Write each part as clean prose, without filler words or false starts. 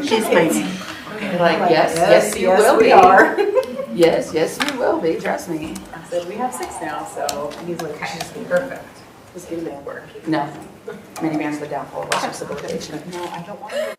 She's thinking. Like, yes, you will we be. are. Yes, you will be. Trust me. I said, we have 6 now, so. And he's like, perfect. Just give me that work. No. Minivan's the downfall of our civilization. No, I don't want to.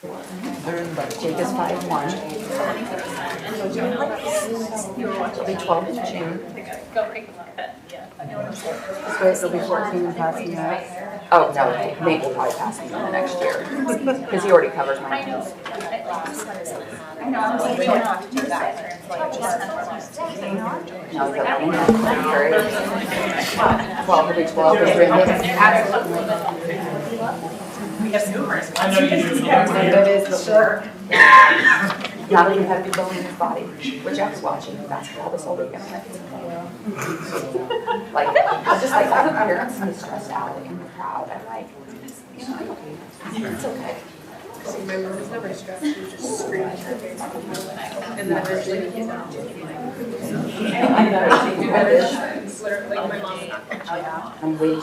Jake is 5'1". He'll be 12 in June. Wait, it'll be 14 and passing out. Oh, no, Nate will probably pass me in the next year, because he already covers my needs. No, he'll be 12 is written. We have numerous. I know you do. That is the short. Not a competitive bone in his body, which I was watching basketball this whole weekend. Like, I'm just like, I have parents and stressed out in the crowd. I'm like, it's okay. See, my mom was never stressed. She was just screaming at her face. And then eventually you get down to it. Literally, like my mom's not going to I'm way too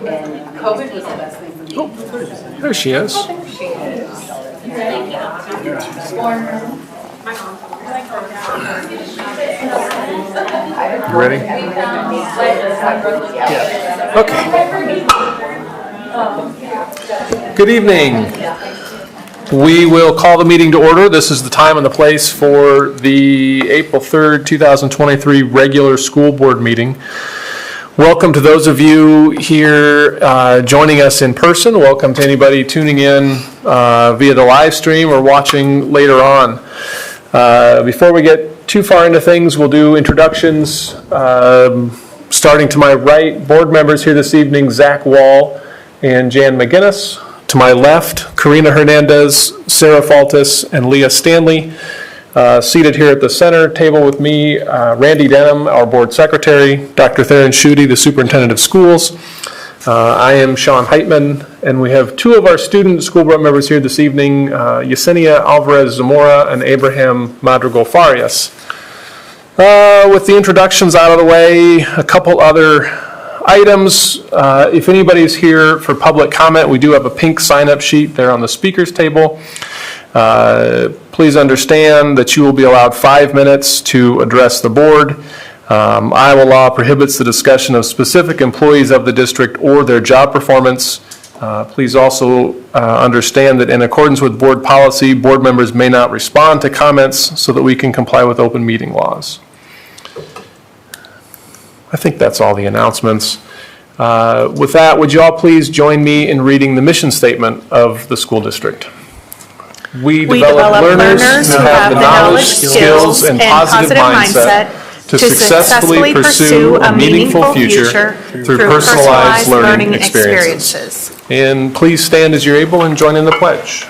And COVID was the best thing for me. Oh, there she is. She is. You ready? Okay. Good evening. We will call the meeting to order. This is the time and the place for the April 3rd, 2023 regular school board meeting. Welcome to those of you here joining us in person. Welcome to anybody tuning in via the live stream or watching later on. Before we get too far into things, we'll do introductions. Starting to my right, board members here this evening, Zach Wall and Jan McGinnis. To my left, Karina Hernandez, Sarah Faltis, and Leah Stanley. Seated here at the center table with me, Randy Denham, our board secretary, Dr. Theron Schutte, the superintendent of schools. I am Sean Heitman, and we have two of our student school board members here this evening, Yessenia Alvarez Zamora and Abraham Madrigal Farias. With the introductions out of the way, a couple other items. If anybody's here for public comment, we do have a pink sign-up sheet there on the speakers table. Please understand that you will be allowed 5 minutes to address the board. Iowa law prohibits the discussion of specific employees of the district or their job performance. Please also understand that in accordance with board policy, board members may not respond to comments so that we can comply with open meeting laws. I think that's all the announcements. With that, would you all please join me in reading the mission statement of the school district? We develop learners who have the knowledge, skills, and positive mindset to successfully pursue a meaningful future through personalized learning experiences. And please stand as you're able and join in the pledge.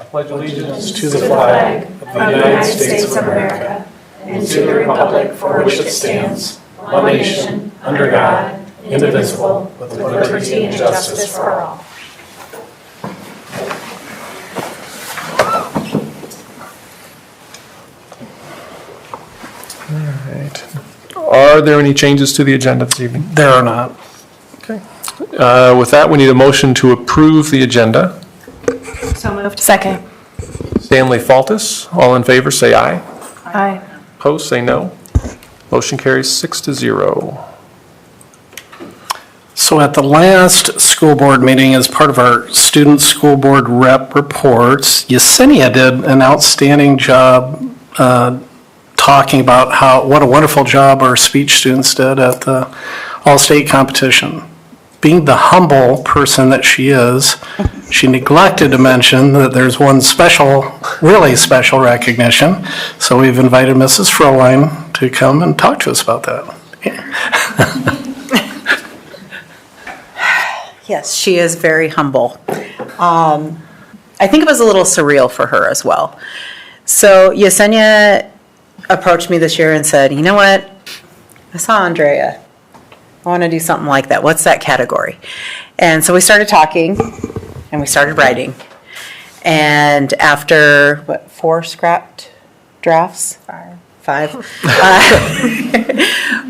I pledge allegiance to the flag of the United States of America and to the republic for which it stands, one nation, under God, indivisible, with liberty and justice for all. All right. Are there any changes to the agenda this evening? There are not. Okay. With that, we need a motion to approve the agenda. So moved. Second. Stanley Faltis, all in favor, say aye. Aye. Opposed, say no. Motion carries 6-0. So at the last school board meeting, as part of our student school board rep reports, Yessenia did an outstanding job talking about what a wonderful job our speech students did at the all-state competition. Being the humble person that she is, she neglected to mention that there's one special, really special recognition. So we've invited Mrs. Frohline to come and talk to us about that. Yes, she is very humble. I think it was a little surreal for her as well. So Yessenia approached me this year and said, you know what? I saw Andrea. I want to do something like that. What's that category? And so we started talking and we started writing. And after, 4 scrapped drafts? 5.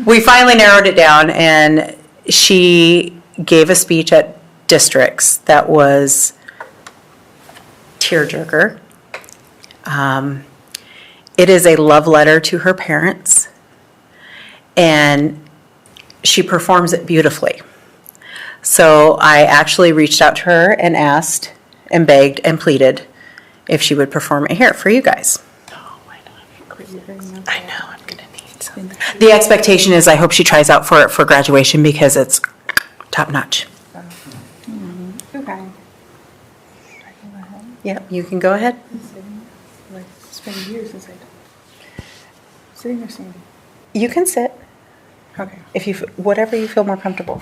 We finally narrowed it down, and she gave a speech at districts that was tearjerker. It is a love letter to her parents, and she performs it beautifully. So I actually reached out to her and asked and begged and pleaded if she would perform it here for you guys. I know, I'm gonna need some. The expectation is I hope she tries out for it for graduation because it's top notch. Okay. Yep, you can go ahead. It's been years since I sitting or standing. You can sit Okay. if you, whatever you feel more comfortable.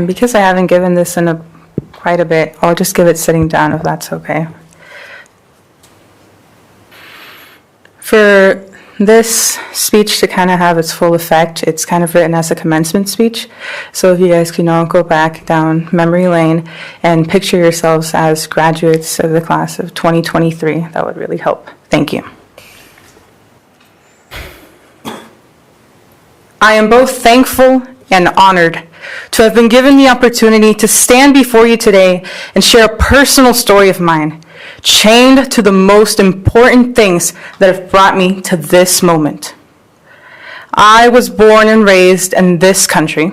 Because I haven't given this in quite a bit, I'll just give it sitting down if that's okay. For this speech to kind of have its full effect, it's kind of written as a commencement speech. So if you guys can all go back down memory lane and picture yourselves as graduates of the class of 2023, that would really help. Thank you. I am both thankful and honored to have been given the opportunity to stand before you today and share a personal story of mine, chained to the most important things that have brought me to this moment. I was born and raised in this country.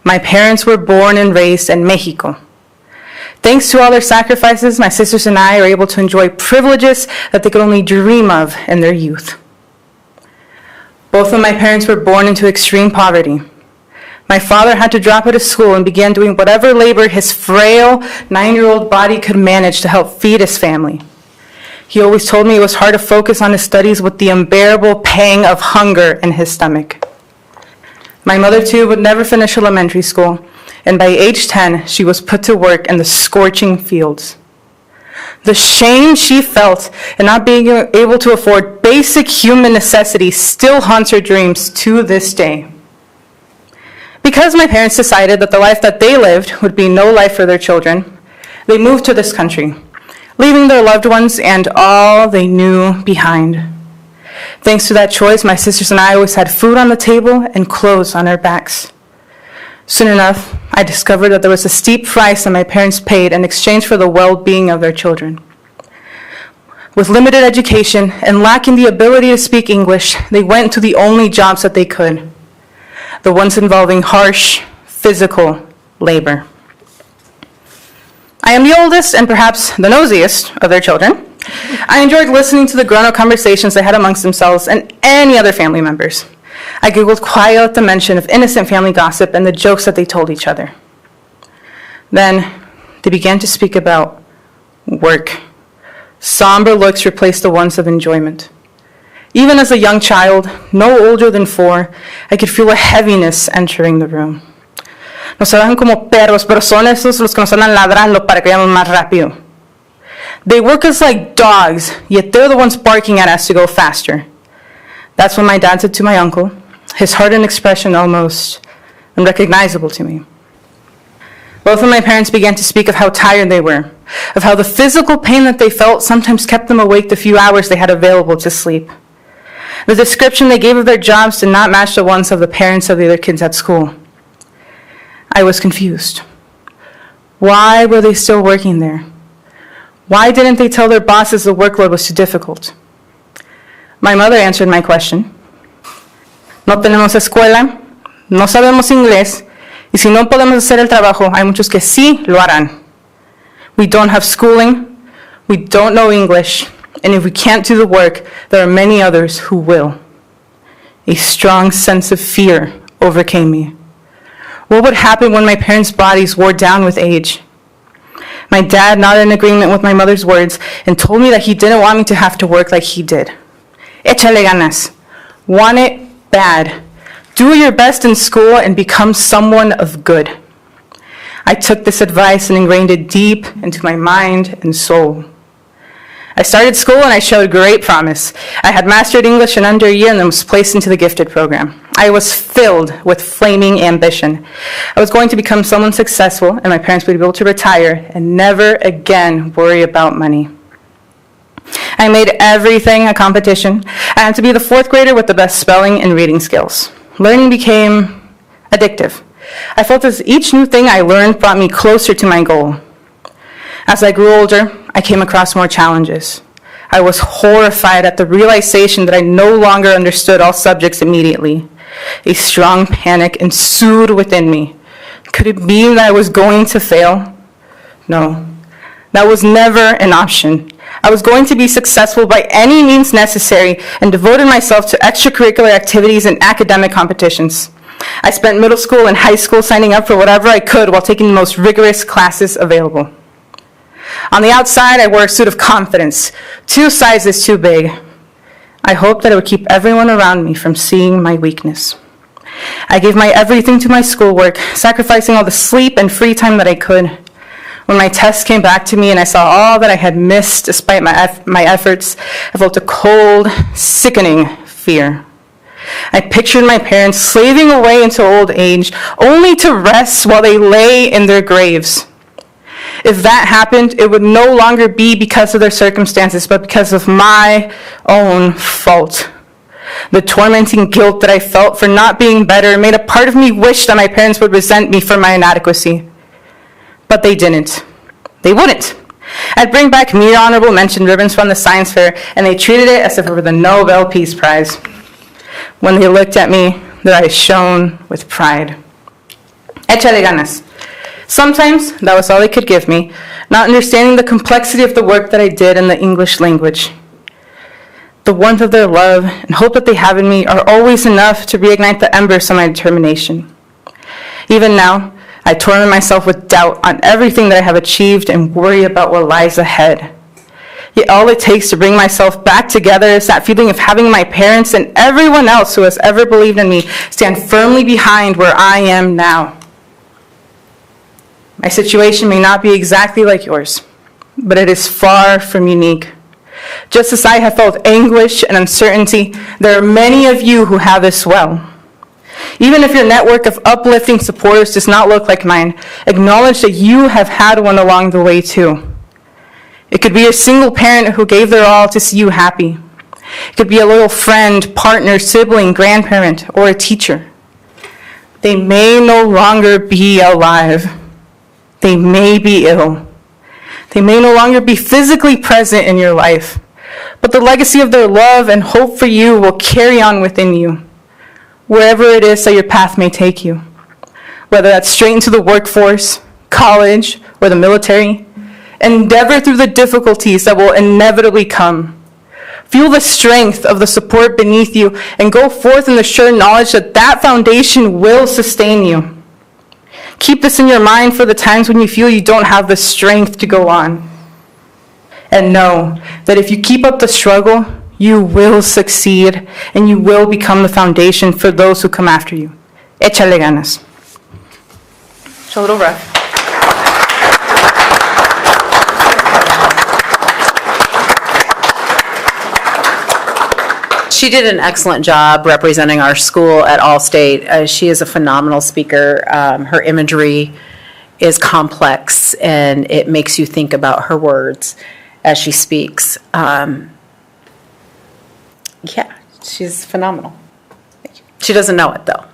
My parents were born and raised in Mexico. Thanks to all their sacrifices, my sisters and I are able to enjoy privileges that they could only dream of in their youth. Both of my parents were born into extreme poverty. My father had to drop out of school and began doing whatever labor his frail 9-year-old body could manage to help feed his family. He always told me it was hard to focus on his studies with the unbearable pang of hunger in his stomach. My mother, too, would never finish elementary school, and by age 10, she was put to work in the scorching fields. The shame she felt in not being able to afford basic human necessities still haunts her dreams to this day. Because my parents decided that the life that they lived would be no life for their children, they moved to this country, leaving their loved ones and all they knew behind. Thanks to that choice, my sisters and I always had food on the table and clothes on our backs. Soon enough, I discovered that there was a steep price that my parents paid in exchange for the well-being of their children. With limited education and lacking the ability to speak English, they went into the only jobs that they could, the ones involving harsh, physical labor. I am the oldest and perhaps the nosiest of their children. I enjoyed listening to the grown-up conversations they had amongst themselves and any other family members. I giggled quietly at the mention of innocent family gossip and the jokes that they told each other. Then they began to speak about work. Somber looks replaced the ones of enjoyment. Even as a young child, no older than 4, I could feel a heaviness entering the room. Nos trabajan como perros, pero son esos los que nos andan ladrando para que vayamos más rápido. They work us like dogs, yet they're the ones barking at us to go faster. That's when my dad said to my uncle, his hardened expression almost unrecognizable to me. Both of my parents began to speak of how tired they were, of how the physical pain that they felt sometimes kept them awake the few hours they had available to sleep. The description they gave of their jobs did not match the ones of the parents of the other kids at school. I was confused. Why were they still working there? Why didn't they tell their bosses the workload was too difficult? My mother answered my question. No tenemos escuela, no sabemos inglés, y si no podemos hacer el trabajo, hay muchos que sí lo harán. We don't have schooling, we don't know English, and if we can't do the work, there are many others who will. A strong sense of fear overcame me. What would happen when my parents' bodies wore down with age? My dad nodded in agreement with my mother's words and told me that he didn't want me to have to work like he did. Échale ganas. Want it bad. Do your best in school and become someone of good. I took this advice and ingrained it deep into my mind and soul. I started school and I showed great promise. I had mastered English in under a year and then was placed into the gifted program. I was filled with flaming ambition. I was going to become someone successful and my parents would be able to retire and never again worry about money. I made everything a competition. I had to be the 4th grader with the best spelling and reading skills. Learning became addictive. I felt as each new thing I learned brought me closer to my goal. As I grew older, I came across more challenges. I was horrified at the realization that I no longer understood all subjects immediately. A strong panic ensued within me. Could it be that I was going to fail? No, that was never an option. I was going to be successful by any means necessary and devoted myself to extracurricular activities and academic competitions. I spent middle school and high school signing up for whatever I could while taking the most rigorous classes available. On the outside, I wore a suit of confidence, 2 sizes too big. I hoped that it would keep everyone around me from seeing my weakness. I gave my everything to my schoolwork, sacrificing all the sleep and free time that I could. When my tests came back to me and I saw all that I had missed despite my efforts, I felt a cold, sickening fear. I pictured my parents slaving away into old age, only to rest while they lay in their graves. If that happened, it would no longer be because of their circumstances, but because of my own fault. The tormenting guilt that I felt for not being better made a part of me wish that my parents would resent me for my inadequacy. But they didn't. They wouldn't. I'd bring back mere honorable mention ribbons from the science fair, and they treated it as if it were the Nobel Peace Prize. When they looked at me, their eyes shone with pride. Échale ganas. Sometimes that was all they could give me, not understanding the complexity of the work that I did in the English language. The warmth of their love and hope that they have in me are always enough to reignite the embers of my determination. Even now, I torment myself with doubt on everything that I have achieved and worry about what lies ahead. Yet all it takes to bring myself back together is that feeling of having my parents and everyone else who has ever believed in me stand firmly behind where I am now. My situation may not be exactly like yours, but it is far from unique. Just as I have felt anguish and uncertainty, there are many of you who have as well. Even if your network of uplifting supporters does not look like mine, acknowledge that you have had one along the way too. It could be a single parent who gave their all to see you happy. It could be a loyal friend, partner, sibling, grandparent, or a teacher. They may no longer be alive. They may be ill. They may no longer be physically present in your life, but the legacy of their love and hope for you will carry on within you, wherever it is that your path may take you, whether that's straight into the workforce, college, or the military. Endeavor through the difficulties that will inevitably come. Feel the strength of the support beneath you and go forth in the sure knowledge that that foundation will sustain you. Keep this in your mind for the times when you feel you don't have the strength to go on. And know that if you keep up the struggle, you will succeed and you will become the foundation for those who come after you. Échale ganas. It's a little rough. She did an excellent job representing our school at Allstate. She is a phenomenal speaker. Her imagery is complex, and it makes you think about her words as she speaks. Yeah, she's phenomenal. She doesn't know it, though.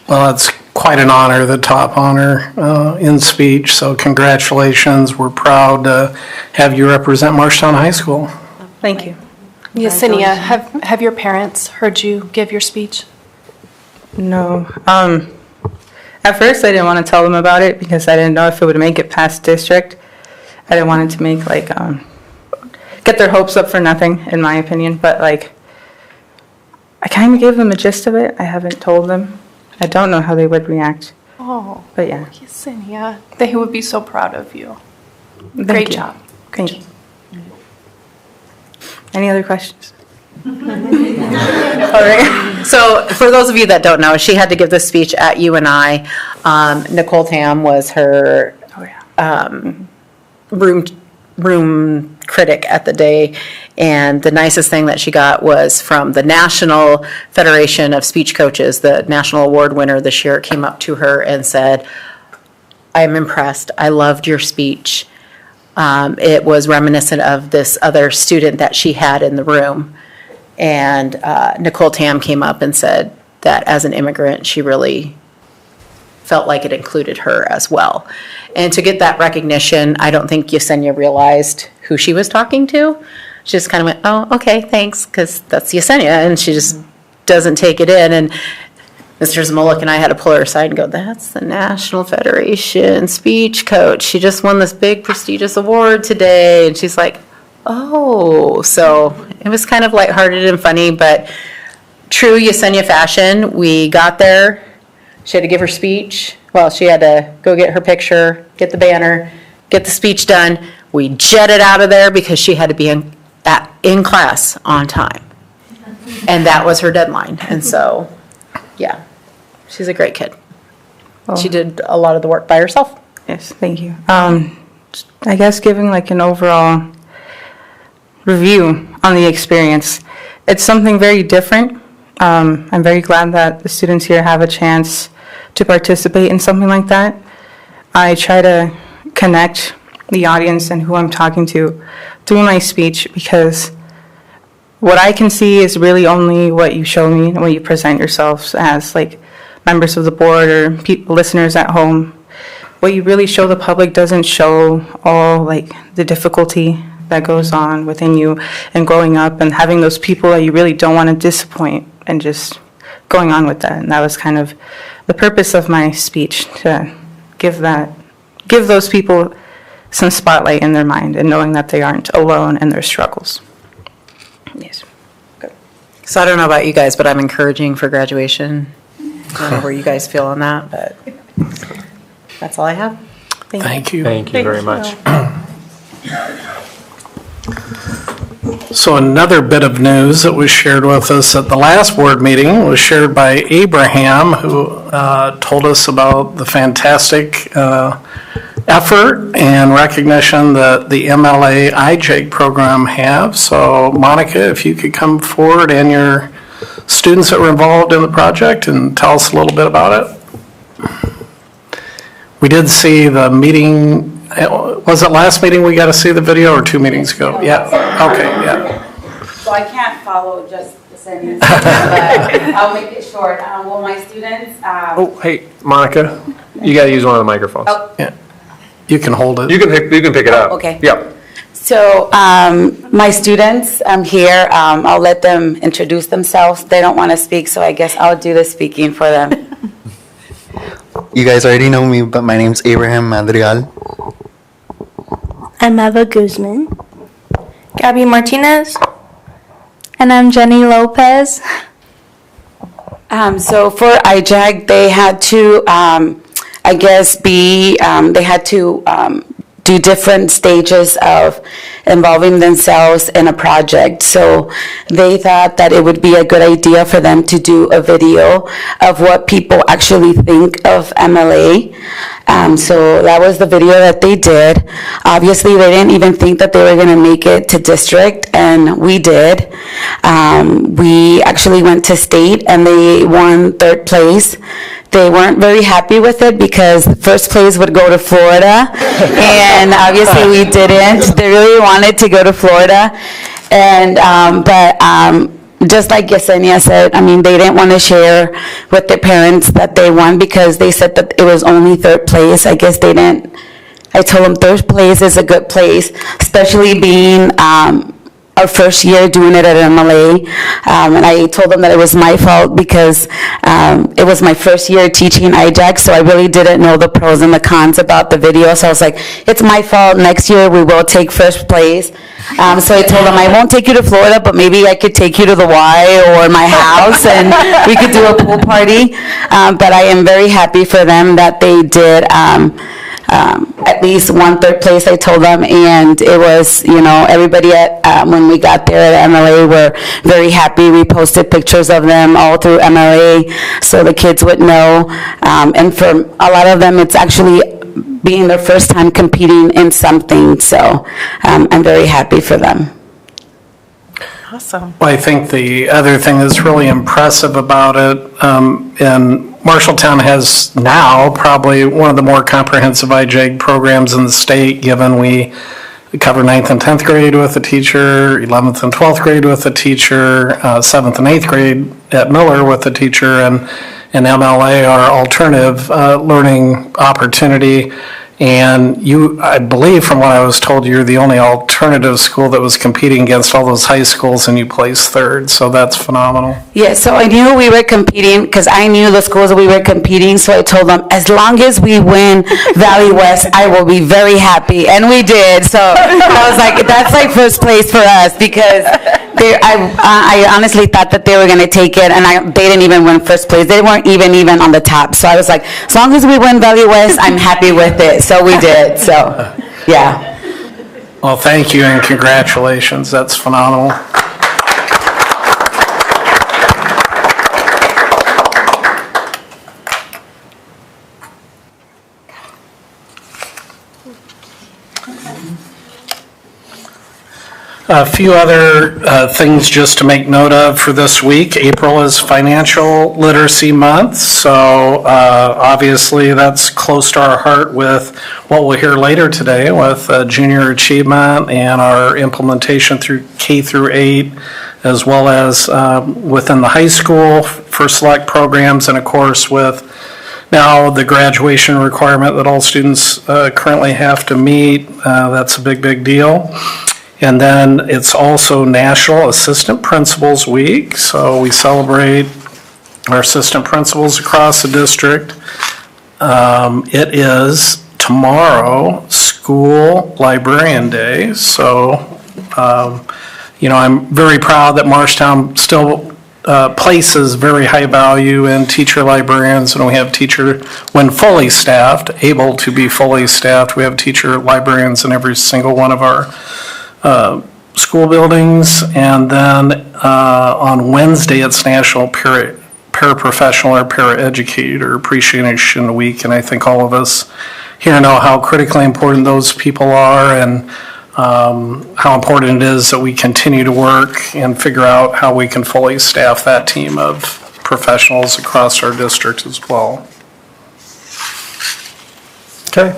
Well, it's quite an honor, the top honor in speech, so congratulations. We're proud to have you represent Marshtown High School. Thank you. Yessenia, have your parents heard you give your speech? No. At first, I didn't want to tell them about it because I didn't know if it would make it past district. I didn't want it to make, get their hopes up for nothing, in my opinion. But, I kind of gave them a gist of it. I haven't told them. I don't know how they would react. Oh, But, yeah. Yessenia, they would be so proud of you. Thank Great you. job. Thank you. Any other questions? All right. So for those of you that don't know, she had to give this speech at UNI. Nicole Tam was her room critic at the day, and the nicest thing that she got was from the National Federation of Speech Coaches, the national award winner this year, came up to her and said, "I am impressed. I loved your speech." It was reminiscent of this other student that she had in the room. And Nicole Tam came up and said that as an immigrant, she really felt like it included her as well. And to get that recognition, I don't think Yessenia realized who she was talking to. She just kind of went, "Oh, okay, thanks," because that's Yessenia, and she just doesn't take it in. And Mr. Zamora and I had to pull her aside and go, that's the National Federation speech coach. She just won this big prestigious award today. And she's like, oh. So it was kind of lighthearted and funny, but true Yessenia fashion. We got there. She had to give her speech. Well, she had to go get her picture, get the banner, get the speech done. We jetted out of there because she had to be in class on time. And that was her deadline. And so, yeah, she's a great kid. She did a lot of the work by herself. Yes, thank you. I guess giving like an overall review on the experience, it's something very different. I'm very glad that the students here have a chance to participate in something like that. I try to connect the audience and who I'm talking to through my speech, because what I can see is really only what you show me and what you present yourselves as, like members of the board or listeners at home. What you really show the public doesn't show all like the difficulty that goes on within you and growing up and having those people that you really don't want to disappoint and just going on with that. And that was kind of the purpose of my speech, to give those people some spotlight in their mind and knowing that they aren't alone in their struggles. Yes. Good. So I don't know about you guys, but I'm encouraging for graduation. I don't know where you guys feel on that, but that's all I have. Thank you. Thank you very much. So another bit of news that was shared with us at the last board meeting was shared by Abraham, who told us about the fantastic effort and recognition that the MLA IJAG program have. So Monica, if you could come forward and your students that were involved in the project and tell us a little bit about it. We did see the meeting. Was it last meeting we got to see the video, or 2 meetings ago? Yeah, okay, yeah. So I can't follow just the sentence, but I'll make it short. Well, my students. Oh, hey, Monica, you got to use one of the microphones. Oh, Yeah. You can hold it. You can pick it up. okay. Yep. So my students, I'm here. I'll let them introduce themselves. They don't want to speak, so I guess I'll do the speaking for them. You guys already know me, but my name's Abraham Madrigal. I'm Eva Guzman. Gabby Martinez. And I'm Jenny Lopez. So for IJAG, they had to, they had to do different stages of involving themselves in a project. So they thought that it would be a good idea for them to do a video of what people actually think of MLA. So that was the video that they did. Obviously, they didn't even think that they were going to make it to district, and we did. We actually went to state, and they won 3rd place. They weren't very happy with it because first place would go to Florida, and obviously we didn't. They really wanted to go to Florida, and just like Yessenia said, I mean, they didn't want to share with their parents that they won because they said that it was only 3rd place. I guess they didn't. I told them 3rd place is a good place, especially being our first year doing it at MLA, and I told them that it was my fault because it was my first year teaching IJAG, so I really didn't know the pros and the cons about the video, so I was like, it's my fault, next year we will take 1st place. So I told them, I won't take you to Florida, but maybe I could take you to the Y or my house, and we could do a pool party, but I am very happy for them that they did at least 1 3rd place, I told them, and it was, everybody when we got there at MLA were very happy. We posted pictures of them all through MLA so the kids would know, and for a lot of them it's actually being their first time competing in something, so I'm very happy for them. Awesome. Well, I think the other thing that's really impressive about it, and Marshalltown has now probably one of the more comprehensive IJAG programs in the state, given we cover 9th and 10th grade with a teacher, 11th and 12th grade with a teacher, 7th and 8th grade at Miller with a teacher, and MLA, our alternative learning opportunity. And you, I believe from what I was told, you're the only alternative school that was competing against all those high schools, and you placed third, so that's phenomenal. Yeah, so I knew we were competing because I knew the schools that we were competing, so I told them, as long as we win Valley West, I will be very happy, and we did. So I was like, that's like first place for us, because I honestly thought that they were going to take it, and they didn't even win first place. They weren't even on the top. So I was like, as long as we win Valley West, I'm happy with it. So we did. So, yeah. Well, thank you and congratulations. That's phenomenal. A few other things just to make note of for this week. April is Financial Literacy Month, so obviously that's close to our heart with what we'll hear later today with junior achievement and our implementation through K through 8, as well as within the high school for select programs, and of course with now the graduation requirement that all students currently have to meet. That's a big deal. And then it's also National Assistant Principals Week, so we celebrate our assistant principals across the district. It is tomorrow, School Librarian Day, so I'm very proud that Marshtown still places very high value in teacher librarians, and we have when fully staffed, able to be fully staffed, we have teacher librarians in every single one of our school buildings. And then on Wednesday, it's National Paraprofessional or Paraeducator Appreciation Week, and I think all of us here know how critically important those people are, and how important it is that we continue to work and figure out how we can fully staff that team of professionals across our district as well. Okay.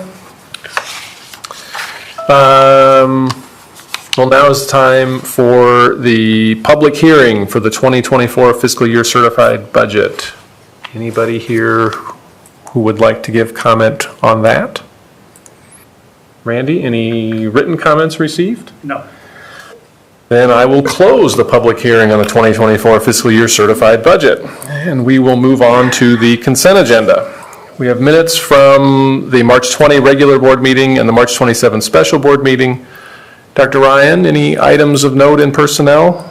Well, now is the time for the public hearing for the 2024 fiscal year certified budget. Anybody here who would like to give comment on that? Randy, any written comments received? No. Then I will close the public hearing on the 2024 fiscal year certified budget, and we will move on to the consent agenda. We have minutes from the March 20 regular board meeting and the March 27 special board meeting. Dr. Ryan, any items of note in personnel?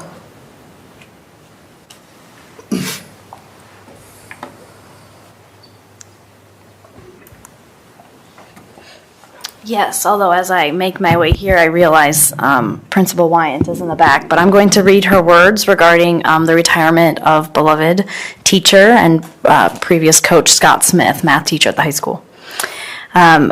Yes, although as I make my way here, I realize Principal Wyant is in the back, but I'm going to read her words regarding the retirement of beloved teacher and previous coach Scott Smith, math teacher at the high school.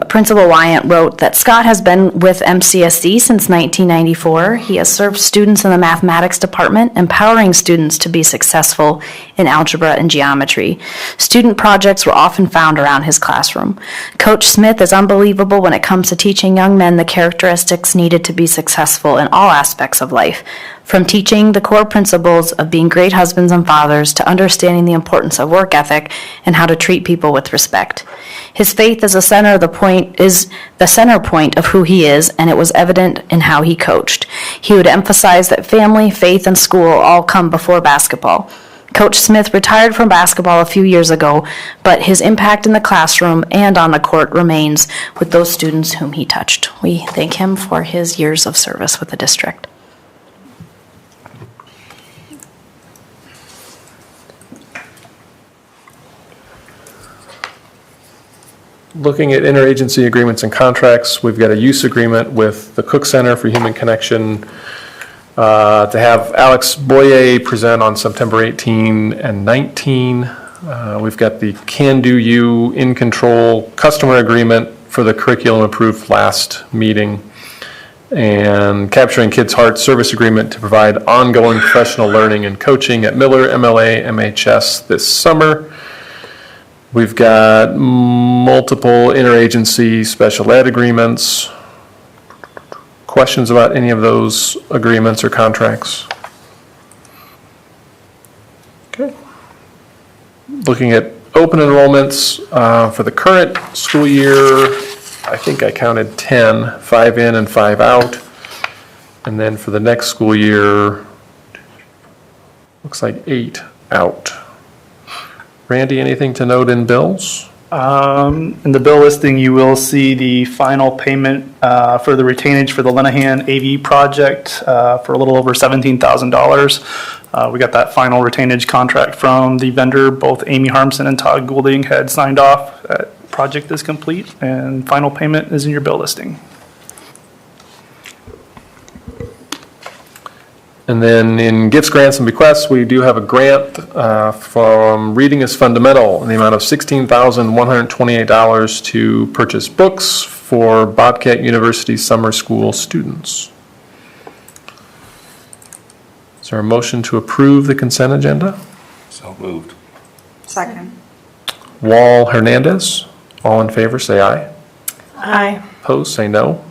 Principal Wyant wrote that Scott has been with MCSD since 1994. He has served students in the mathematics department, empowering students to be successful in algebra and geometry. Student projects were often found around his classroom. Coach Smith is unbelievable when it comes to teaching young men the characteristics needed to be successful in all aspects of life, from teaching the core principles of being great husbands and fathers to understanding the importance of work ethic and how to treat people with respect. His faith is the center point of who he is, and it was evident in how he coached. He would emphasize that family, faith, and school all come before basketball. Coach Smith retired from basketball a few years ago, but his impact in the classroom and on the court remains with those students whom he touched. We thank him for his years of service with the district. Looking at interagency agreements and contracts, we've got a use agreement with the Cook Center for Human Connection to have Alex Boyer present on September 18 and 19. We've got the Can Do You in Control customer agreement for the curriculum approved last meeting, and Capturing Kids' Hearts service agreement to provide ongoing professional learning and coaching at Miller, MLA, MHS this summer. We've got multiple interagency special ed agreements. Questions about any of those agreements or contracts? Okay. Looking at open enrollments for the current school year, I think I counted 10, 5 in and 5 out. And then for the next school year, looks like 8 out. Randy, anything to note in bills? In the bill listing, you will see the final payment for the retainage for the Lenahan AV project for a little over $17,000. We got that final retainage contract from the vendor. Both Amy Harmson and Todd Goulding had signed off. That project is complete, and final payment is in your bill listing. And then in gifts, grants, and bequests, we do have a grant from Reading is Fundamental in the amount of $16,128 to purchase books for Bobcat University summer school students. Is there a motion to approve the consent agenda? So moved. Second. Wall, Hernandez, all in favor, say aye. Aye. Opposed, say no.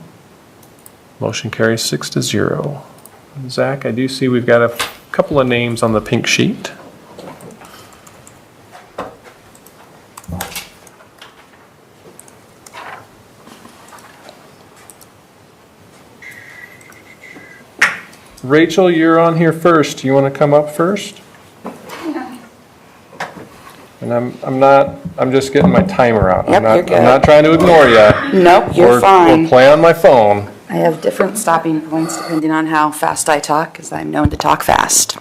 Motion carries 6-0. Zach, I do see we've got a couple of names on the pink sheet. Rachel, you're on here first. You want to come up first? And I'm just getting my timer out. Yep, you're good. I'm not trying to ignore you. Nope, you're fine. Or play on my phone. I have different stopping points depending on how fast I talk, because I'm known to talk fast.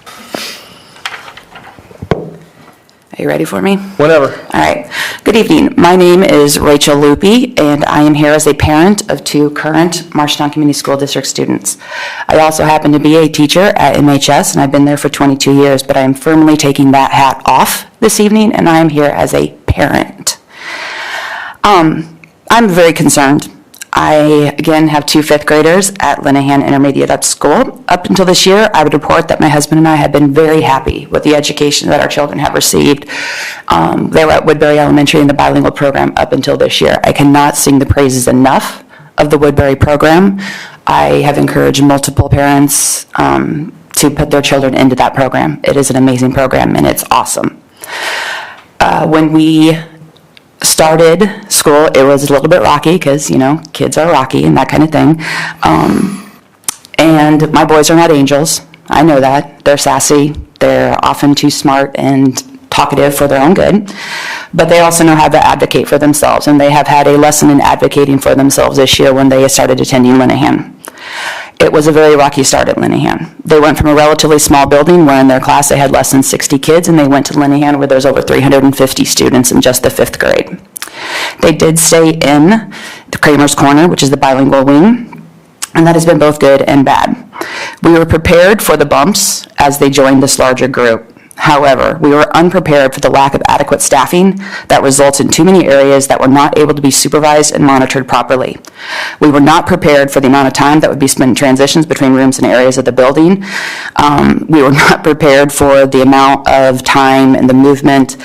Are you ready for me? Whenever. All right. Good evening. My name is Rachel Loopy, and I am here as a parent of 2 current Marshtown Community School District students. I also happen to be a teacher at MHS, and I've been there for 22 years, but I am firmly taking that hat off this evening, and I am here as a parent. I'm very concerned. I, again, have 2 fifth graders at Lenahan Intermediate Up School. Up until this year, I would report that my husband and I have been very happy with the education that our children have received. They were at Woodbury Elementary in the bilingual program up until this year. I cannot sing the praises enough of the Woodbury program. I have encouraged multiple parents to put their children into that program. It is an amazing program, and it's awesome. When we started school, it was a little bit rocky because, you know, kids are rocky and that kind of thing. And my boys are not angels. I know that. They're sassy. They're often too smart and talkative for their own good. But they also know how to advocate for themselves. And they have had a lesson in advocating for themselves this year when they started attending Lenahan. It was a very rocky start at Lenahan. They went from a relatively small building where in their class they had less than 60 kids, and they went to Lenahan where there's over 350 students in just the 5th grade. They did stay in the Kramer's Corner, which is the bilingual wing, and that has been both good and bad. We were prepared for the bumps as they joined this larger group. However, we were unprepared for the lack of adequate staffing that results in too many areas that were not able to be supervised and monitored properly. We were not prepared for the amount of time that would be spent in transitions between rooms and areas of the building. We were not prepared for the amount of time and the movement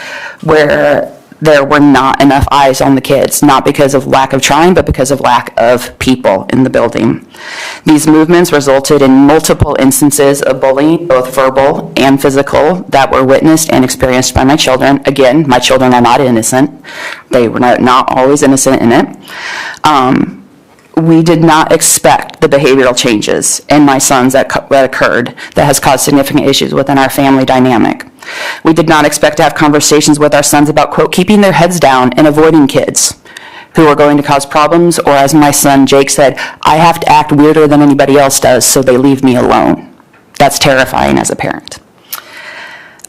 where there were not enough eyes on the kids, not because of lack of trying, but because of lack of people in the building. These movements resulted in multiple instances of bullying, both verbal and physical, that were witnessed and experienced by my children. Again, my children are not innocent. They were not always innocent in it. We did not expect the behavioral changes in my sons that occurred that has caused significant issues within our family dynamic. We did not expect to have conversations with our sons about, quote, keeping their heads down and avoiding kids who are going to cause problems, or as my son Jake said, I have to act weirder than anybody else does, so they leave me alone. That's terrifying as a parent.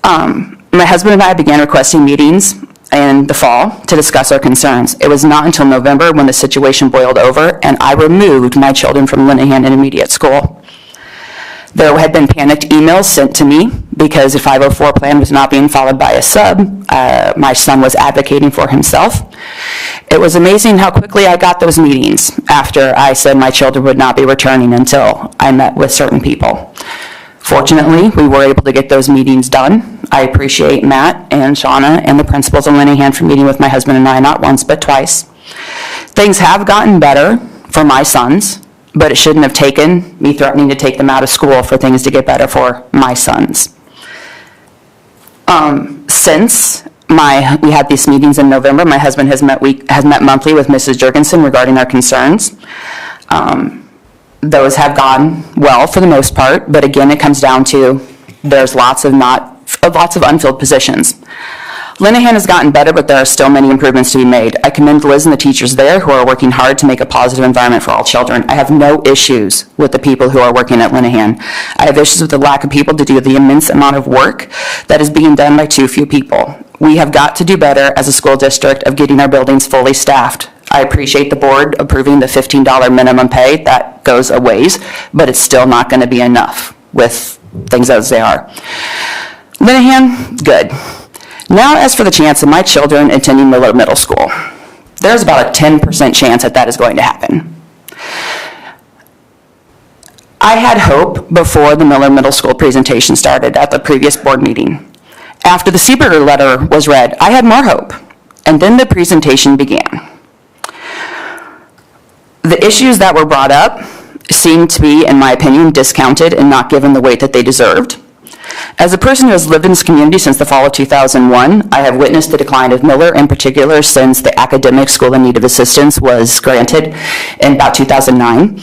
My husband and I began requesting meetings in the fall to discuss our concerns. It was not until November when the situation boiled over and I removed my children from Lenahan Intermediate School. There had been panicked emails sent to me because the 504 plan was not being followed by a sub. My son was advocating for himself. It was amazing how quickly I got those meetings after I said my children would not be returning until I met with certain people. Fortunately, we were able to get those meetings done. I appreciate Matt and Shauna and the principals of Lenahan for meeting with my husband and I not once but twice. Things have gotten better for my sons, but it shouldn't have taken me threatening to take them out of school for things to get better for my sons. Since We had these meetings in November. My husband has met monthly with Mrs. Jurgensen regarding our concerns. Those have gone well for the most part, but again, it comes down to there's lots of unfilled positions. Linehan has gotten better, but there are still many improvements to be made. I commend Liz and the teachers there who are working hard to make a positive environment for all children. I have no issues with the people who are working at Linehan. I have issues with the lack of people to do the immense amount of work that is being done by too few people. We have got to do better as a school district of getting our buildings fully staffed. I appreciate the board approving the $15 minimum pay. That goes a ways, but it's still not going to be enough with things as they are. Linehan, good. Now, as for the chance of my children attending Miller Middle School, there's about a 10% chance that is going to happen. I had hope before the Miller Middle School presentation started at the previous board meeting. After the Seeberger letter was read, I had more hope, and then the presentation began. The issues that were brought up seemed to be, in my opinion, discounted and not given the weight that they deserved. As a person who has lived in this community since the fall of 2001, I have witnessed the decline of Miller, in particular since the academic school in need of assistance was granted in about 2009.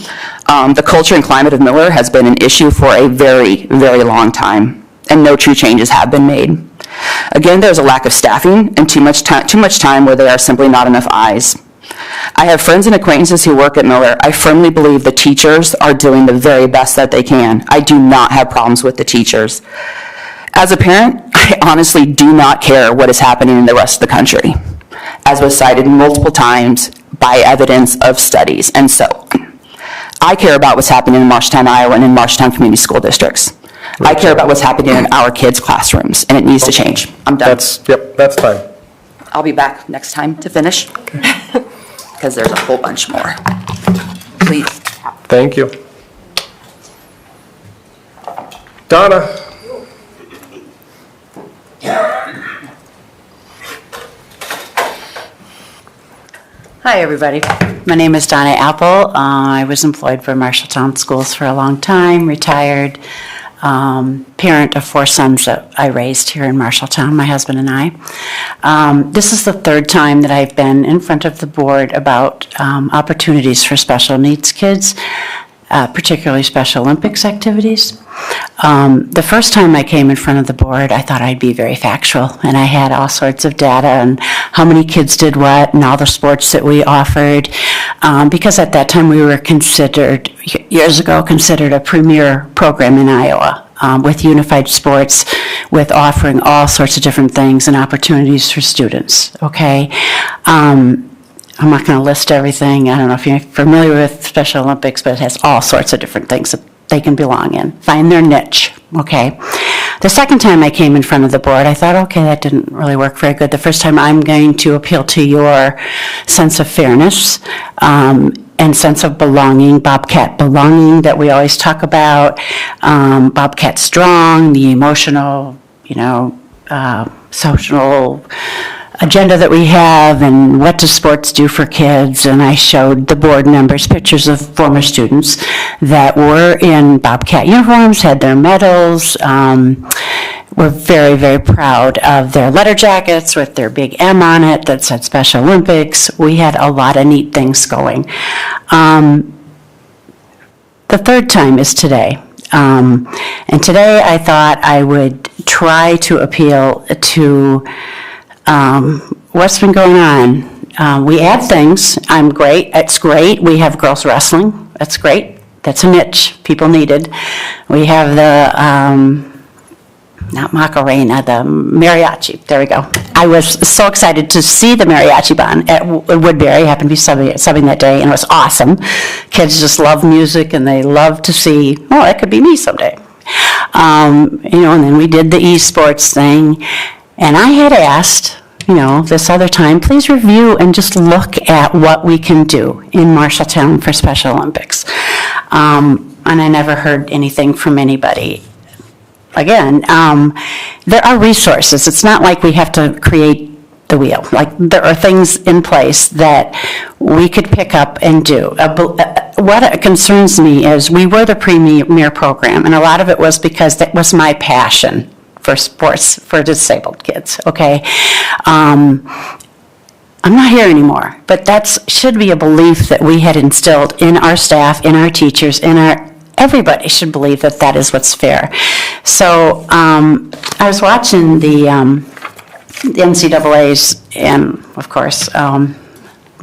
The culture and climate of Miller has been an issue for a very, very long time, and no true changes have been made. Again, there's a lack of staffing and too much time where there are simply not enough eyes. I have friends and acquaintances who work at Miller. I firmly believe the teachers are doing the very best that they can. I do not have problems with the teachers. As a parent, I honestly do not care what is happening in the rest of the country, as was cited multiple times by evidence of studies and so on. I care about what's happening in Marshtown, Iowa, and in Marshtown Community School Districts. I care about what's happening in our kids' classrooms, and it needs to change. I'm done. That's time. I'll be back next time to finish, because there's a whole bunch more. Please. Thank you. Donna. Hi, everybody. My name is Donna Apple. I was employed for Marshalltown Schools for a long time, retired, parent of 4 sons that I raised here in Marshalltown, my husband and I. This is the 3rd time that I've been in front of the board about opportunities for special needs kids, particularly Special Olympics activities. The first time I came in front of the board, I thought I'd be very factual, and I had all sorts of data on how many kids did what and all the sports that we offered, because at that time we were considered, years ago, considered a premier program in Iowa. With unified sports, with offering all sorts of different things and opportunities for students, okay? I'm not going to list everything. I don't know if you're familiar with Special Olympics, but it has all sorts of different things that they can belong in. Find their niche, okay? The second time I came in front of the board, I thought, okay, that didn't really work very good. The first time I'm going to appeal to your sense of fairness and sense of belonging, Bobcat belonging that we always talk about, Bobcat strong, the emotional, social agenda that we have, and what does sports do for kids. And I showed the board members pictures of former students that were in Bobcat uniforms, had their medals, were very, very proud of their letter jackets with their big M on it that said Special Olympics. We had a lot of neat things going. The third time is today. And today I thought I would try to appeal to what's been going on. We add things. I'm great. It's great. We have girls wrestling. That's great. That's a niche people needed. We have the, not Macarena, the mariachi. There we go. I was so excited to see the mariachi band at Woodbury. I happened to be subbing that day, and it was awesome. Kids just love music, and they love to see, oh, that could be me someday. And then we did the esports thing. And I had asked, this other time, please review and just look at what we can do in Marshalltown for Special Olympics. And I never heard anything from anybody. Again, there are resources. It's not like we have to create the wheel. Like, there are things in place that we could pick up and do. What concerns me is we were the premier program, and a lot of it was because that was my passion for sports for disabled kids, okay? I'm not here anymore, but should be a belief that we had instilled in our staff, in our teachers, everybody should believe that that is what's fair. So I was watching the NCAAs and, of course,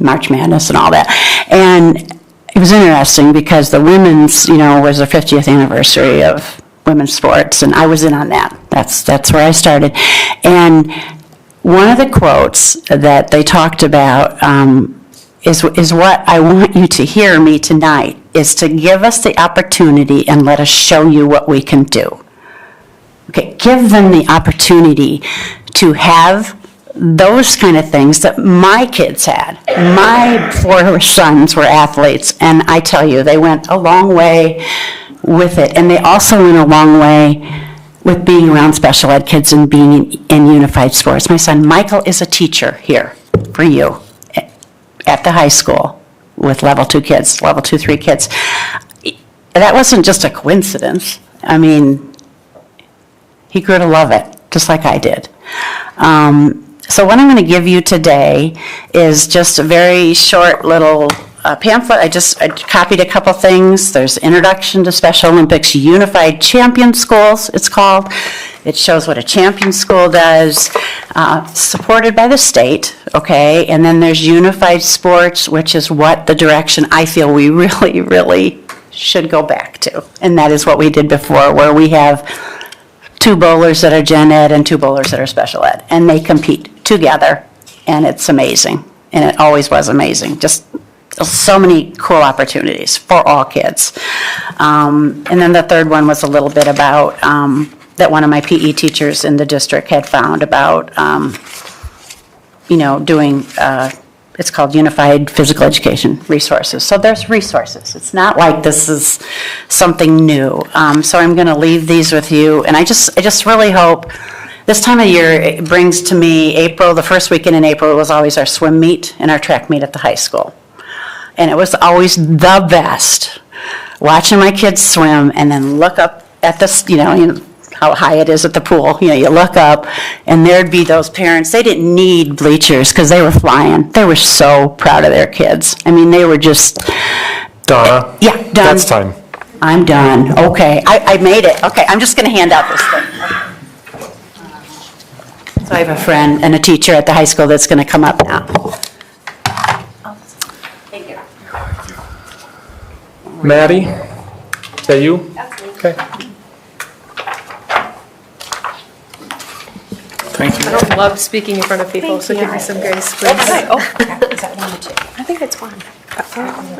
March Madness and all that, and it was interesting because the women's, was the 50th anniversary of women's sports, and I was in on that. That's where I started. And one of the quotes that they talked about is what I want you to hear me tonight, is to give us the opportunity and let us show you what we can do. Okay, give them the opportunity to have those kind of things that my kids had. My 4 sons were athletes, and I tell you, they went a long way with it. And they also went a long way with being around special ed kids and being in unified sports. My son Michael is a teacher here for you at the high school with level 2 kids, level 2, 3 kids. That wasn't just a coincidence. I mean, he grew to love it, just like I did. So what I'm going to give you today is just a very short little pamphlet. I copied a couple things. There's Introduction to Special Olympics Unified Champion Schools, it's called. It shows what a champion school does, supported by the state, okay? And then there's Unified Sports, which is what the direction I feel we really, really should go back to. And that is what we did before, where we have 2 bowlers that are gen ed and 2 bowlers that are special ed. And they compete together, and it's amazing. And it always was amazing. Just so many cool opportunities for all kids. And then the third one was a little bit about, that one of my PE teachers in the district had found about, doing, it's called Unified Physical Education Resources. So there's resources. It's not like this is something new. So I'm going to leave these with you. And I just really hope, this time of year, it brings to me April, the first weekend in April was always our swim meet and our track meet at the high school. And it was always the best, watching my kids swim and then look up at this, how high it is at the pool. You look up and there'd be those parents. They didn't need bleachers because they were flying. They were so proud of their kids. I mean, they were just. Donna? Yeah, done. That's time. I'm done. Okay, I made it. Okay, I'm just going to hand out this thing. So I have a friend and a teacher at the high school that's going to come up now. Thank you. Maddie? Is that you? Okay. Thank you. I don't love speaking in front of people, so give me some grace, please. Is that 1 or 2? I think it's 1.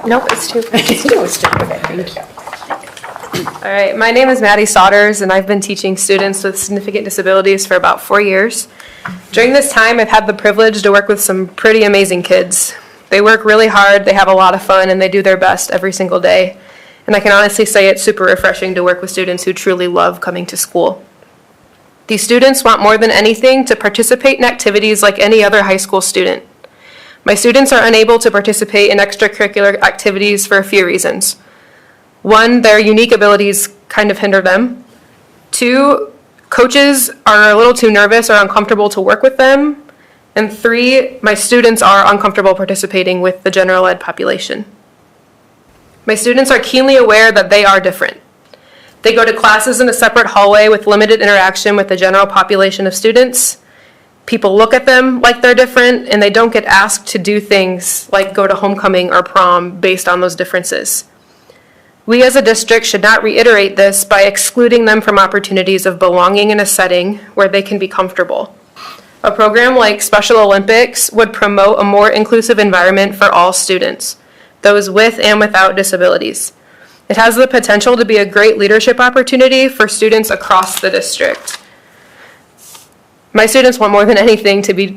Nope, it's 2. It's 2. It's 2. Okay, thank you. All right, my name is Maddie Sodders, and I've been teaching students with significant disabilities for about 4 years. During this time, I've had the privilege to work with some pretty amazing kids. They work really hard, they have a lot of fun, and they do their best every single day. And I can honestly say it's super refreshing to work with students who truly love coming to school. These students want more than anything to participate in activities like any other high school student. My students are unable to participate in extracurricular activities for a few reasons. 1, their unique abilities kind of hinder them. 2, coaches are a little too nervous or uncomfortable to work with them. And 3, my students are uncomfortable participating with the general ed population. My students are keenly aware that they are different. They go to classes in a separate hallway with limited interaction with the general population of students. People look at them like they're different, and they don't get asked to do things like go to homecoming or prom based on those differences. We as a district should not reiterate this by excluding them from opportunities of belonging in a setting where they can be comfortable. A program like Special Olympics would promote a more inclusive environment for all students, those with and without disabilities. It has the potential to be a great leadership opportunity for students across the district. My students want more than anything to be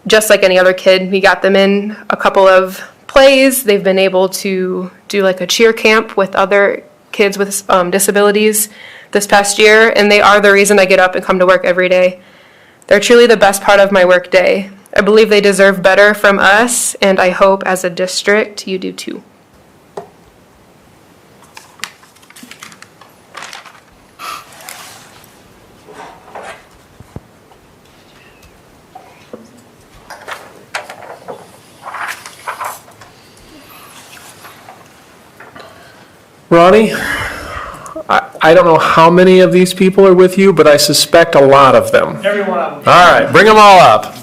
just like any other kid. We got them in a couple of plays. They've been able to do a cheer camp with other kids with disabilities this past year, and they are the reason I get up and come to work every day. They're truly the best part of my work day. I believe they deserve better from us, and I hope as a district you do too. Ronnie, I don't know how many of these people are with you, but I suspect a lot of them. Every one of them. All right, bring them all up.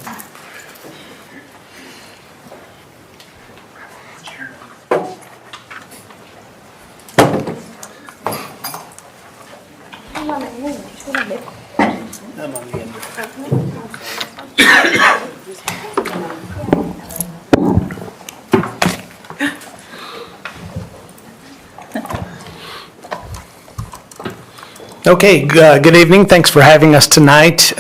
Okay, good evening. Thanks for having us tonight.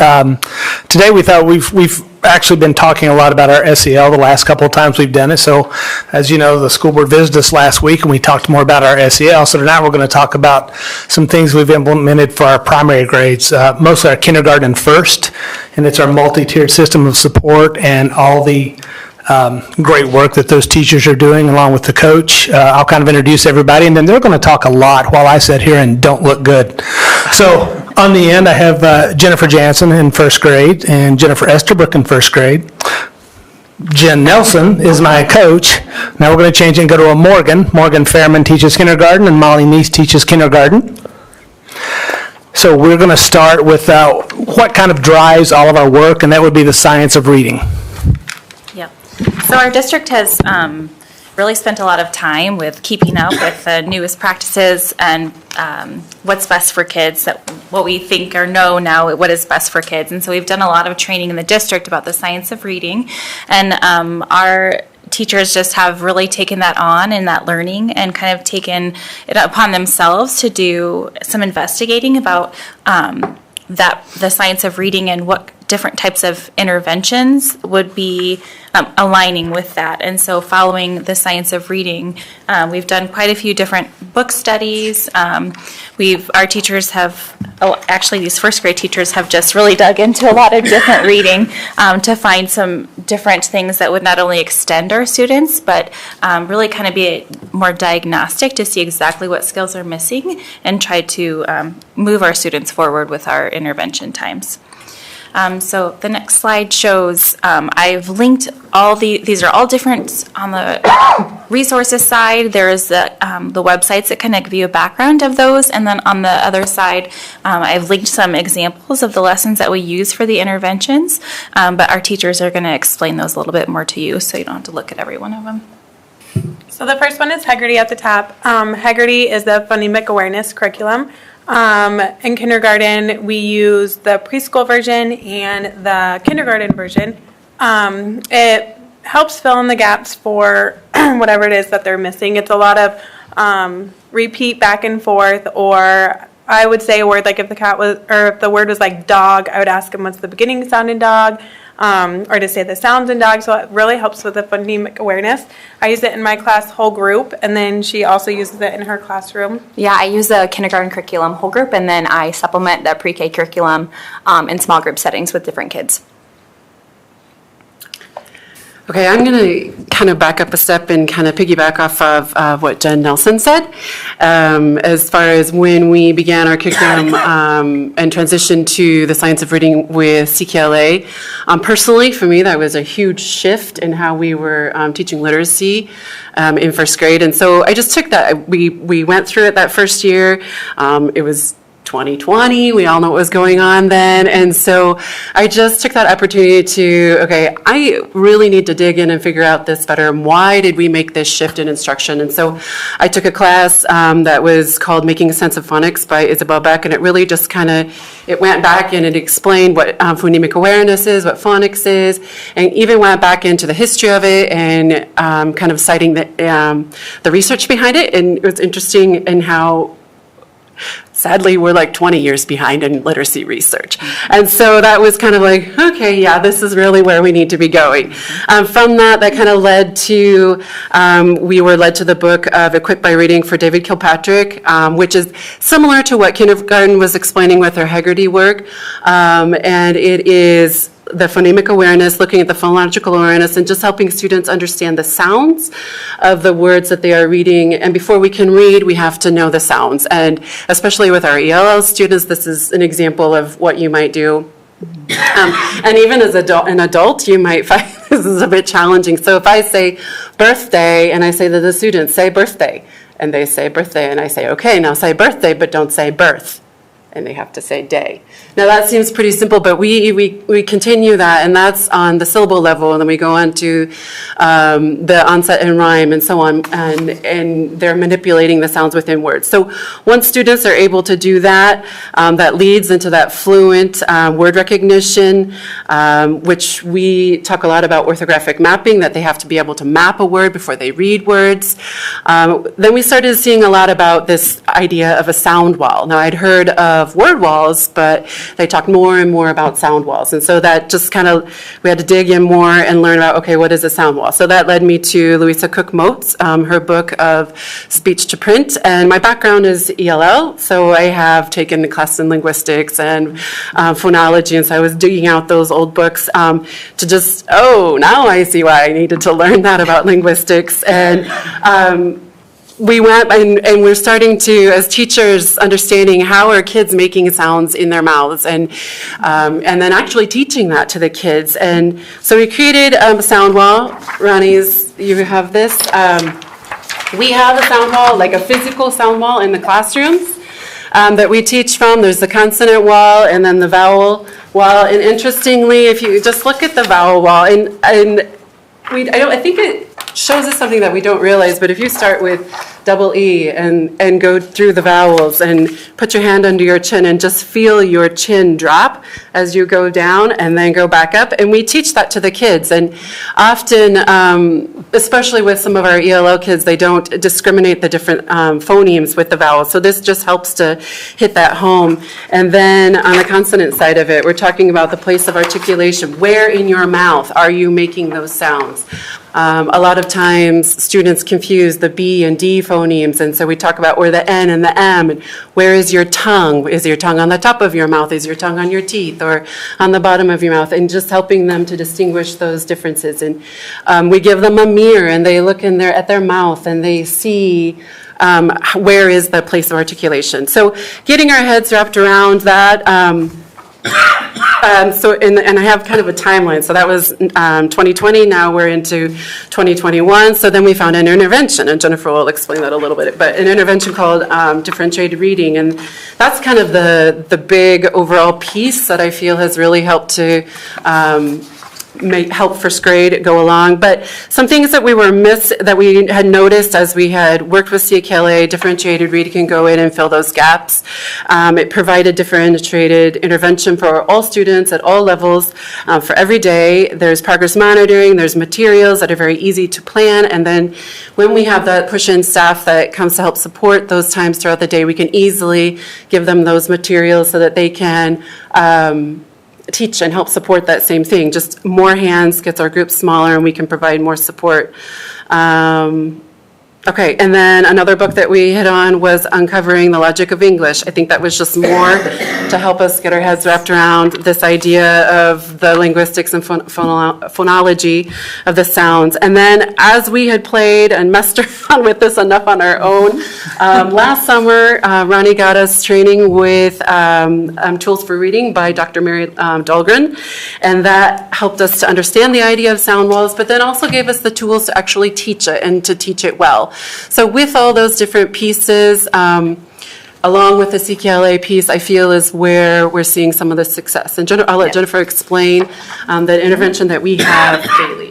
Today we thought we've actually been talking a lot about our SEL the last couple of times we've done it. So as you know, the school board visited us last week and we talked more about our SEL. So tonight we're going to talk about some things we've implemented for our primary grades, mostly our kindergarten and first. And it's our multi-tiered system of support and all the great work that those teachers are doing along with the coach. I'll kind of introduce everybody and then they're going to talk a lot while I sit here and don't look good. So on the end I have Jennifer Jansen in first grade and Jennifer Esterbrook in first grade. Jen Nelson is my coach. Now we're going to change and go to a Morgan. Morgan Fairman teaches kindergarten and Molly Neese teaches kindergarten. So we're going to start with what kind of drives all of our work, and that would be the science of reading. Yep. So our district has really spent a lot of time with keeping up with the newest practices and what's best for kids, what we think or know now what is best for kids. And so we've done a lot of training in the district about the science of reading. And our teachers just have really taken that on and that learning and kind of taken it upon themselves to do some investigating about the science of reading and what different types of interventions would be aligning with that. And so following the science of reading, we've done quite a few different book studies. Our teachers have, actually these first grade teachers have just really dug into a lot of different reading to find some different things that would not only extend our students, but really kind of be more diagnostic to see exactly what skills are missing and try to move our students forward with our intervention times. So the next slide shows, I've linked these are all different on the resources side. There's the websites that kind of give you a background of those. And then on the other side, I've linked some examples of the lessons that we use for the interventions. But our teachers are going to explain those a little bit more to you, so you don't have to look at every one of them. So the first one is Heggerty at the top. Heggerty is the phonemic awareness curriculum. In kindergarten, we use the preschool version and the kindergarten version. It helps fill in the gaps for whatever it is that they're missing. It's a lot of repeat back and forth, or I would say a word like if the word was like dog, I would ask them what's the beginning sound in dog, or to say the sounds in dog. So it really helps with the phonemic awareness. I use it in my class whole group, and then she also uses it in her classroom. Yeah, I use the kindergarten curriculum whole group, and then I supplement the pre-K curriculum in small group settings with different kids. Okay, I'm going to kind of back up a step and kind of piggyback off of what Jen Nelson said. As far as when we began our curriculum and transitioned to the science of reading with CKLA, personally, for me, that was a huge shift in how we were teaching literacy in first grade. And so I just took that. We went through it that first year. It was 2020, we all know what was going on then, and so I just took that opportunity to, okay, I really need to dig in and figure out this better, and why did we make this shift in instruction? And so I took a class that was called Making Sense of Phonics by Isabel Beck, and it really just kind of, it went back and it explained what phonemic awareness is, what phonics is, and even went back into the history of it and kind of citing the research behind it. And it was interesting in how sadly, we're like 20 years behind in literacy research. And so that was kind of like, okay, yeah, this is really where we need to be going. From that kind of led to, we were led to the book of Equipped by Reading for David Kilpatrick, which is similar to what kindergarten was explaining with their Heggerty work. And it is the phonemic awareness, looking at the phonological awareness, and just helping students understand the sounds of the words that they are reading. And before we can read, we have to know the sounds. And especially with our ELL students, this is an example of what you might do. And even as an adult, you might find this is a bit challenging. So if I say birthday, and I say to the students, say birthday, And they say birthday, and I say, okay, now say birthday, but don't say birth. And they have to say day. Now that seems pretty simple, but we continue that, and that's on the syllable level, and then we go on to the onset and rhyme and so on, and they're manipulating the sounds within words. So once students are able to do that, that leads into that fluent word recognition, which we talk a lot about orthographic mapping, that they have to be able to map a word before they read words. Then we started seeing a lot about this idea of a sound wall. Now I'd heard of word walls, but they talked more and more about sound walls. And so that just kind of, we had to dig in more and learn about, okay, what is a sound wall? So that led me to Louisa Cook-Moats, her book of Speech to Print. And my background is ELL, so I have taken a class in linguistics and phonology, and so I was digging out those old books to just, now I see why I needed to learn that about linguistics. And we went and we're starting to, as teachers, understanding how are kids making sounds in their mouths, and then actually teaching that to the kids. And so we created a sound wall. Ronnie's, you have this. We have a sound wall, like a physical sound wall in the classrooms that we teach from. There's the consonant wall and then the vowel wall. And interestingly, if you just look at the vowel wall, and I think it shows us something that we don't realize, but if you start with double E and go through the vowels and put your hand under your chin and just feel your chin drop as you go down and then go back up. And we teach that to the kids. And often, especially with some of our ELO kids, they don't discriminate the different phonemes with the vowels. So this just helps to hit that home. And then on the consonant side of it, we're talking about the place of articulation. Where in your mouth are you making those sounds? A lot of times students confuse the B and D phonemes, and so we talk about where the N and the M, and where is your tongue? Is your tongue on the top of your mouth? Is your tongue on your teeth or on the bottom of your mouth? And just helping them to distinguish those differences. And we give them a mirror, and they look at their mouth, and they see where is the place of articulation. So getting our heads wrapped around that. And I have kind of a timeline. So that was 2020. Now we're into 2021. So then we found an intervention, and Jennifer will explain that a little bit. But an intervention called differentiated reading, and that's kind of the big overall piece that I feel has really helped to help first grade go along. But some things that we had noticed as we had worked with CKLA, differentiated reading can go in and fill those gaps. It provided differentiated intervention for all students at all levels for every day. There's progress monitoring, there's materials that are very easy to plan, and then when we have that push-in staff that comes to help support those times throughout the day, we can easily give them those materials so that they can teach and help support that same thing. Just more hands gets our group smaller, and we can provide more support. Okay, and then another book that we hit on was Uncovering the Logic of English. I think that was just more to help us get our heads wrapped around this idea of the linguistics and phonology of the sounds. And then as we had played and messed around with this enough on our own, last summer, Ronnie got us training with Tools for Reading by Dr. Mary Dahlgren, and that helped us to understand the idea of sound walls, but then also gave us the tools to actually teach it and to teach it well. So with all those different pieces, along with the CKLA piece, I feel is where we're seeing some of the success. And I'll let Jennifer explain the intervention that we have daily.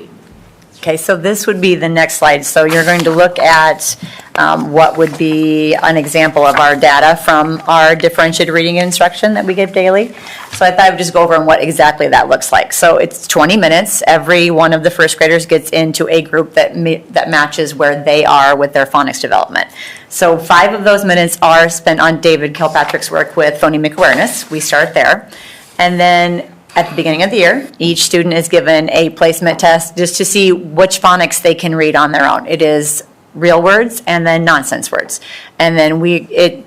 Okay, so this would be the next slide. So you're going to look at what would be an example of our data from our differentiated reading instruction that we give daily. So I thought I would just go over what exactly that looks like. So it's 20 minutes. Every one of the first graders gets into a group that matches where they are with their phonics development. So 5 of those minutes are spent on David Kilpatrick's work with phonemic awareness. We start there. And then at the beginning of the year, each student is given a placement test just to see which phonics they can read on their own. It is real words and then nonsense words. And then it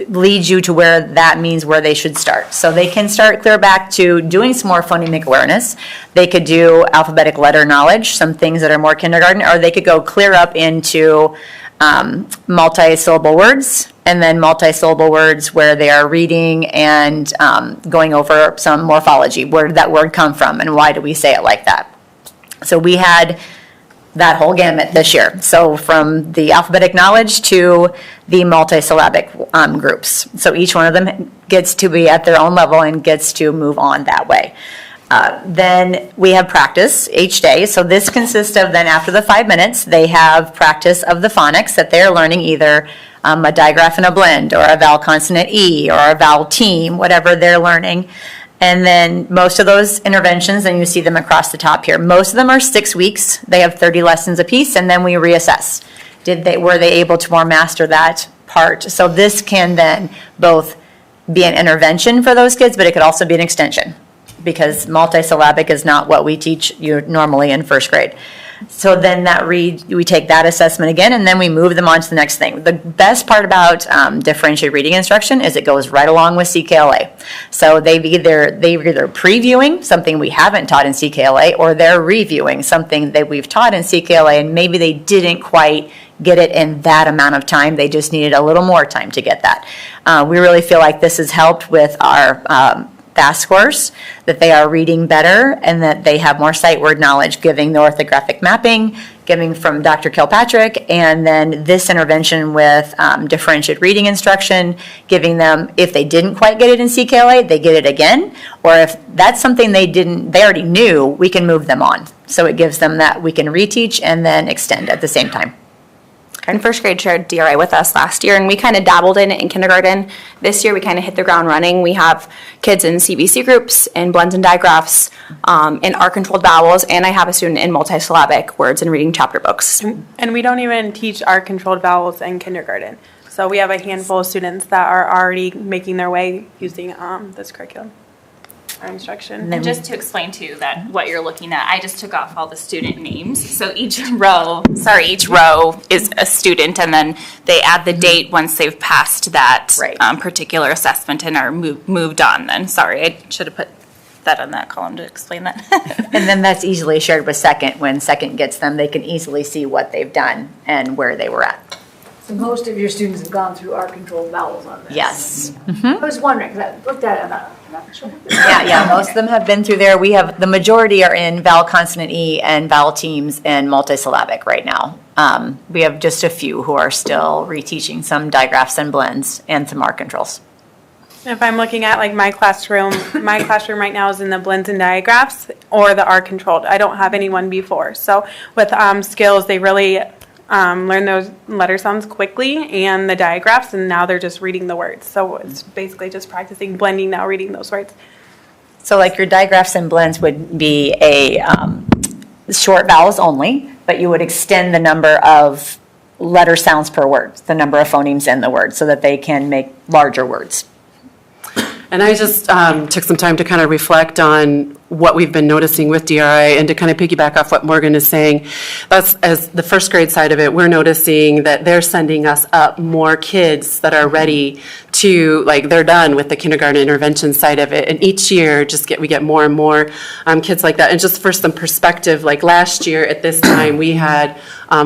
leads you to where that means where they should start. So they can start clear back to doing some more phonemic awareness. They could do alphabetic letter knowledge, some things that are more kindergarten, or they could go clear up into multi-syllable words, and then multi-syllable words where they are reading and going over some morphology. Where did that word come from, and why do we say it like that? So we had that whole gamut this year. So from the alphabetic knowledge to the multisyllabic groups. So each one of them gets to be at their own level and gets to move on that way. Then we have practice each day. So this consists of then after the 5 minutes, they have practice of the phonics that they're learning, either a digraph and a blend, or a vowel consonant E, or a vowel team, whatever they're learning. And then most of those interventions, and you see them across the top here, most of them are 6 weeks. They have 30 lessons apiece, and then we reassess. Were they able to more master that part? So this can then both be an intervention for those kids, but it could also be an extension, because multisyllabic is not what we teach you normally in first grade. So then we take that assessment again, and then we move them on to the next thing. The best part about differentiated reading instruction is it goes right along with CKLA. So they're either previewing something we haven't taught in CKLA, or they're reviewing something that we've taught in CKLA, and maybe they didn't quite get it in that amount of time. They just needed a little more time to get that. We really feel like this has helped with our FAST scores, that they are reading better and that they have more sight word knowledge, giving the orthographic mapping, giving from Dr. Kilpatrick, and then this intervention with differentiated reading instruction, giving them, if they didn't quite get it in CKLA, they get it again, or if that's something they already knew, we can move them on. So it gives them that we can reteach and then extend at the same time. And first grade shared DRI with us last year, and we kind of dabbled in it in kindergarten. This year, we kind of hit the ground running. We have kids in CBC groups, in blends and digraphs, in R-controlled vowels, and I have a student in multisyllabic words and reading chapter books. And we don't even teach our controlled vowels in kindergarten. So we have a handful of students that are already making their way using this curriculum, our instruction. And just to explain too that what you're looking at, I just took off all the student names. So each row is a student, and then they add the date once they've passed that particular assessment and are moved on then. Sorry, I should have put that on that column to explain that. And then that's easily shared with second. When second gets them, they can easily see what they've done and where they were at. So most of your students have gone through our controlled vowels on this? Yes. I was wondering, because I looked at it, I'm not sure. Yeah, most of them have been through there. The majority are in vowel consonant E and vowel teams and multisyllabic right now. We have just a few who are still reteaching some digraphs and blends and some R controls. If I'm looking at like my classroom right now is in the blends and digraphs or the R controlled. I don't have anyone before. So with skills, they really learn those letter sounds quickly and the digraphs, and now they're just reading the words. So it's basically just practicing blending now, reading those words. So like your digraphs and blends would be a short vowels only, but you would extend the number of letter sounds per word, the number of phonemes in the word, so that they can make larger words. And I just took some time to kind of reflect on what we've been noticing with DRI, and to kind of piggyback off what Morgan is saying. That's, as the first grade side of it, we're noticing that they're sending us up more kids that are ready to, like, they're done with the kindergarten intervention side of it. And each year, we get more and more kids like that. And just for some perspective, like last year at this time, we had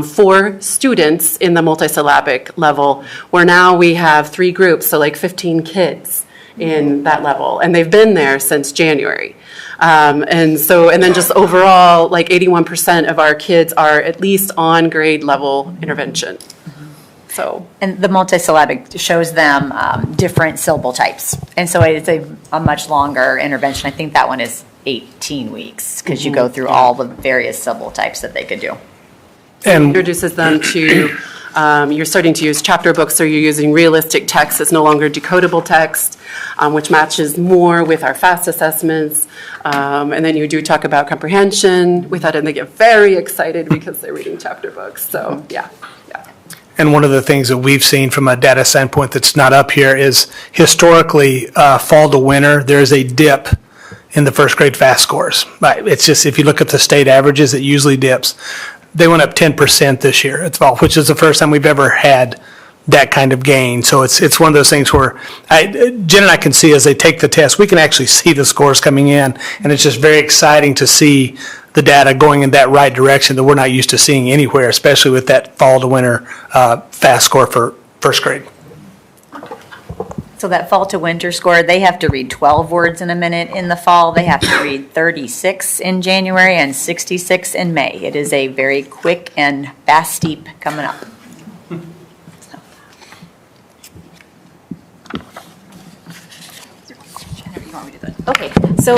4 students in the multisyllabic level, where now we have 3 groups, so like 15 kids in that level, and they've been there since January. And then just overall, like 81% of our kids are at least on grade level intervention. So, and the multisyllabic shows them different syllable types, and so it's a much longer intervention. I think that one is 18 weeks because you go through all the various syllable types that they could do. And introduces them to. You're starting to use chapter books, so you're using realistic text. It's no longer decodable text, which matches more with our FAST assessments. And then you do talk about comprehension with that, and they get very excited because they're reading chapter books. So, yeah. And one of the things that we've seen from a data standpoint that's not up here is historically, fall to winter, there's a dip in the first grade FAST scores. Right. It's just, if you look at the state averages, it usually dips. They went up 10% this year, which is the first time we've ever had that kind of gain. So it's one of those things where Jen and I can see as they take the test, we can actually see the scores coming in, and it's just very exciting to see the data going in that right direction that we're not used to seeing anywhere, especially with that fall to winter FAST score for first grade. So that fall to winter score, they have to read 12 words in a minute in the fall. They have to read 36 in January and 66 in May. It is a very quick and fast steep coming up. Okay, so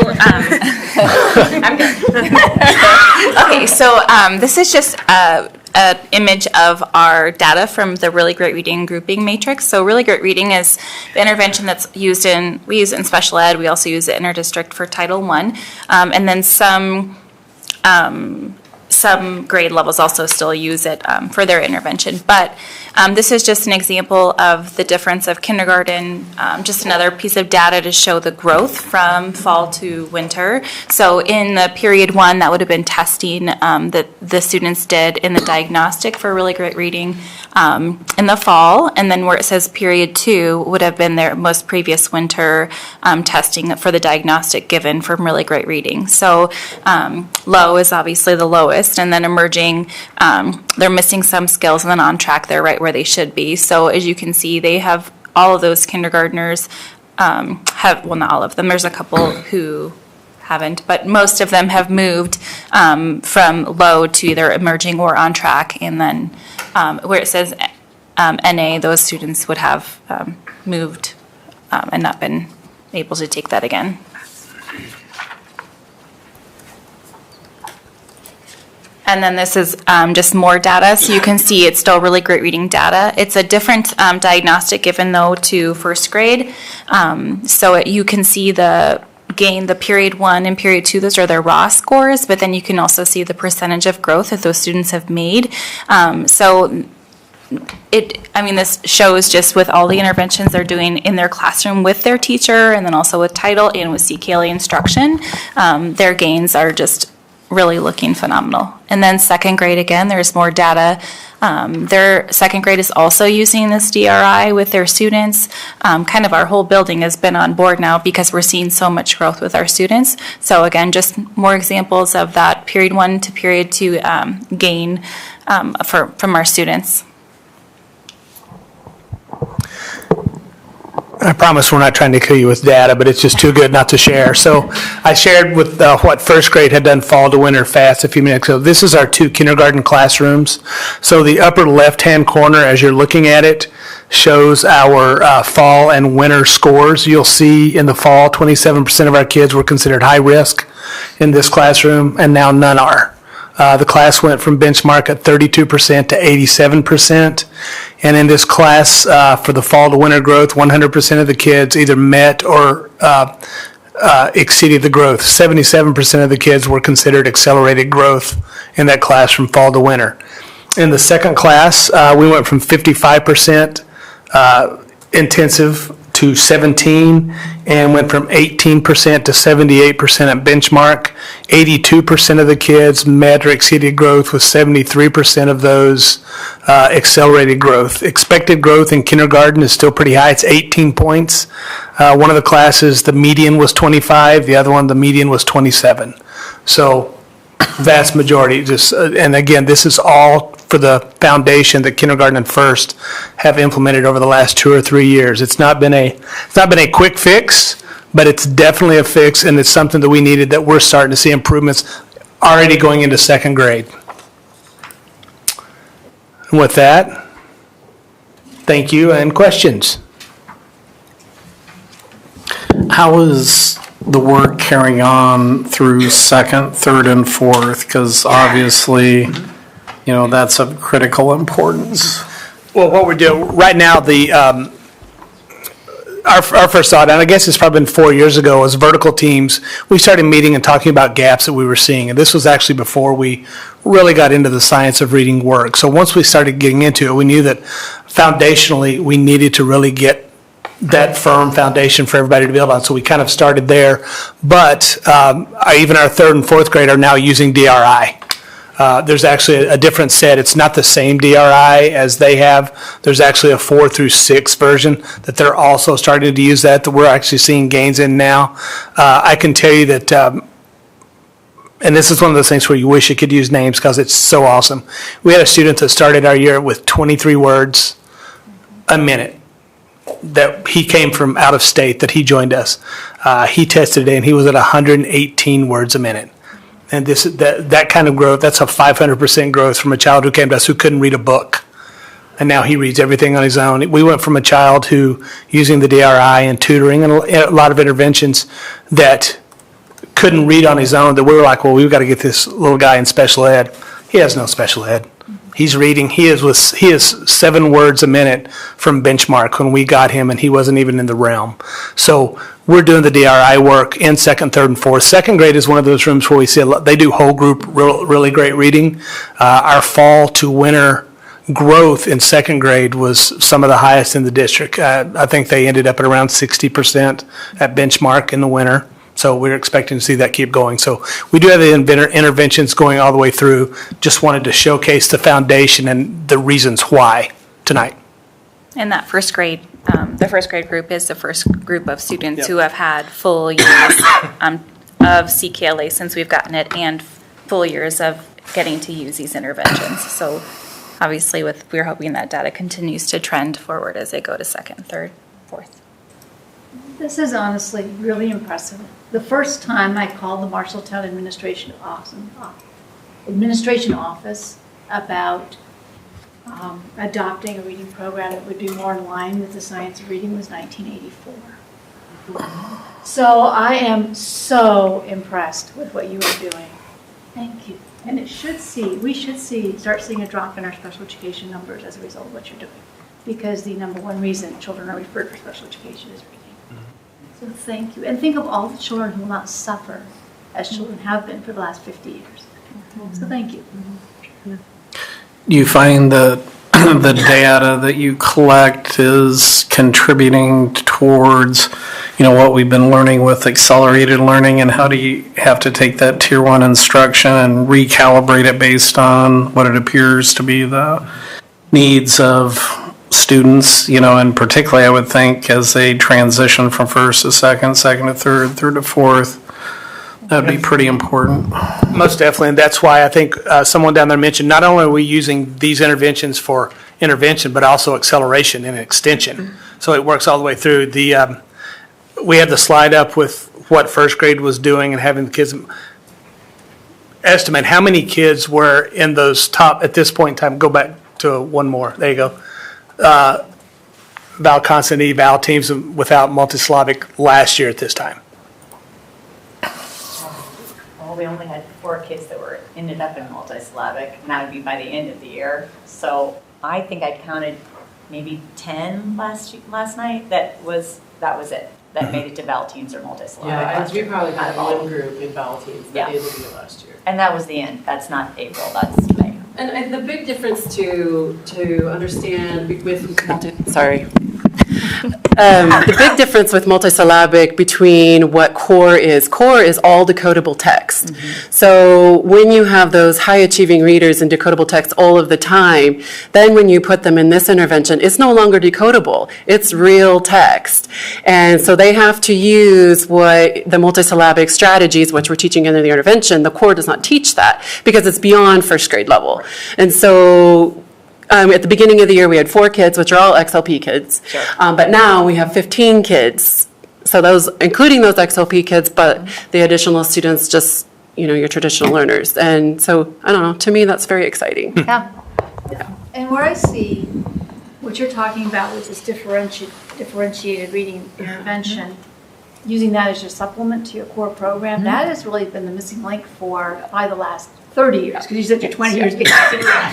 I'm good. Okay, so this is just an image of our data from the Really Great Reading grouping matrix. So Really Great Reading is the intervention that's we use it in special ed. We also use it in our district for Title I, and then some grade levels also still use it for their intervention. But this is just an example of the difference of kindergarten, just another piece of data to show the growth from fall to winter. So in the period 1, that would have been testing that the students did in the diagnostic for Really Great Reading in the fall. And then where it says period 2 would have been their most previous winter testing for the diagnostic given from Really Great Reading. So low is obviously the lowest, and then emerging, they're missing some skills, and then on track, they're right where they should be. So as you can see, they have all of those kindergartners well, not all of them. There's a couple who haven't, but most of them have moved from low to either emerging or on track. And then where it says NA, those students would have moved and not been able to take that again. And then this is just more data, so you can see it's still Really Great Reading data. It's a different diagnostic given, though, to first grade. You can see the period 1 and period 2, those are their raw scores, but then you can also see the percentage of growth that those students have made. This shows just with all the interventions they're doing in their classroom with their teacher, and then also with Title and with CKLA instruction, their gains are just really looking phenomenal. And then second grade, again, there's more data. Their second grade is also using this DRI with their students. Kind of our whole building has been on board now because we're seeing so much growth with our students. So again, just more examples of that period 1 to period 2 gain from our students. I promise we're not trying to kill you with data, but it's just too good not to share. So I shared with what first grade had done fall to winter fast a few minutes ago. This is our 2 kindergarten classrooms. So the upper left-hand corner, as you're looking at it, shows our fall and winter scores. You'll see in the fall, 27% of our kids were considered high risk in this classroom, and now none are. The class went from benchmark at 32% to 87%. And in this class, for the fall to winter growth, 100% of the kids either met or exceeded the growth. 77% of the kids were considered accelerated growth in that class from fall to winter. In the second class, we went from 55% intensive to 17, and went from 18% to 78% at benchmark. 82% of the kids met or exceeded growth, with 73% of those accelerated growth. Expected growth in kindergarten is still pretty high. It's 18 points. One of the classes, the median was 25. The other one, the median was 27. So vast majority, and again, this is all for the foundation that kindergarten and first have implemented over the last 2 or 3 years. It's not been a quick fix, but it's definitely a fix, and it's something that we needed, that we're starting to see improvements already going into second grade. And with that, thank you, and questions? How is the work carrying on through second, third, and fourth? Because obviously, that's of critical importance. Well, what we're doing right now, our first thought, and I guess it's probably been 4 years ago, as vertical teams, we started meeting and talking about gaps that we were seeing. And this was actually before we really got into the science of reading work. So once we started getting into it, we knew that foundationally we needed to really get that firm foundation for everybody to build on. So we kind of started there. But even our third and fourth grade are now using DRI. There's actually a different set. It's not the same DRI as they have. There's actually a 4 through 6 version that they're also starting to use that we're actually seeing gains in now. I can tell you that, and this is one of those things where you wish you could use names because it's so awesome. We had a student that started our year with 23 words a minute. that he came from out of state, that he joined us. He tested today and he was at 118 words a minute. And that kind of growth, that's a 500% growth from a child who came to us who couldn't read a book. And now he reads everything on his own. We went from a child who, using the DRI and tutoring and a lot of interventions, that couldn't read on his own, that we were like, well, we've got to get this little guy in special ed. He has no special ed. He's reading. He is 7 words a minute from benchmark when we got him, and he wasn't even in the realm. So we're doing the DRI work in second, third, and fourth. Second grade is one of those rooms where we see they do whole group really great reading. Our fall to winter growth in second grade was some of the highest in the district. I think they ended up at around 60% at benchmark in the winter. So we're expecting to see that keep going. So we do have the interventions going all the way through. Just wanted to showcase the foundation and the reasons why tonight. And that first grade, the first grade group is the first group of students who have had full years of CKLA since we've gotten it, and full years of getting to use these interventions. So obviously we're hoping that data continues to trend forward as they go to second, third, fourth. This is honestly really impressive. The first time I called the Marshalltown Administration Office about adopting a reading program that would be more in line with the science of reading was 1984. So I am so impressed with what you are doing. Thank you. And we should start seeing a drop in our special education numbers as a result of what you're doing. Because the number one reason children are referred for special education is reading. So thank you. And think of all the children who will not suffer as children have been for the last 50 years. So thank you. Do you find that the data that you collect is contributing towards, what we've been learning with accelerated learning, and how do you have to take that tier 1 instruction and recalibrate it based on what it appears to be the needs of students, and particularly I would think as they transition from first to second to third to fourth, that would be pretty important. Most definitely, and that's why I think someone down there mentioned, not only are we using these interventions for intervention, but also acceleration and extension. So it works all the way through. We had the slide up with what first grade was doing and having the kids estimate how many kids were in those top, at this point in time, go back to one more, there you go. Vowel consonant E vowel teams without multisyllabic last year at this time. Well, we only had 4 kids that ended up in multisyllabic, and that would be by the end of the year. So I think I counted maybe 10 last night. That was it. That made it to vowel teams or multisyllabic. Yeah, we probably had one group in vowel teams that did it last year. And that was the end. That's not April. That's May. And the big difference to understand with the big difference with multisyllabic between what core is all decodable text. So when you have those high achieving readers in decodable text all of the time, then when you put them in this intervention, it's no longer decodable. It's real text. And so they have to use what the multisyllabic strategies, which we're teaching in the intervention, the core does not teach that because it's beyond first grade level. And so at the beginning of the year, we had 4 kids, which are all XLP kids. Sure. But now we have 15 kids. So those, including those XLP kids, but the additional students, just, your traditional learners. And so, I don't know, to me, that's very exciting. Yeah. And where I see what you're talking about, which is differentiated reading intervention, using that as your supplement to your core program, that has really been the missing link for probably the last 30 years, because you said you're 20 years.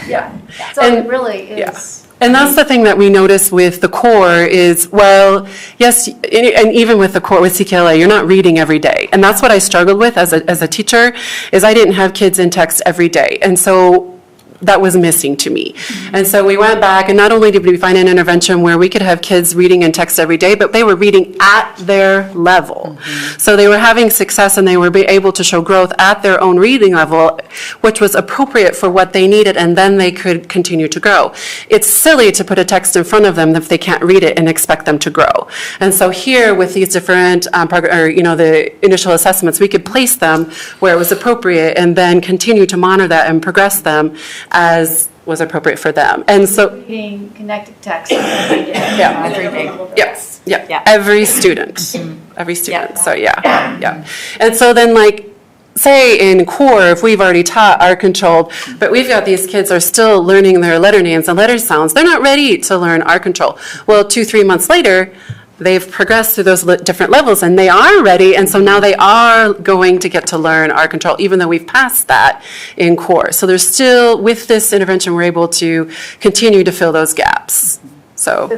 Yeah. So it really is. And that's the thing that we notice with the core is, well, yes, and even with the core, with CKLA, you're not reading every day. And that's what I struggled with as a teacher, is I didn't have kids in text every day. And so that was missing to me. And so we went back, and not only did we find an intervention where we could have kids reading in text every day, but they were reading at their level. So they were having success, and they were able to show growth at their own reading level, which was appropriate for what they needed, and then they could continue to grow. It's silly to put a text in front of them if they can't read it and expect them to grow. And so here, with these different, the initial assessments, we could place them where it was appropriate and then continue to monitor that and progress them as was appropriate for them. And so, Reading connected text every day. Yeah. Every day. yes, yeah, every student, so yeah. And so then, like, say in core, if we've already taught art control, but we've got these kids are still learning their letter names and letter sounds, they're not ready to learn art control. Well, 2-3 months later, they've progressed through those different levels and they are ready, and so now they are going to get to learn art control, even though we've passed that in core. So there's still, with this intervention, we're able to continue to fill those gaps. So,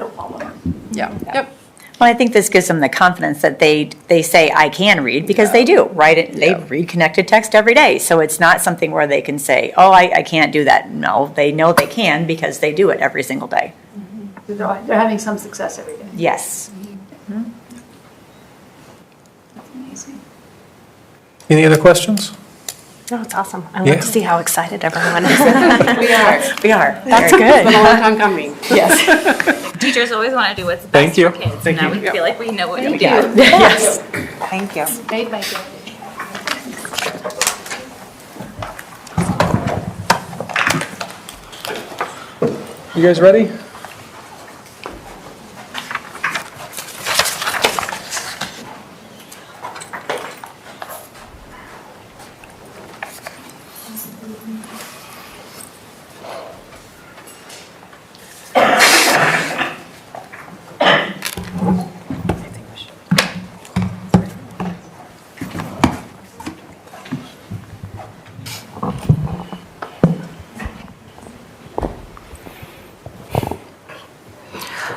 yeah, yep. Well, I think this gives them the confidence that they say, I can read, because they do, right? They read connected text every day. So it's not something where they can say, oh, I can't do that. No, they know they can because they do it every single day. They're having some success every day. Yes. That's amazing. Any other questions? No, it's awesome. I Yeah. love to see how excited everyone is. We are. That's Very good. It's been a long time coming. Yes. Teachers always want to do what's best Thank you. for kids. Thank Now you. we feel like we know what to do. Yes. Thank you. Made by Gary. You guys ready?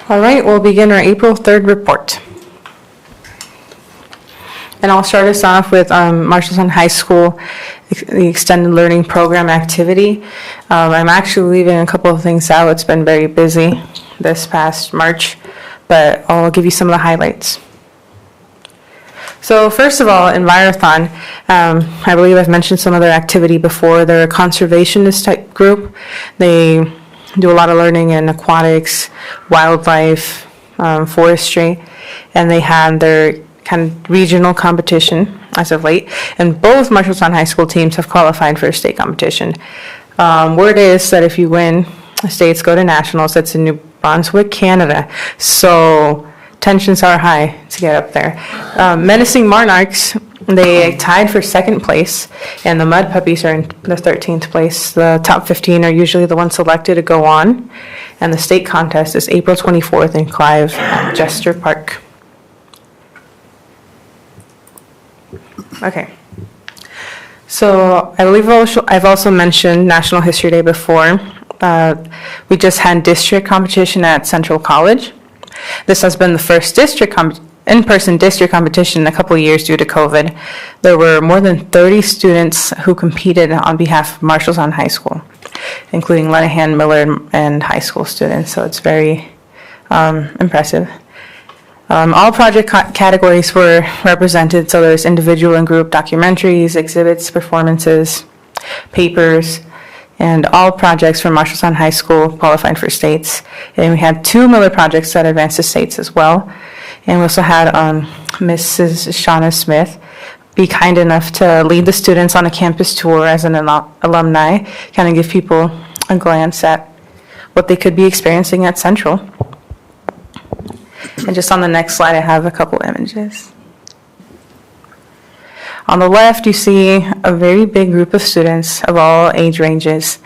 All right, we'll begin our April 3rd report. And I'll start us off with Marshalltown High School, the Extended Learning Program activity. I'm actually leaving a couple of things out. It's been very busy this past March, but I'll give you some of the highlights. So first of all, Envirothon, I believe I've mentioned some of their activity before. They're a conservationist type group. They do a lot of learning in aquatics, wildlife, forestry, and they had their kind of regional competition as of late, and both Marshalltown High School teams have qualified for a state competition. Word is that if you win, the states go to nationals. That's in New Brunswick, Canada, so tensions are high to get up there. Menacing Monarchs, they tied for second place, and the Mud Puppies are in the 13th place. The top 15 are usually the ones selected to go on, and the state contest is April 24th in Clive at Jester Park. Okay. So I believe I've also mentioned National History Day before. We just had district competition at Central College. This has been the first in-person district competition in a couple of years due to COVID. There were more than 30 students who competed on behalf of Marshalltown High School, including Lenahan, Miller, and high school students, so it's very impressive. All project categories were represented, so there's individual and group documentaries, exhibits, performances, papers, and all projects from Marshalltown High School qualified for states. And we had 2 Miller projects that advanced to states as well. And we also had Mrs. Shauna Smith be kind enough to lead the students on a campus tour as an alumni, kind of give people a glance at what they could be experiencing at Central. And just on the next slide, I have a couple images. On the left, you see a very big group of students of all age ranges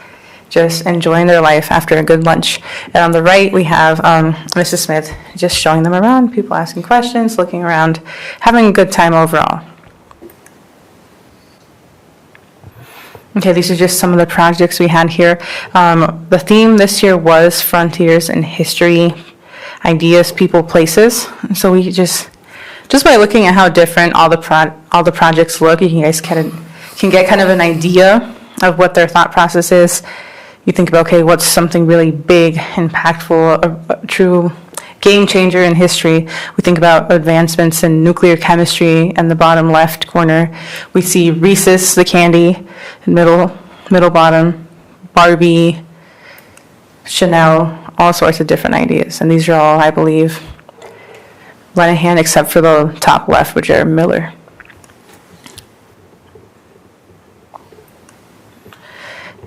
just enjoying their life after a good lunch. And on the right, we have Mrs. Smith just showing them around, people asking questions, looking around, having a good time overall. Okay, these are just some of the projects we had here. The theme this year was Frontiers in History, Ideas, People, Places. So we just by looking at how different all the projects look, you guys can get kind of an idea of what their thought process is. You think about, okay, what's something really big, impactful, a true game changer in history? We think about advancements in nuclear chemistry in the bottom left corner. We see Reese's, the candy, middle bottom, Barbie, Chanel, all sorts of different ideas. And these are all, I believe, Lenahan, except for the top left, which are Miller.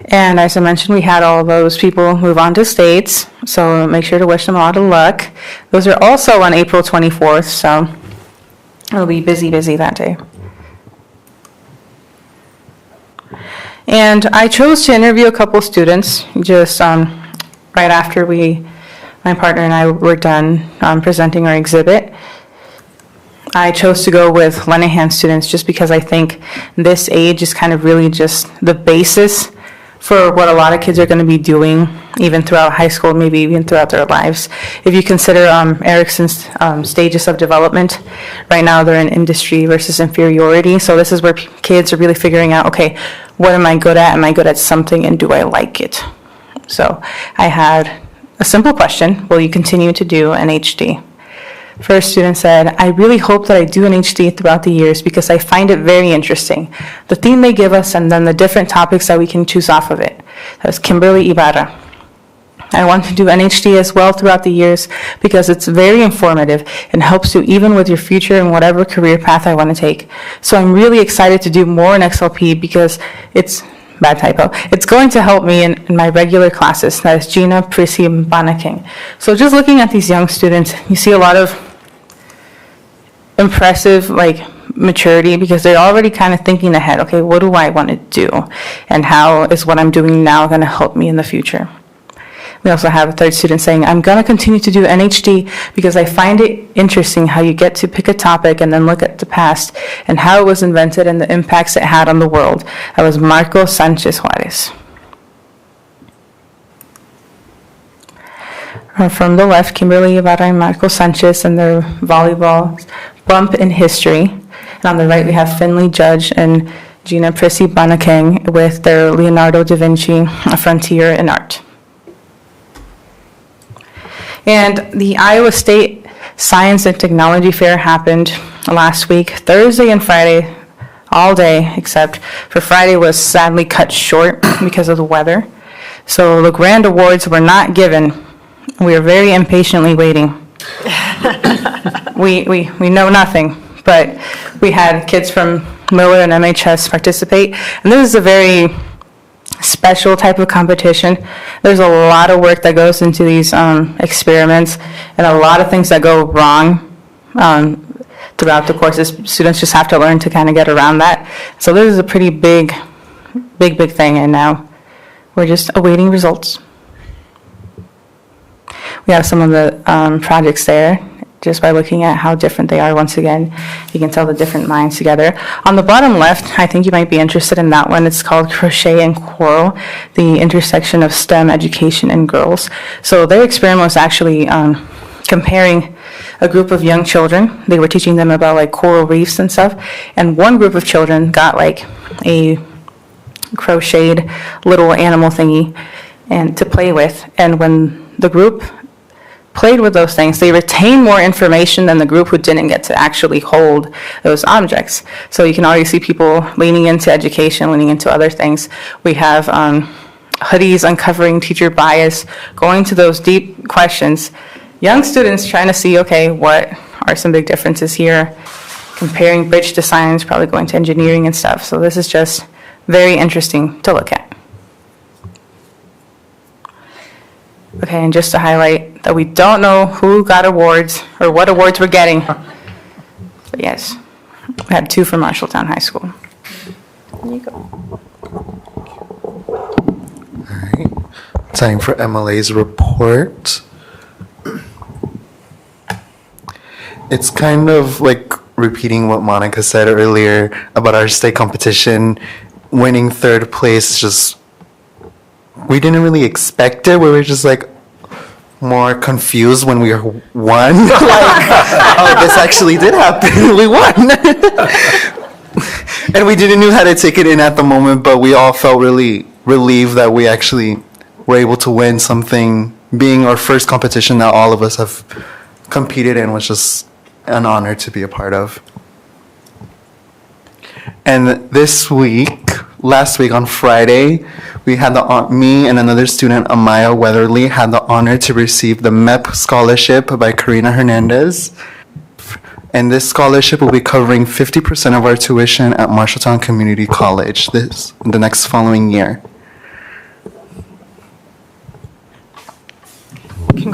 And as I mentioned, we had all those people move on to states, so make sure to wish them a lot of luck. Those are also on April 24th, so it'll be busy, busy that day. And I chose to interview a couple students just right after my partner and I were done presenting our exhibit. I chose to go with Lenahan students just because I think this age is kind of really just the basis for what a lot of kids are going to be doing even throughout high school, maybe even throughout their lives. If you consider Erickson's stages of development, right now they're in industry versus inferiority. So this is where kids are really figuring out, okay, what am I good at? Am I good at something and do I like it? So I had a simple question: will you continue to do an HD? First student said, I really hope that I do an HD throughout the years because I find it very interesting. The theme they give us and then the different topics that we can choose off of it. That was Kimberly Ibarra. I want to do NHD as well throughout the years because it's very informative and helps you even with your future and whatever career path I want to take. So I'm really excited to do more in XLP because it's, bad typo, it's going to help me in my regular classes. That is Gina, Prissy, and Banaking. So just looking at these young students, you see a lot of impressive maturity because they're already kind of thinking ahead. Okay, what do I want to do? And how is what I'm doing now going to help me in the future? We also have a third student saying, I'm going to continue to do NHD because I find it interesting how you get to pick a topic and then look at the past and how it was invented and the impacts it had on the world. That was Marco Sanchez Juarez. From the left, Kimberly Ibarra and Marco Sanchez and their volleyball bump in history. And on the right, we have Finley Judge and Gina Prissy Banakeng with their Leonardo da Vinci, A Frontier in Art. And the Iowa State Science and Technology Fair happened last week, Thursday and Friday, all day, except for Friday was sadly cut short because of the weather. So the grand awards were not given. We are very impatiently waiting. We know nothing, but we had kids from Miller and MHS participate, and this is a very special type of competition. There's a lot of work that goes into these experiments and a lot of things that go wrong throughout the courses. Students just have to learn to kind of get around that. So this is a pretty big thing, and now we're just awaiting results. We have some of the projects there. Just by looking at how different they are, once again, you can tell the different minds together. On the bottom left, I think you might be interested in that one. It's called Crochet and Coral, the intersection of STEM education and girls. So their experiment was actually comparing a group of young children. They were teaching them about coral reefs and stuff. And one group of children got a crocheted little animal thingy and to play with. And when the group played with those things, they retain more information than the group who didn't get to actually hold those objects. So you can already see people leaning into education, leaning into other things. We have hoodies uncovering teacher bias, going to those deep questions. Young students trying to see, okay, what are some big differences here? Comparing bridge to science, probably going to engineering and stuff. So this is just very interesting to look at. Okay, and just to highlight that we don't know who got awards or what awards we're getting. But yes, we had 2 from Marshalltown High School. There you go. All right, time for MLA's report. It's kind of like repeating what Monica said earlier about our state competition. Winning 3rd place, just we didn't really expect it. We were just more confused when we won. Oh, this actually did happen. We won. And we didn't know how to take it in at the moment, but we all felt really relieved that we actually were able to win something. Being our first competition that all of us have competed in was just an honor to be a part of. And last week on Friday, we had me and another student, Amaya Weatherly, had the honor to receive the MEP scholarship by Karina Hernandez. And this scholarship will be covering 50% of our tuition at Marshalltown Community College the next following year.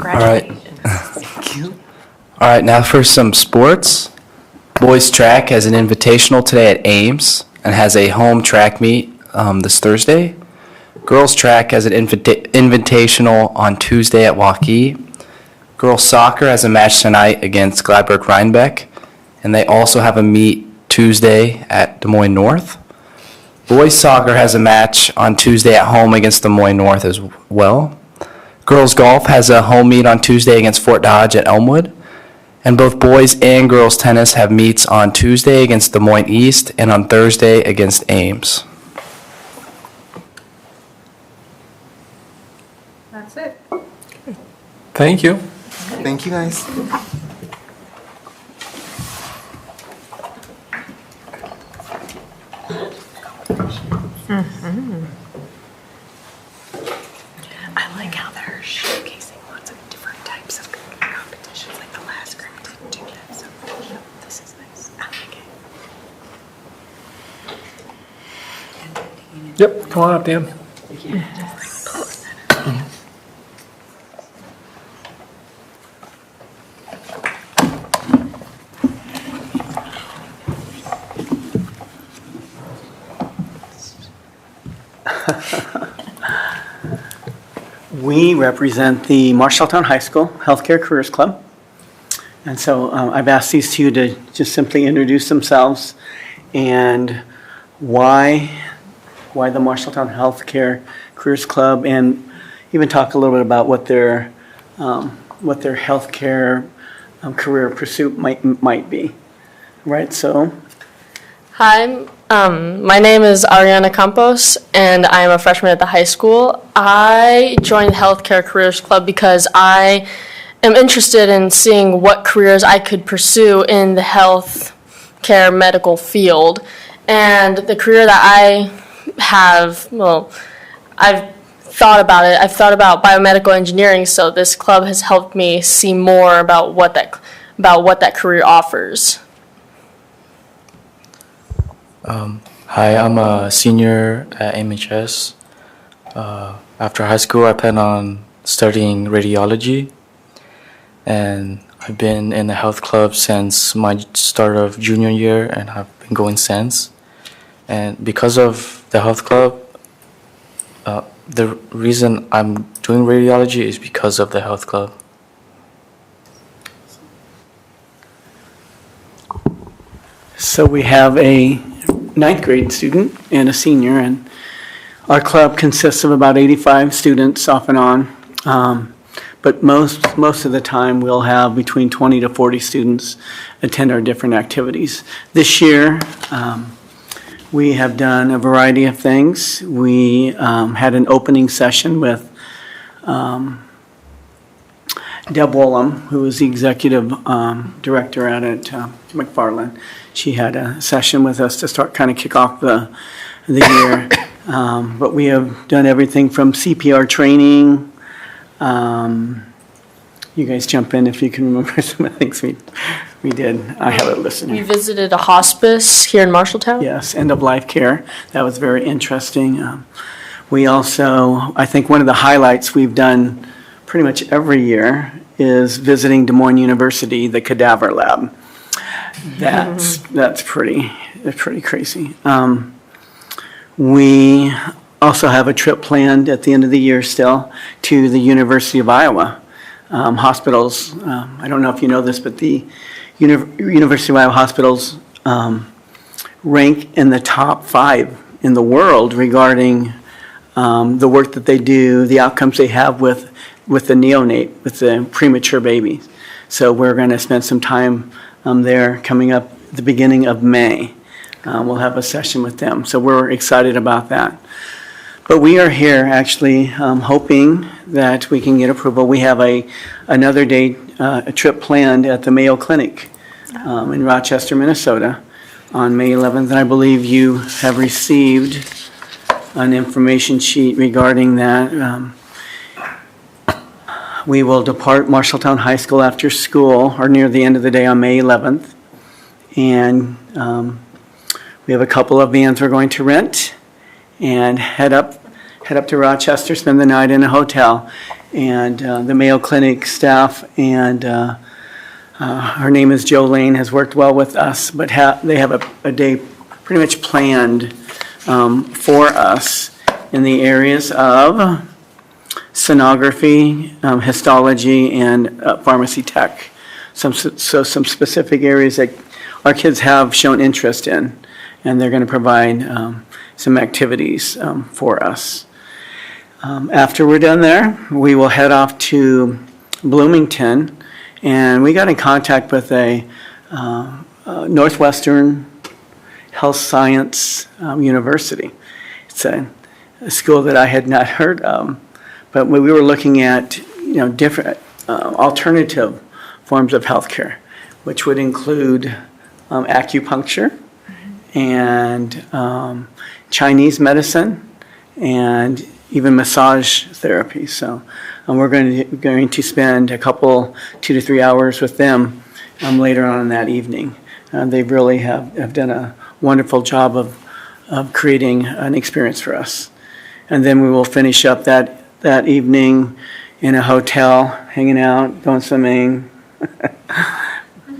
All right, now for some sports. Boys track has an invitational today at Ames and has a home track meet this Thursday. Girls track has an invitational on Tuesday at Waukee. Girls soccer has a match tonight against Gladberg Rhinebeck, and they also have a meet Tuesday at Des Moines North. Boys soccer has a match on Tuesday at home against Des Moines North as well. Girls golf has a home meet on Tuesday against Fort Dodge at Elmwood. And both boys and girls tennis have meets on Tuesday against Des Moines East and on Thursday against Ames. That's it. Thank you. Thank you, guys. I like how they're showcasing lots of different types of competitions, like the last group didn't do that, so this is nice. I like it. Yep, come on up, Dan. We represent the Marshalltown High School Healthcare Careers Club. And so I've asked these two to just simply introduce themselves and why the Marshalltown Healthcare Careers Club, and even talk a little bit about what their healthcare career pursuit might be. Right, so. Hi, my name is Ariana Campos, and I am a freshman at the high school. I joined the Healthcare Careers Club because I am interested in seeing what careers I could pursue in the healthcare medical field. And the career that I have, well, I've thought about it. I've thought about biomedical engineering, so this club has helped me see more about what that career offers. Hi, I'm a senior at MHS. After high school, I plan on studying radiology, and I've been in the health club since my start of junior year, and I've been going since. And because of the health club, the reason I'm doing radiology is because of the health club. So we have a ninth grade student and a senior, and our club consists of about 85 students off and on. But most of the time we'll have between 20 to 40 students attend our different activities. This year, we have done a variety of things. We had an opening session with Deb Wollum, who is the executive director at McFarland. She had a session with us to start kind of kick off the year. But we have done everything from CPR training. You guys jump in if you can remember some of the things we did. I have it listed We here. visited a hospice here in Marshalltown. Yes, end-of-life care. That was very interesting. We also, I think one of the highlights we've done pretty much every year is visiting Des Moines University, the cadaver lab. That's pretty crazy. We also have a trip planned at the end of the year still to the University of Iowa hospitals. I don't know if you know this, but the University of Iowa hospitals rank in the top 5 in the world regarding the work that they do, the outcomes they have with the neonate, with the premature babies. So we're going to spend some time there coming up the beginning of May. We'll have a session with them. So we're excited about that. But we are here actually hoping that we can get approval. We have another day, a trip planned at the Mayo Clinic in Rochester, Minnesota on May 11th. And I believe you have received an information sheet regarding that. We will depart Marshalltown High School after school or near the end of the day on May 11th. And we have a couple of vans we're going to rent and head up to Rochester, spend the night in a hotel. and the Mayo Clinic staff, and her name is Jolene, has worked well with us, but they have a day pretty much planned for us in the areas of sonography, histology, and pharmacy tech. Some specific areas that our kids have shown interest in, and they're going to provide some activities for us. After we're done there, we will head off to Bloomington, and we got in contact with a Northwestern Health Science University. It's a school that I had not heard of, but we were looking at different alternative forms of healthcare, which would include acupuncture and Chinese medicine and even massage therapy. So we're going to spend a couple, 2 to 3 hours with them later on in that evening. They really have done a wonderful job of creating an experience for us. And then we will finish up that evening in a hotel, hanging out, going swimming,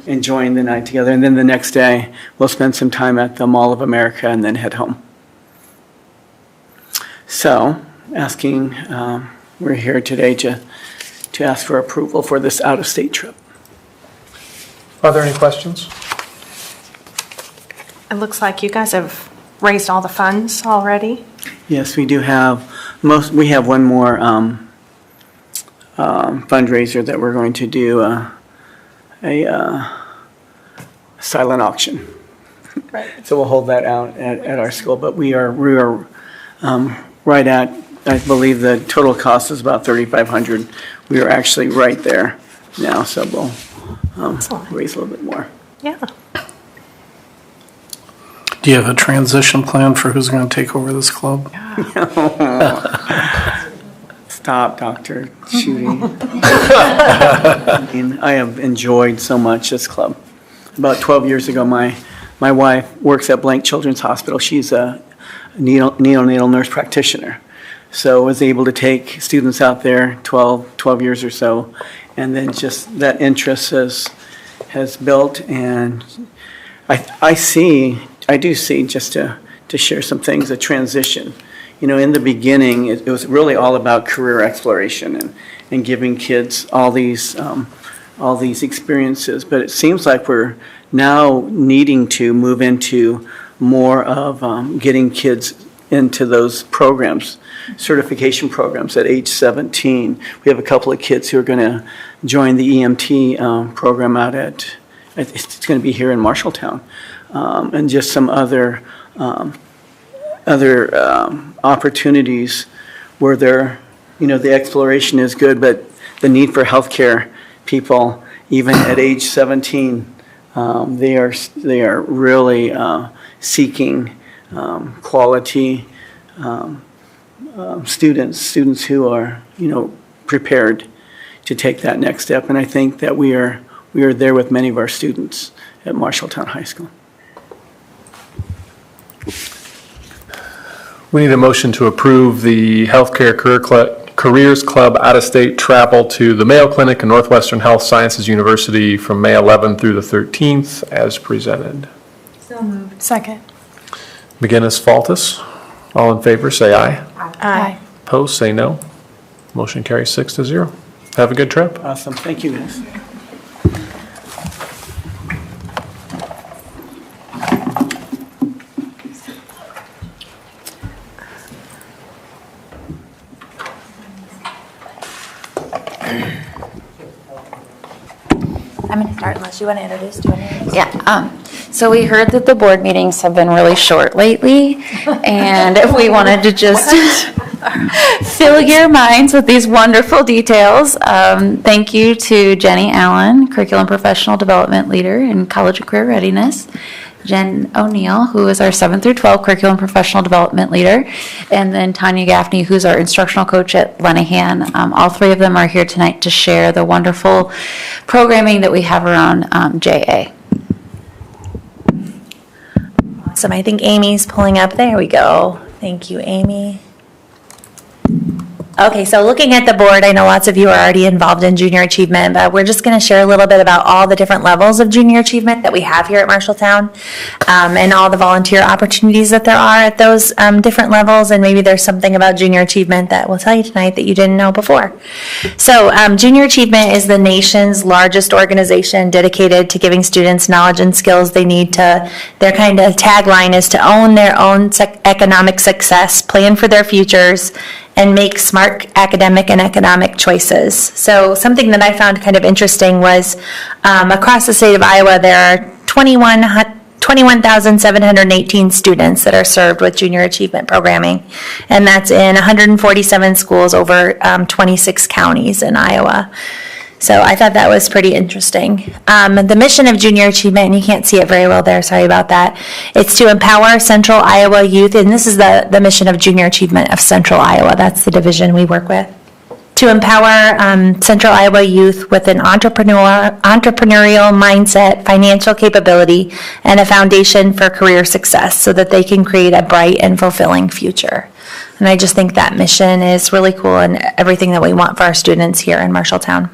enjoying the night together. And then the next day, we'll spend some time at the Mall of America and then head home. So, we're here today to ask for approval for this out-of-state trip. Are there any questions? It looks like you guys have raised all the funds already. Yes, we do have we have one more fundraiser that we're going to do a silent auction. Right. So we'll hold that out at our school, but we are right at, I believe the total cost is about $3,500. We are actually right there now, so we'll raise a little bit more. Yeah. Do you have a transition plan for who's going to take over this club? Stop, Dr. Shooty. I have enjoyed so much this club. About 12 years ago, my wife works at Blank Children's Hospital. She's a neonatal nurse practitioner. So I was able to take students out there 12 years or so, and then just that interest has built, and I do see, just to share some things, a transition. In the beginning, it was really all about career exploration and giving kids all these experiences. But it seems like we're now needing to move into more of getting kids into those programs, certification programs at age 17. We have a couple of kids who are going to join the EMT program out it's going to be here in Marshalltown, and just some other opportunities where the exploration is good, but the need for healthcare people, even at age 17, they are really seeking quality students who are prepared to take that next step. And I think that we are there with many of our students at Marshalltown High School. We need a motion to approve the Healthcare Careers Club out-of-state travel to the Mayo Clinic and Northwestern Health Sciences University from May 11th through the 13th as presented. So moved. Second. McGinnis, Faltus. All in favor, say aye. Aye. Opposed, say no. Motion carries 6-0. Have a good trip. Awesome. Thank you, guys. I'm going to start unless you want to introduce. Do you want to introduce? Yeah. So we heard that the board meetings have been really short lately, and we wanted to just fill your minds with these wonderful details. Thank you to Jenny Allen, Curriculum Professional Development Leader in College and Career Readiness, Jen O'Neill, who is our 7 through 12 Curriculum Professional Development Leader, and then Tanya Gaffney, who's our instructional coach at Lenahan. All three of them are here tonight to share the wonderful programming that we have around JA. Awesome. I think Amy's pulling up. There we go. Thank you, Amy. Okay, so looking at the board, I know lots of you are already involved in junior achievement, but we're just going to share a little bit about all the different levels of junior achievement that we have here at Marshalltown, and all the volunteer opportunities that there are at those different levels, and maybe there's something about junior achievement that we'll tell you tonight that you didn't know before. So Junior Achievement is the nation's largest organization dedicated to giving students knowledge and skills they need to, their kind of tagline is to own their own economic success, plan for their futures, and make smart academic and economic choices. So something that I found kind of interesting was across the state of Iowa, there are 21,718 students that are served with junior achievement programming, and that's in 147 schools over 26 counties in Iowa. So I thought that was pretty interesting. The mission of Junior Achievement, and you can't see it very well there, sorry about that, it's to empower Central Iowa youth, and this is the mission of Junior Achievement of Central Iowa, that's the division we work with. To empower Central Iowa youth with an entrepreneurial mindset, financial capability, and a foundation for career success so that they can create a bright and fulfilling future. And I just think that mission is really cool and everything that we want for our students here in Marshalltown.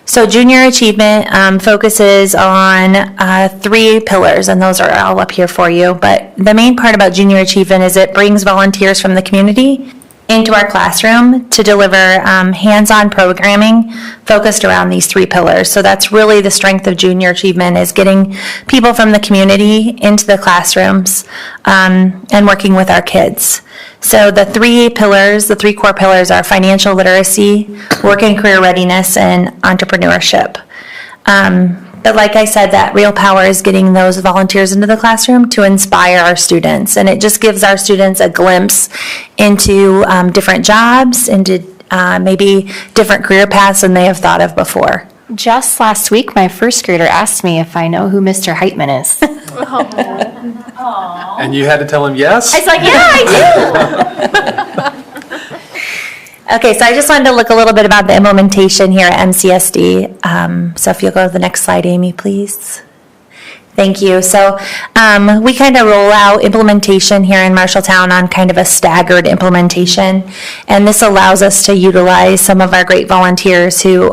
So Junior Achievement focuses on 3 pillars, and those are all up here for you. But the main part about Junior Achievement is it brings volunteers from the community into our classroom to deliver hands-on programming focused around these 3 pillars. So that's really the strength of Junior Achievement, is getting people from the community into the classrooms and working with our kids. So the 3 pillars, the 3 core pillars are financial literacy, work and career readiness, and entrepreneurship. But like I said, that real power is getting those volunteers into the classroom to inspire our students. And it just gives our students a glimpse into different jobs, into maybe different career paths than they have thought of before. Just last week, my first grader asked me if I know who Mr. Heitman is. And you had to tell him yes? I was like, yeah, I do. Okay, so I just wanted to look a little bit about the implementation here at MCSD. So if you'll go to the next slide, Amy, please. Thank you. So we kind of roll out implementation here in Marshalltown on kind of a staggered implementation. And this allows us to utilize some of our great volunteers who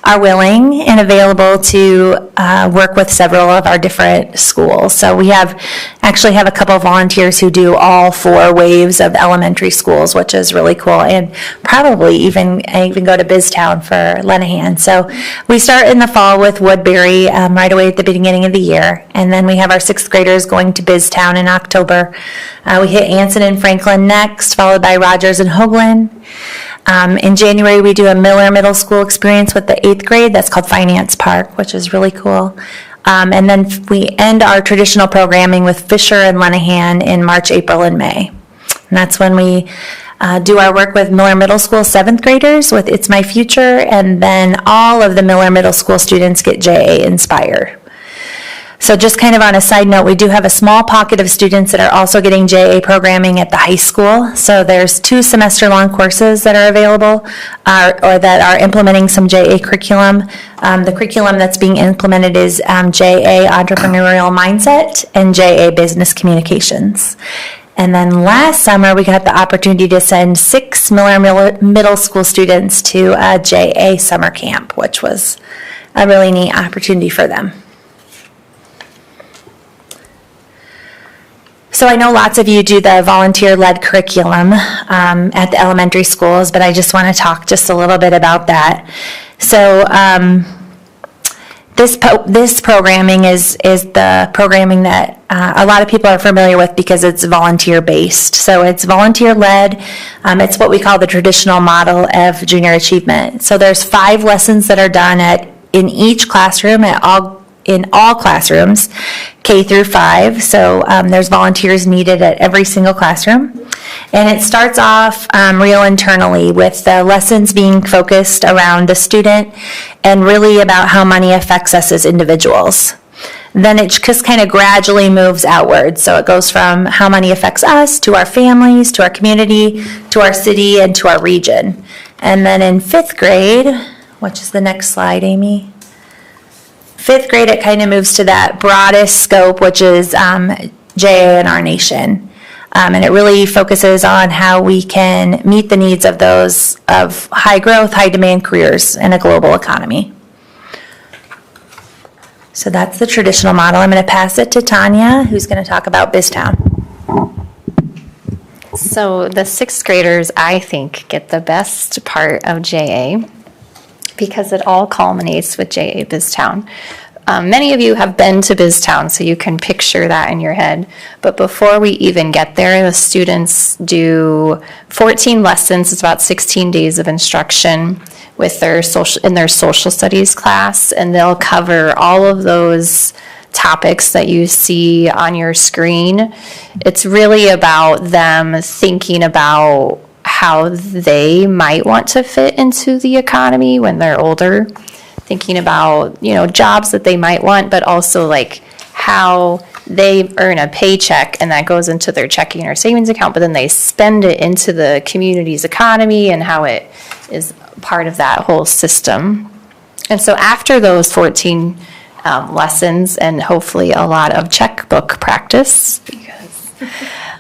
are willing and available to work with several of our different schools. So we actually have a couple of volunteers who do all 4 waves of elementary schools, which is really cool, and probably even go to Biztown for Lenahan. So we start in the fall with Woodbury right away at the beginning of the year, and then we have our 6th graders going to Biztown in October. We hit Anson and Franklin next, followed by Rogers and Hoagland. In January, we do a Miller Middle School experience with the 8th grade. That's called Finance Park, which is really cool. And then we end our traditional programming with Fisher and Lenahan in March, April, and May. And that's when we do our work with Miller Middle School 7th graders with It's My Future, and then all of the Miller Middle School students get JA Inspire. So just kind of on a side note, we do have a small pocket of students that are also getting JA programming at the high school. So there's 2 semester-long courses that are available or that are implementing some JA curriculum. The curriculum that's being implemented is JA Entrepreneurial Mindset and JA Business Communications. And then last summer, we got the opportunity to send 6 Miller Middle School students to a JA summer camp, which was a really neat opportunity for them. So I know lots of you do the volunteer-led curriculum at the elementary schools, but I just want to talk just a little bit about that. So this programming is the programming that a lot of people are familiar with because it's volunteer-based. So it's volunteer-led. It's what we call the traditional model of junior achievement. So there's 5 lessons that are done in each classroom in all classrooms, K through 5. So there's volunteers needed at every single classroom. And it starts off real internally with the lessons being focused around the student and really about how money affects us as individuals. Then it just kind of gradually moves outward. So it goes from how money affects us to our families, to our community, to our city, and to our region. And then in 5th grade, which is the next slide, Amy? 5th grade, it kind of moves to that broadest scope, which is JA in our nation. And it really focuses on how we can meet the needs of those of high growth, high demand careers in a global economy. So that's the traditional model. I'm going to pass it to Tanya, who's going to talk about BizTown. So the sixth graders, I think, get the best part of JA because it all culminates with JA BizTown. Many of you have been to BizTown, so you can picture that in your head. But before we even get there, the students do 14 lessons. It's about 16 days of instruction with their social studies class, and they'll cover all of those topics that you see on your screen. It's really about them thinking about how they might want to fit into the economy when they're older, thinking about, jobs that they might want, but also like how they earn a paycheck and that goes into their checking or savings account, but then they spend it into the community's economy and how it is part of that whole system. And so after those 14 lessons and hopefully a lot of checkbook practice, because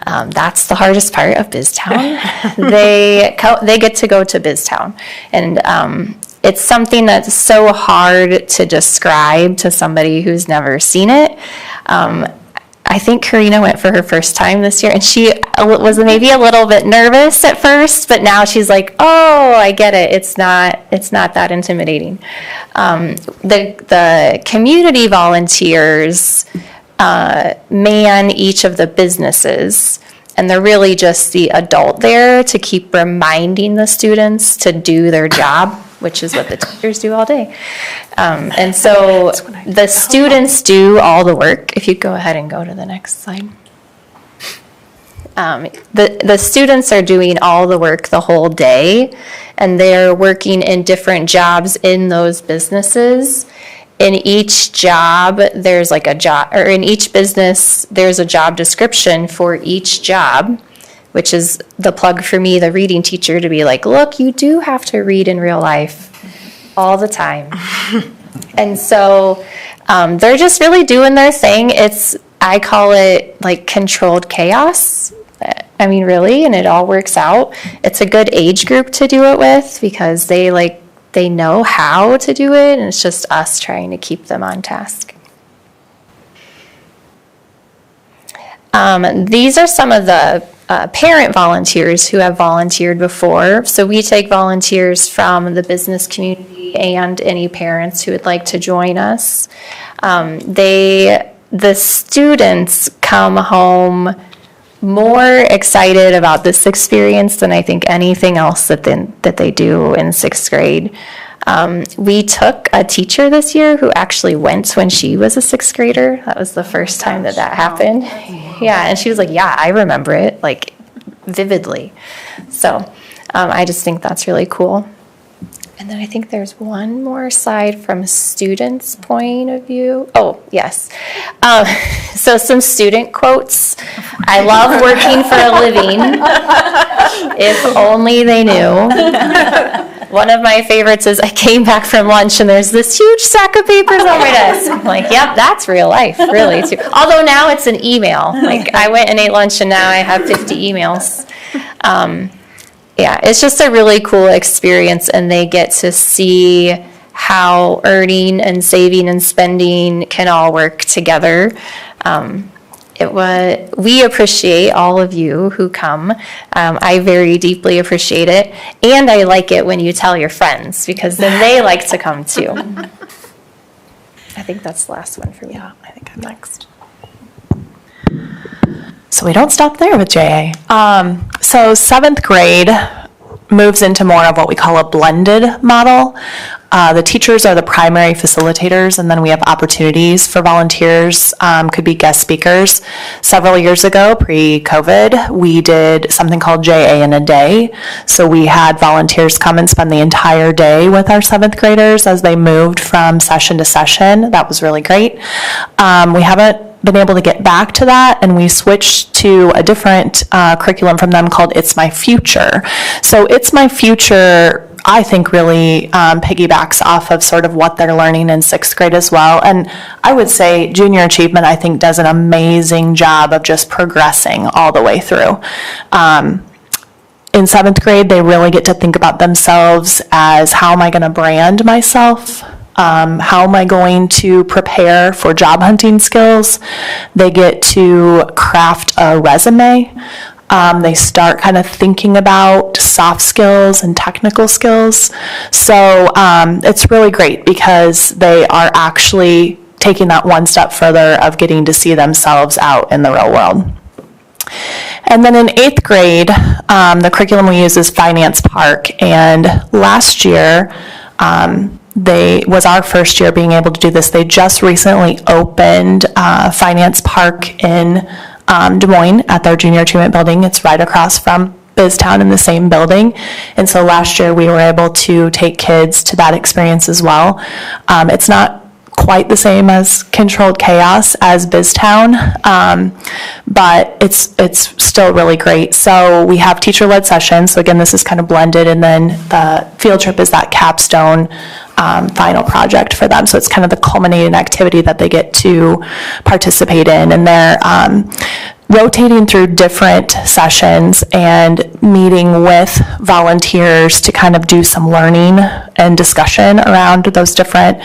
that's the hardest part of BizTown, they get to go to BizTown. And it's something that's so hard to describe to somebody who's never seen it. I think Karina went for her first time this year, and she was maybe a little bit nervous at first, but now she's like, oh, I get it. It's not that intimidating. The community volunteers man each of the businesses, and they're really just the adult there to keep reminding the students to do their job, which is what the teachers do all day. And so the students do all the work. If you go ahead and go to the next slide. The students are doing all the work the whole day, and they're working in different jobs in those businesses. In each job, there's like a job, or in each business, there's a job description for each job, which is the plug for me, the reading teacher, to be like, look, you do have to read in real life all the time. And so they're just really doing their thing. I call it like controlled chaos. I mean, really, and it all works out. It's a good age group to do it with because they know how to do it, and it's just us trying to keep them on task. These are some of the parent volunteers who have volunteered before. So we take volunteers from the business community and any parents who would like to join us. The students come home more excited about this experience than I think anything else that they do in sixth grade. We took a teacher this year who actually went when she was a sixth grader. That was the first time that happened. Yeah, and she was like, yeah, I remember it, like, vividly. So I just think that's really cool. And then I think there's one more slide from students' point of view. Oh, yes. So some student quotes. I love working for a living. If only they knew. One of my favorites is I came back from lunch and there's this huge stack of papers on my desk. I'm like, yep, that's real life, really, too. Although now it's an email. Like, I went and ate lunch and now I have 50 emails. Yeah, it's just a really cool experience, and they get to see how earning and saving and spending can all work together. We appreciate all of you who come. I very deeply appreciate it, and I like it when you tell your friends, because then they like to come too. I think that's the last one for me. Yeah, I think I'm next. So we don't stop there with JA. So seventh grade moves into more of what we call a blended model. The teachers are the primary facilitators, and then we have opportunities for volunteers, could be guest speakers. Several years ago, pre-COVID, we did something called JA in a day. So we had volunteers come and spend the entire day with our seventh graders as they moved from session to session. That was really great. We haven't been able to get back to that, and we switched to a different curriculum from them called It's My Future. So It's My Future I think really piggybacks off of sort of what they're learning in sixth grade as well. And I would say junior achievement, I think, does an amazing job of just progressing all the way through. In seventh grade, they really get to think about themselves as, how am I going to brand myself? How am I going to prepare for job hunting skills? They get to craft a resume. They start kind of thinking about soft skills and technical skills. So it's really great because they are actually taking that one step further of getting to see themselves out in the real world. And then in eighth grade, the curriculum we use is Finance Park. And last year, was our first year being able to do this. They just recently opened Finance Park in Des Moines at their Junior Achievement Building. It's right across from BizTown in the same building. And so last year we were able to take kids to that experience as well. It's not quite the same as Controlled Chaos as BizTown, but it's still really great. So we have teacher-led sessions. So again, this is kind of blended, and then the field trip is that capstone final project for them. So it's kind of the culminating activity that they get to participate in, and they're rotating through different sessions and meeting with volunteers to kind of do some learning and discussion around those different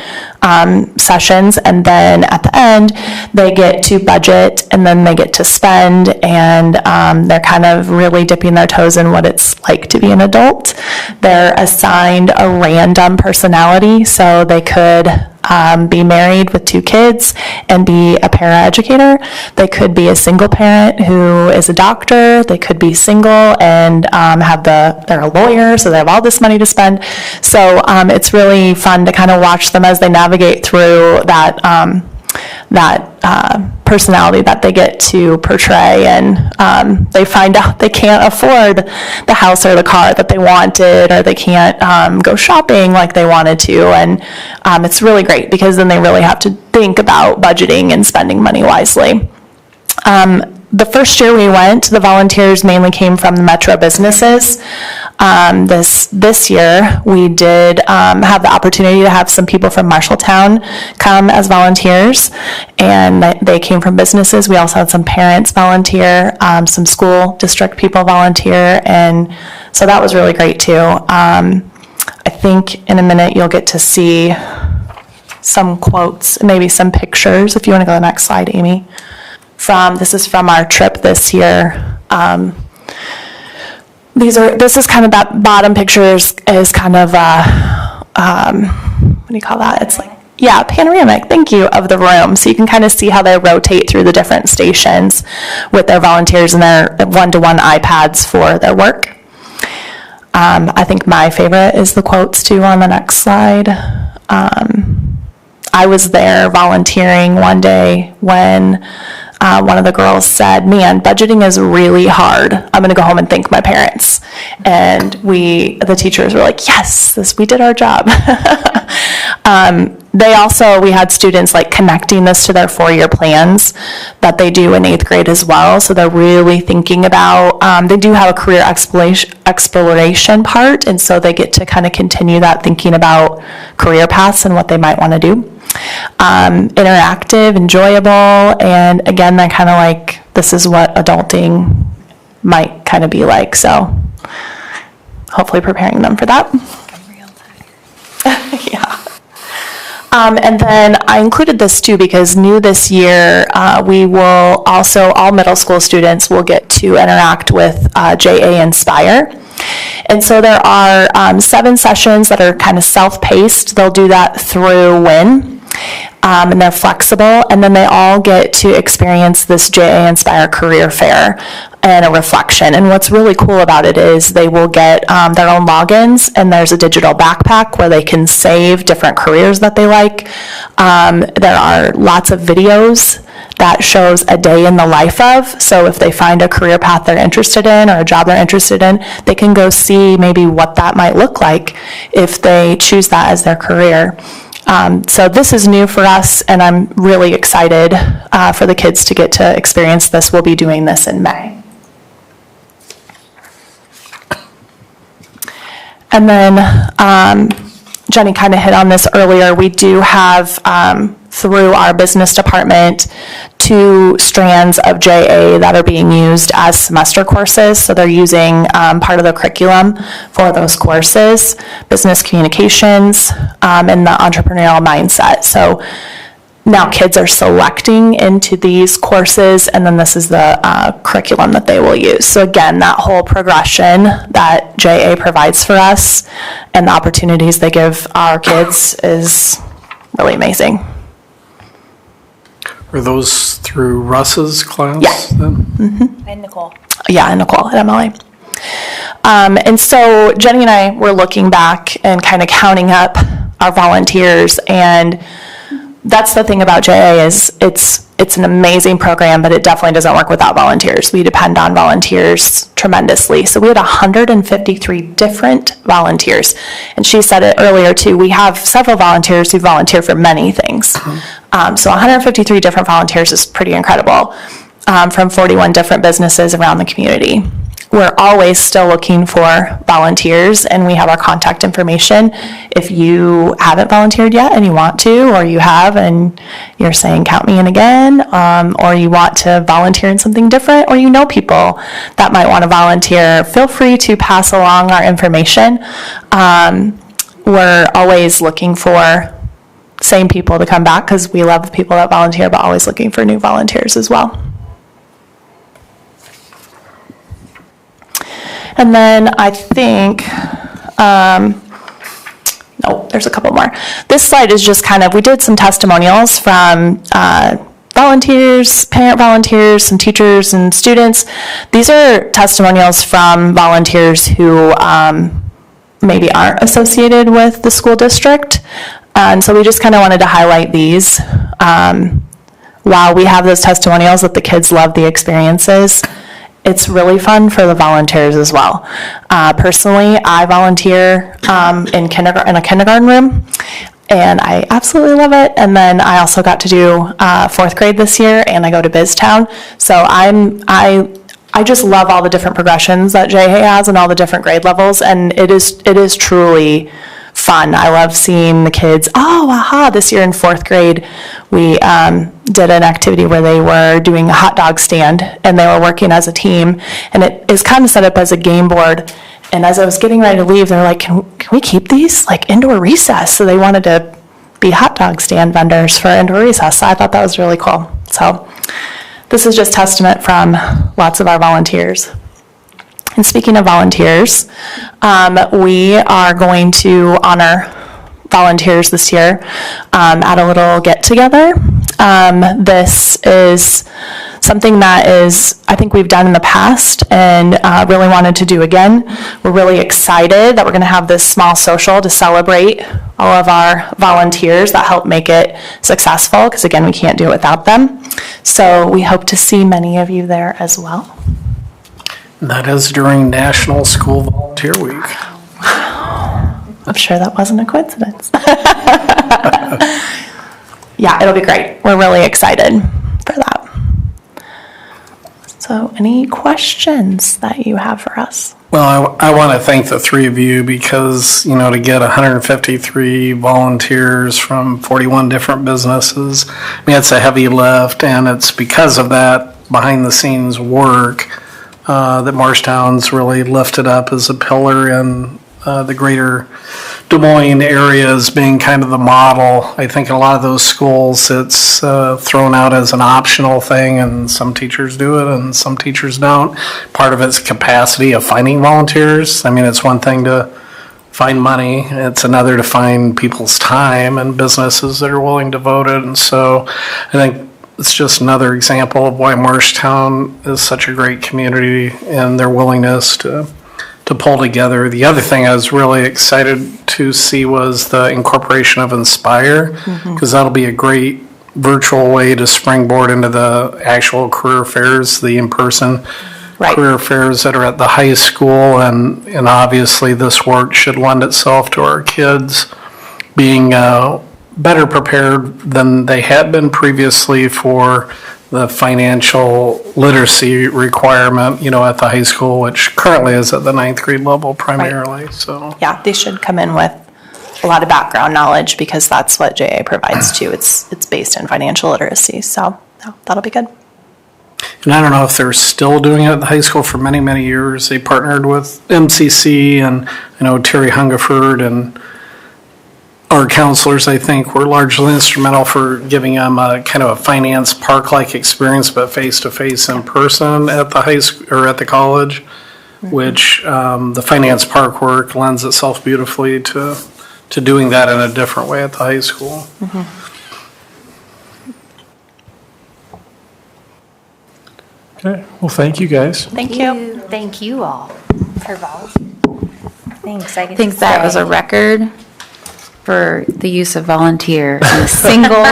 sessions. And then at the end, they get to budget, and then they get to spend, and they're kind of really dipping their toes in what it's like to be an adult. They're assigned a random personality, so they could be married with 2 kids and be a paraeducator. They could be a single parent who is a doctor. They could be single and they're a lawyer, so they have all this money to spend. So it's really fun to kind of watch them as they navigate through that personality that they get to portray, and they find out they can't afford the house or the car that they wanted, or they can't go shopping like they wanted to, and it's really great because then they really have to think about budgeting and spending money wisely. The first year we went, the volunteers mainly came from the metro businesses. This year, we did have the opportunity to have some people from Marshalltown come as volunteers, and they came from businesses. We also had some parents volunteer, some school district people volunteer, and so that was really great too. I think in a minute you'll get to see some quotes, maybe some pictures, if you want to go to the next slide, Amy. This is from our trip this year. This is kind of that bottom pictures is kind of what do you call that? It's like, yeah, panoramic, thank you, of the room. So you can kind of see how they rotate through the different stations with their volunteers and their one-to-one iPads for their work. I think my favorite is the quotes too on the next slide. I was there volunteering one day when one of the girls said, "Man, budgeting is really hard. I'm going to go home and thank my parents." And the teachers were like, "Yes, we did our job." We had students like connecting this to their 4-year plans that they do in 8th grade as well. So they're really thinking about, they do have a career exploration part. And so they get to kind of continue that thinking about career paths and what they might want to do. Interactive, enjoyable, and again, they're kind of like, this is what adulting might kind of be like. So hopefully preparing them for that. Yeah. And then I included this too because new this year, we will also, all middle school students will get to interact with JA Inspire. And so there are 7 sessions that are kind of self-paced. They'll do that through WIN. And they're flexible, and then they all get to experience this JA Inspire Career Fair and a reflection. And what's really cool about it is they will get their own logins, and there's a digital backpack where they can save different careers that they like. There are lots of videos that shows a day in the life of. So if they find a career path they're interested in or a job they're interested in, they can go see maybe what that might look like if they choose that as their career. So this is new for us, and I'm really excited for the kids to get to experience this. We'll be doing this in May. And then Jenny kind of hit on this earlier. We do have, through our business department, 2 strands of JA that are being used as semester courses. So they're using part of the curriculum for those courses, business communications, and the entrepreneurial mindset. So now kids are selecting into these courses, and then this is the curriculum that they will use. So again, that whole progression that JA provides for us and the opportunities they give our kids is really amazing. Are those through Russ's class? Yeah. Then? And Nicole. Yeah, and Nicole at MLA. And so Jenny and I were looking back and kind of counting up our volunteers, and that's the thing about JA is it's an amazing program, but it definitely doesn't work without volunteers. We depend on volunteers tremendously. So we had 153 different volunteers. And she said it earlier too, we have several volunteers who volunteer for many things. So 153 different volunteers is pretty incredible, from 41 different businesses around the community. We're always still looking for volunteers, and we have our contact information. If you haven't volunteered yet and you want to, or you have and you're saying count me in again, or you want to volunteer in something different, or you know people that might want to volunteer, feel free to pass along our information. We're always looking for same people to come back because we love the people that volunteer, but always looking for new volunteers as well. And then I think, no, there's a couple more. This slide is just kind of, we did some testimonials from volunteers, parent volunteers, some teachers and students. These are testimonials from volunteers who maybe aren't associated with the school district. And so we just kind of wanted to highlight these. While we have those testimonials that the kids love the experiences, it's really fun for the volunteers as well. Personally, I volunteer in a kindergarten room, and I absolutely love it. And then I also got to do 4th grade this year, and I go to BizTown. So I just love all the different progressions that JA has and all the different grade levels, and it is truly fun. I love seeing the kids. This year in 4th grade, we did an activity where they were doing a hot dog stand, and they were working as a team, and it is kind of set up as a game board. And as I was getting ready to leave, they were like, can we keep these like indoor recess? So they wanted to be hot dog stand vendors for indoor recess. So I thought that was really cool. So this is just testament from lots of our volunteers. And speaking of volunteers, we are going to honor volunteers this year at a little get-together. This is something that I think we've done in the past and really wanted to do again. We're really excited that we're going to have this small social to celebrate all of our volunteers that help make it successful, because again, we can't do it without them. So we hope to see many of you there as well. That is during National School Volunteer Week. I'm sure that wasn't a coincidence. Yeah, it'll be great. We're really excited for that. So any questions that you have for us? Well, I want to thank the 3 of you because, to get 153 volunteers from 41 different businesses, it's a heavy lift, and it's because of that behind-the-scenes work that Marshtown's really lifted up as a pillar in the greater Des Moines area as being kind of the model. I think in a lot of those schools it's thrown out as an optional thing, and some teachers do it and some teachers don't. Part of it's capacity of finding volunteers. It's one thing to find money, it's another to find people's time and businesses that are willing to vote it. And so I think it's just another example of why Marshtown is such a great community and their willingness to pull together. The other thing I was really excited to see was the incorporation of Inspire, because that'll be a great virtual way to springboard into the actual career fairs, the in-person career fairs that are at the high school. And obviously this work should lend itself to our kids being better prepared than they had been previously for the financial literacy requirement, at the high school, which currently is at the 9th grade level primarily, so. Yeah, they should come in with a lot of background knowledge because that's what JA provides too. It's based in financial literacy, so that'll be good. And I don't know if they're still doing it at the high school. For many, many years. They partnered with MCC, and I know Terry Hungaford and our counselors, I think, were largely instrumental for giving them a kind of a finance park-like experience, but face-to-face in person at the high school or at the college, which the finance park work lends itself beautifully to doing that in a different way at the high school. Okay, well, thank you guys. Thank you. Thank you all for Thanks. I think that was a record for the use of volunteer in a single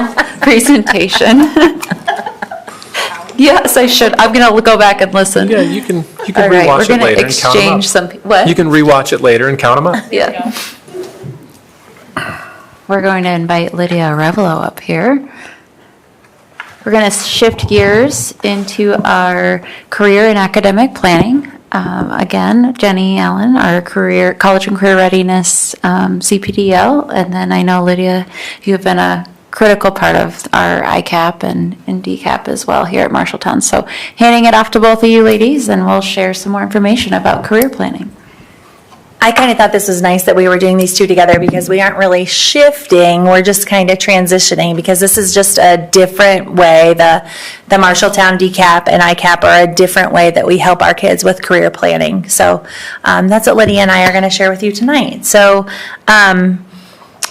presentation. Yes, I should. I'm going to go back and listen. Yeah, you can All right, rewatch it later and count them up. We're going to exchange some. What? You can rewatch it later and count them up. Yeah. We're going to invite Lydia Revelo up here. We're going to shift gears into our career and academic planning. Again, Jenny Allen, our college and career readiness CPDL, and then I know Lydia, you have been a critical part of our ICAP and DCAP as well here at Marshalltown. So handing it off to both of you ladies, and we'll share some more information about career planning. I kind of thought this was nice that we were doing these two together because we aren't really shifting, we're just kind of transitioning because this is just a different way. The Marshalltown DCAP and ICAP are a different way that we help our kids with career planning. So that's what Lydia and I are going to share with you tonight. So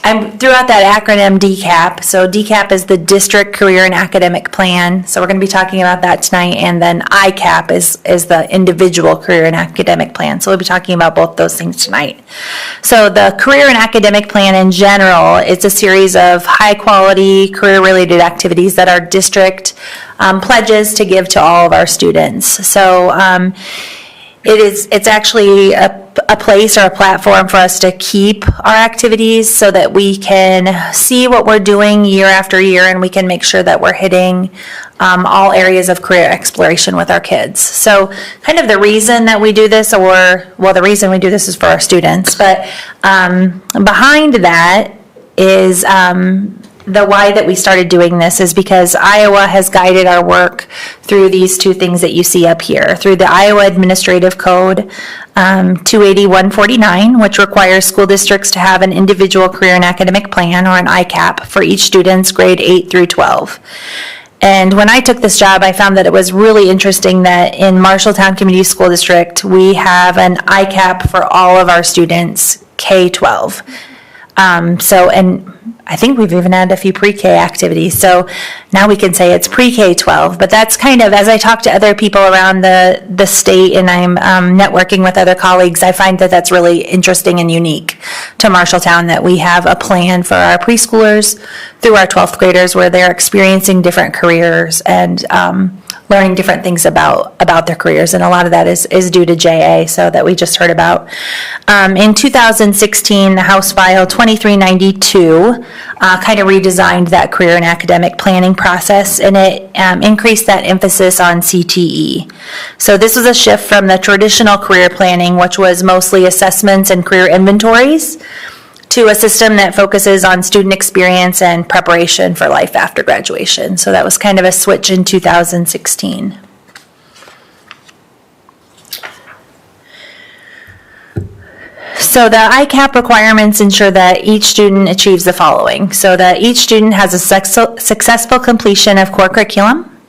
I threw out that acronym DCAP. So DCAP is the District Career and Academic Plan. So we're going to be talking about that tonight. And then ICAP is the Individual Career and Academic Plan. So we'll be talking about both those things tonight. So the Career and Academic Plan in general, it's a series of high quality career related activities that our district pledges to give to all of our students. So it's actually a place or a platform for us to keep our activities so that we can see what we're doing year after year and we can make sure that we're hitting all areas of career exploration with our kids. So kind of the reason that we do this, the reason we do this is for our students, but behind that is the why that we started doing this is because Iowa has guided our work through these two things that you see up here, through the Iowa Administrative Code 280-149, which requires school districts to have an individual career and academic plan, or an ICAP, for each student's grade 8 through 12. And when I took this job, I found that it was really interesting that in Marshalltown Community School District, we have an ICAP for all of our students, K-12. And I think we've even added a few pre-K activities. So now we can say it's pre-K-12, but that's kind of, as I talk to other people around the state and I'm networking with other colleagues, I find that that's really interesting and unique to Marshalltown, that we have a plan for our preschoolers through our 12th graders where they're experiencing different careers and learning different things about their careers, and a lot of that is due to JA, so that we just heard about. In 2016, the House File 2392 kind of redesigned that career and academic planning process, and it increased that emphasis on CTE. So this was a shift from the traditional career planning, which was mostly assessments and career inventories, to a system that focuses on student experience and preparation for life after graduation. So that was kind of a switch in 2016. So the ICAP requirements ensure that each student achieves the following. So that each student has a successful completion of core curriculum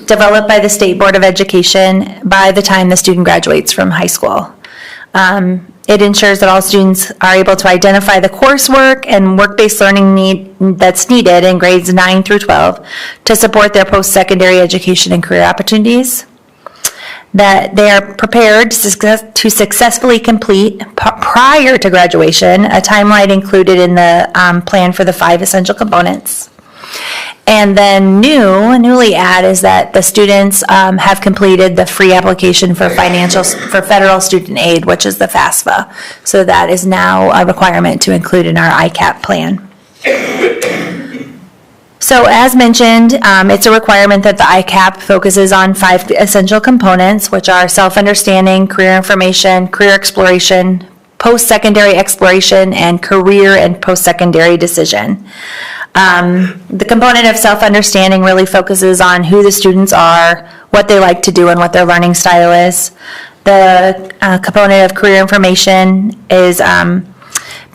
developed by the State Board of Education by the time the student graduates from high school. It ensures that all students are able to identify the coursework and work-based learning that's needed in grades 9 through 12 to support their post-secondary education and career opportunities. That they are prepared to successfully complete, prior to graduation, a timeline included in the plan for the 5 essential components. And then newly add is that the students have completed the free application for federal student aid, which is the FAFSA. So that is now a requirement to include in our ICAP plan. So as mentioned, it's a requirement that the ICAP focuses on 5 essential components, which are self-understanding, career information, career exploration, post-secondary exploration, and career and post-secondary decision. The component of self-understanding really focuses on who the students are, what they like to do, and what their learning style is. The component of career information is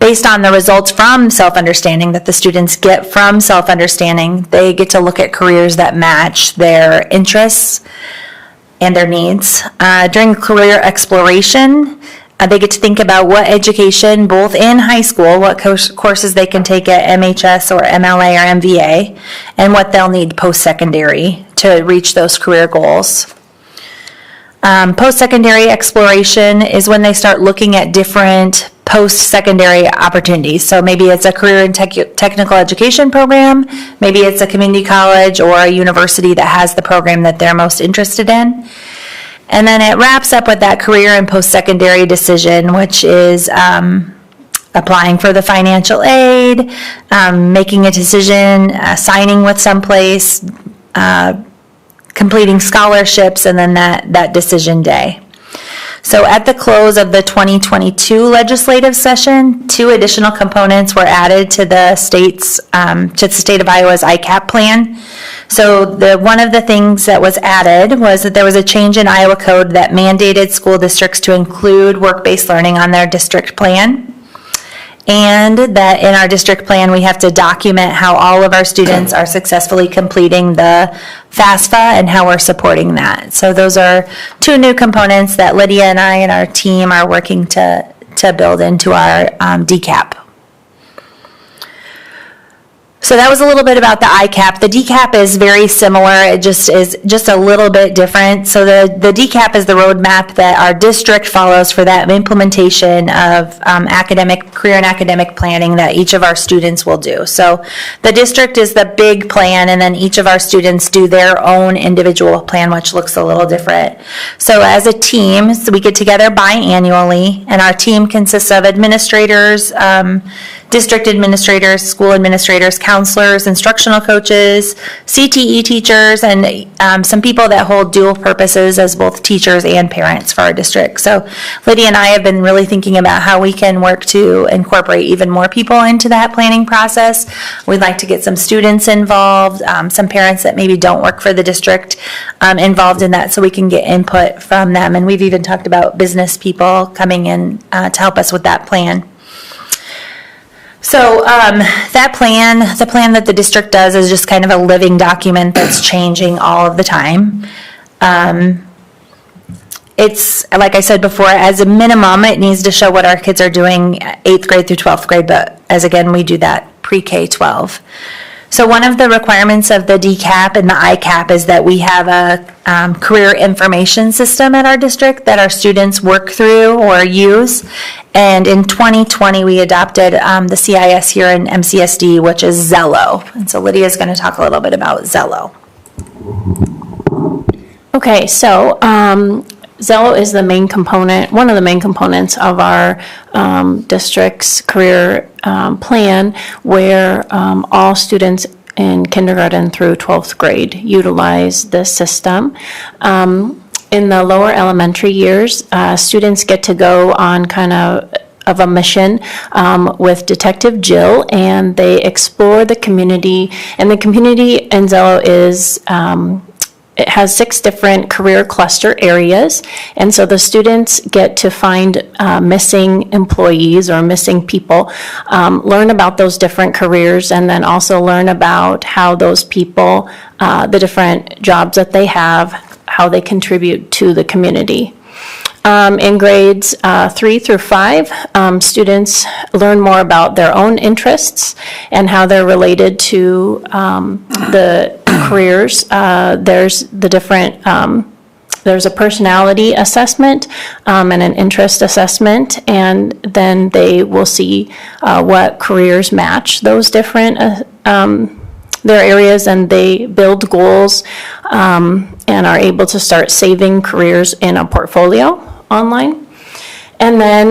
based on the results from self-understanding that the students get from self-understanding. They get to look at careers that match their interests and their needs. During career exploration, they get to think about what education, both in high school, what courses they can take at MHS or MLA or MVA, and what they'll need post-secondary to reach those career goals. Post-secondary exploration is when they start looking at different post-secondary opportunities. So maybe it's a career and technical education program, maybe it's a community college or a university that has the program that they're most interested in. And then it wraps up with that career and post-secondary decision, which is applying for the financial aid, making a decision, signing with someplace, completing scholarships, and then that decision day. So at the close of the 2022 legislative session, 2 additional components were added to the state of Iowa's ICAP plan. So one of the things that was added was that there was a change in Iowa code that mandated school districts to include work-based learning on their district plan. And that in our district plan, we have to document how all of our students are successfully completing the FAFSA and how we're supporting that. So those are 2 new components that Lydia and I and our team are working to build into our DCAP. So that was a little bit about the ICAP. The DCAP is very similar. It just is just a little bit different. So the DCAP is the roadmap that our district follows for that implementation of career and academic planning that each of our students will do. So the district is the big plan, and then each of our students do their own individual plan, which looks a little different. So as a team, so we get together biannually, and our team consists of administrators, district administrators, school administrators, counselors, instructional coaches, CTE teachers, and some people that hold dual purposes as both teachers and parents for our district. So Lydia and I have been really thinking about how we can work to incorporate even more people into that planning process. We'd like to get some students involved, some parents that maybe don't work for the district involved in that, so we can get input from them. And we've even talked about business people coming in to help us with that plan. So that plan, the plan that the district does is just kind of a living document that's changing all of the time. It's, like I said before, as a minimum, it needs to show what our kids are doing 8th grade through 12th grade, but as again, we do that pre-K-12. So one of the requirements of the DCAP and the ICAP is that we have a career information system at our district that our students work through or use. And in 2020, we adopted the CIS here in MCSD, which is Zello. And so Lydia is going to talk a little bit about Zello. Okay, so Zello is the main component, one of the main components of our district's career plan, where all students in kindergarten through 12th grade utilize this system. In the lower elementary years, students get to go on kind of a mission with Detective Jill, and they explore the community. And the community in Zello is it has 6 different career cluster areas, and so the students get to find missing employees or missing people, learn about those different careers, and then also learn about how those people, the different jobs that they have, how they contribute to the community. In grades 3 through 5, students learn more about their own interests and how they're related to the careers. There's the different, there's a personality assessment and an interest assessment, and then they will see what careers match those different their areas, and they build goals and are able to start saving careers in a portfolio online. And then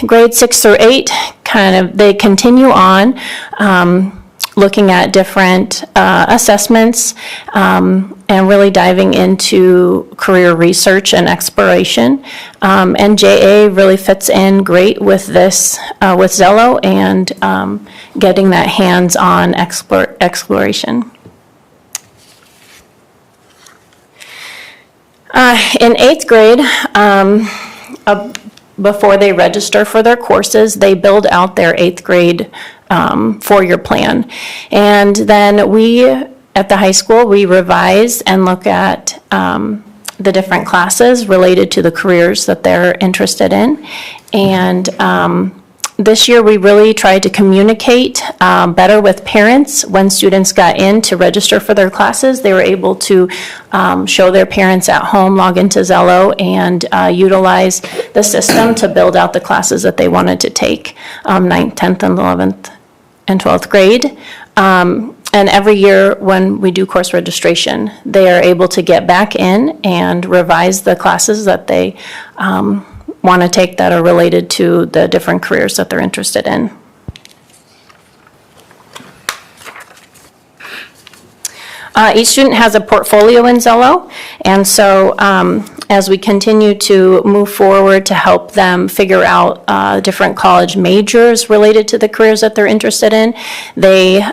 grade 6 through 8, kind of, they continue on looking at different assessments and really diving into career research and exploration. And JA really fits in great with this, with Zello and getting that hands-on exploration. In 8th grade, before they register for their courses, they build out their 8th grade four-year plan. And then we, at the high school, we revise and look at the different classes related to the careers that they're interested in. And this year, we really tried to communicate better with parents. When students got in to register for their classes, they were able to show their parents at home, log into Zello, and utilize the system to build out the classes that they wanted to take, 9th, 10th, and 11th, and 12th grade. And every year when we do course registration, they are able to get back in and revise the classes that they want to take that are related to the different careers that they're interested in. Each student has a portfolio in Zello, and so as we continue to move forward to help them figure out different college majors related to the careers that they're interested in, they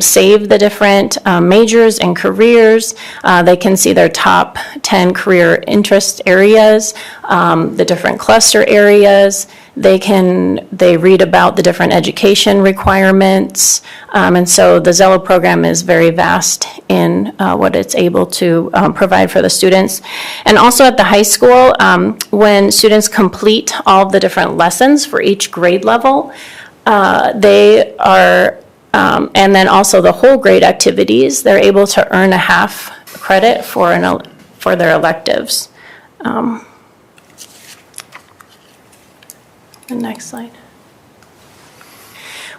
save the different majors and careers. They can see their top 10 career interest areas, the different cluster areas. They read about the different education requirements, and so the Zello program is very vast in what it's able to provide for the students. And also at the high school, when students complete all of the different lessons for each grade level, they are, and then also the whole grade activities, they're able to earn a half credit for their electives. The next slide.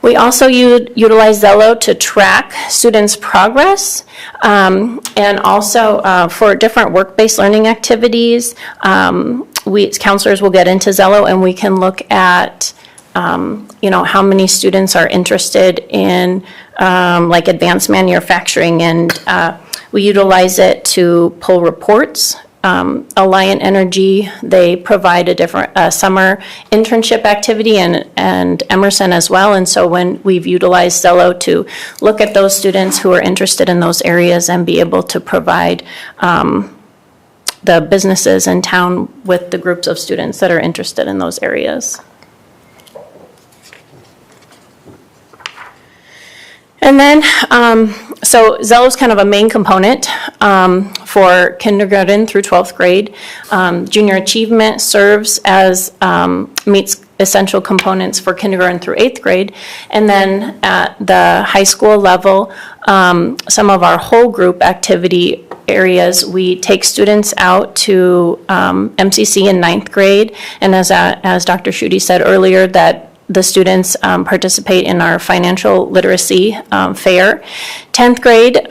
We also utilize Zello to track students' progress, and also for different work-based learning activities. Counselors will get into Zello, and we can look at how many students are interested in like advanced manufacturing, and we utilize it to pull reports. Alliant Energy, they provide a different summer internship activity, and Emerson as well. And so when we've utilized Zello to look at those students who are interested in those areas and be able to provide the businesses in town with the groups of students that are interested in those areas. And then, so Zello is kind of a main component for kindergarten through 12th grade. Junior achievement serves as, meets essential components for kindergarten through 8th grade. And then at the high school level, some of our whole group activity areas, we take students out to MCC in 9th grade. And as Dr. Schutte said earlier, that the students participate in our financial literacy fair. 10th grade,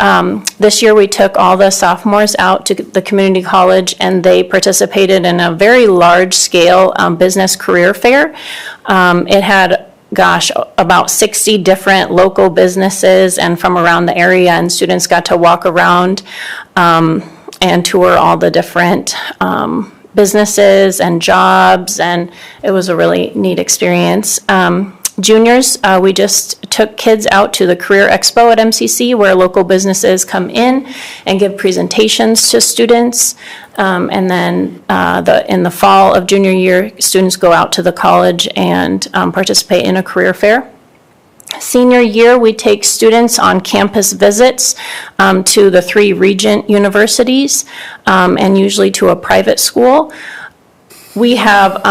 this year we took all the sophomores out to the community college, and they participated in a very large scale business career fair. It had, about 60 different local businesses and from around the area, and students got to walk around and tour all the different businesses and jobs, and it was a really neat experience. Juniors, we just took kids out to the Career Expo at MCC, where local businesses come in and give presentations to students. And then in the fall of junior year, students go out to the college and participate in a career fair. Senior year, we take students on campus visits to the 3 Regent universities and usually to a private school. We have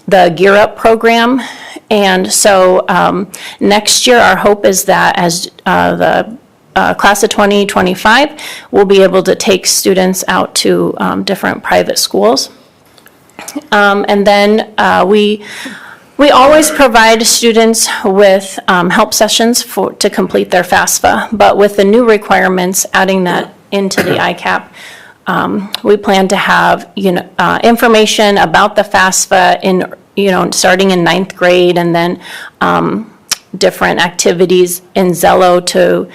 the Gear Up program, and so next year our hope is that as the class of 2025, we'll be able to take students out to different private schools. And then we always provide students with help sessions to complete their FAFSA, but with the new requirements, adding that into the ICAP, we plan to have information about the FAFSA in starting in 9th grade, and then different activities in Zello to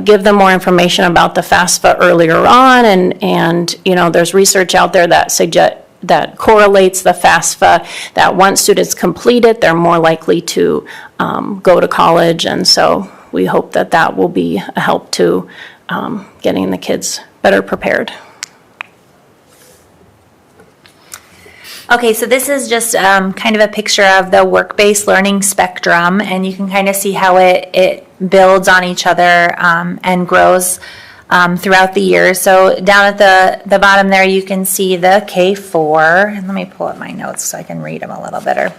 give them more information about the FAFSA earlier on, and you know, there's research out there that correlates the FAFSA, that once students complete it, they're more likely to go to college, and so we hope that that will be a help to getting the kids better prepared. Okay, so this is just kind of a picture of the work-based learning spectrum, and you can kind of see how it builds on each other and grows throughout the year. So down at the bottom there, you can see the K4. And let me pull up my notes so I can read them a little better.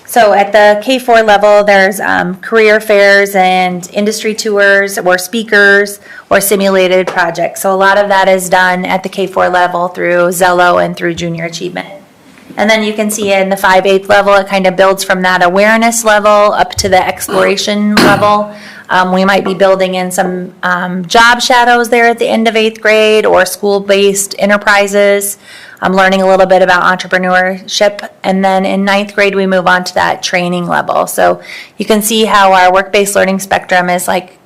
So at the K4 level, there's career fairs and industry tours or speakers or simulated projects. So a lot of that is done at the K4 level through Zello and through Junior Achievement. And then you can see in the 5/8 level, it kind of builds from that awareness level up to the exploration level. We might be building in some job shadows there at the end of 8th grade or school-based enterprises. I'm learning a little bit about entrepreneurship. And then in 9th grade, we move on to that training level. So you can see how our work-based learning spectrum is like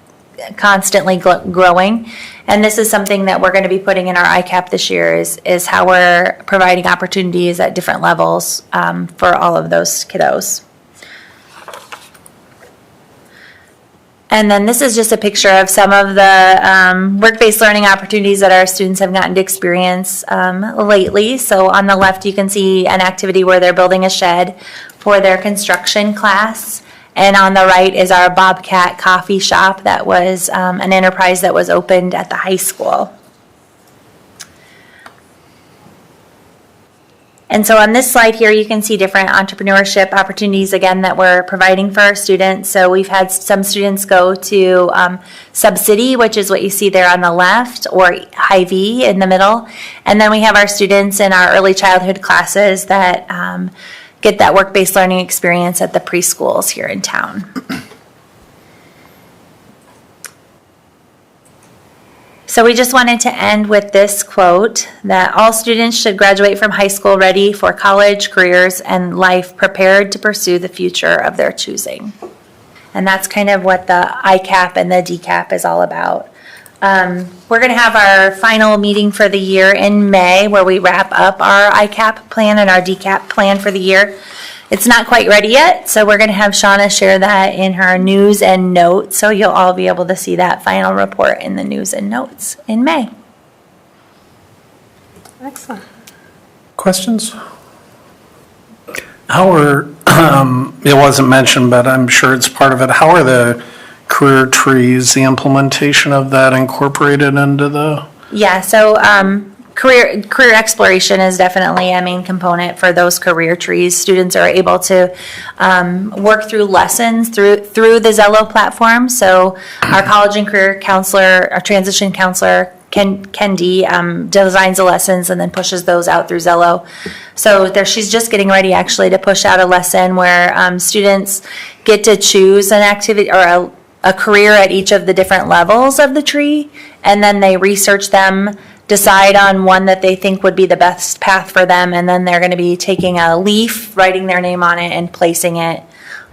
constantly growing. And this is something that we're going to be putting in our ICAP this year is how we're providing opportunities at different levels for all of those kiddos. And then this is just a picture of some of the work-based learning opportunities that our students have gotten to experience lately. So on the left, you can see an activity where they're building a shed for their construction class. And on the right is our Bobcat Coffee Shop that was an enterprise that was opened at the high school. And so on this slide here, you can see different entrepreneurship opportunities, again, that we're providing for our students. So we've had some students go to Sub-City, which is what you see there on the left, or Hy-Vee in the middle. And then we have our students in our early childhood classes that get that work-based learning experience at the preschools here in town. So we just wanted to end with this quote, that all students should graduate from high school ready for college, careers, and life, prepared to pursue the future of their choosing. And that's kind of what the ICAP and the DCAP is all about. We're going to have our final meeting for the year in May, where we wrap up our ICAP plan and our DCAP plan for the year. It's not quite ready yet, so we're going to have Shauna share that in her news and notes, so you'll all be able to see that final report in the news and notes in May. Excellent. Questions? How are, it wasn't mentioned, but I'm sure it's part of it, how are the career trees, the implementation of that incorporated into the? Yeah, so career exploration is definitely a main component for those career trees. Students are able to work through lessons through the Zello platform. So our college and career counselor, our transition counselor, Kendi, designs the lessons and then pushes those out through Zello. So she's just getting ready actually to push out a lesson where students get to choose an activity or a career at each of the different levels of the tree, and then they research them, decide on one that they think would be the best path for them, and then they're going to be taking a leaf, writing their name on it, and placing it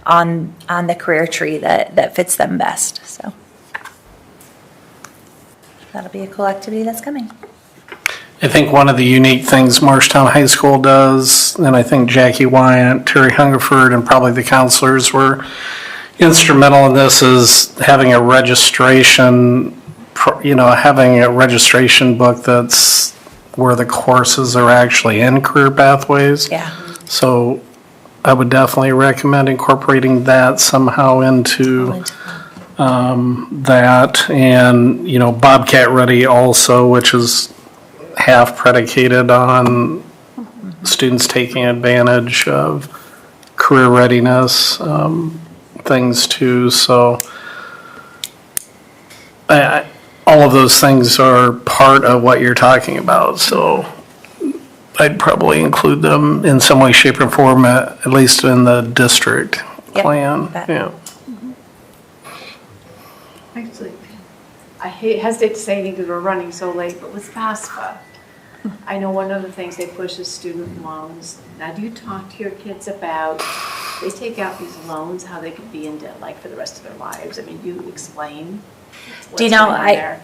on the career tree that fits them best. So that'll be a cool activity that's coming. I think one of the unique things Marshtown High School does, and I think Jackie Wyant, Terry Hungerford, and probably the counselors were instrumental in this, is having a registration book that's where the courses are actually in career pathways. Yeah. So I would definitely recommend incorporating that somehow into that. And, Bobcat Ready also, which is half predicated on students taking advantage of career readiness things too. So all of those things are part of what you're talking about. So I'd probably include them in some way, shape, or form, at least in the district plan. Yeah. Actually, I hesitate to say anything because we're running so late, but with FAFSA, I know one of the things they push is student loans. Now, do you talk to your kids about, they take out these loans, how they could be in debt like for the rest of their lives? I mean, do you explain what's Do you know, going on there?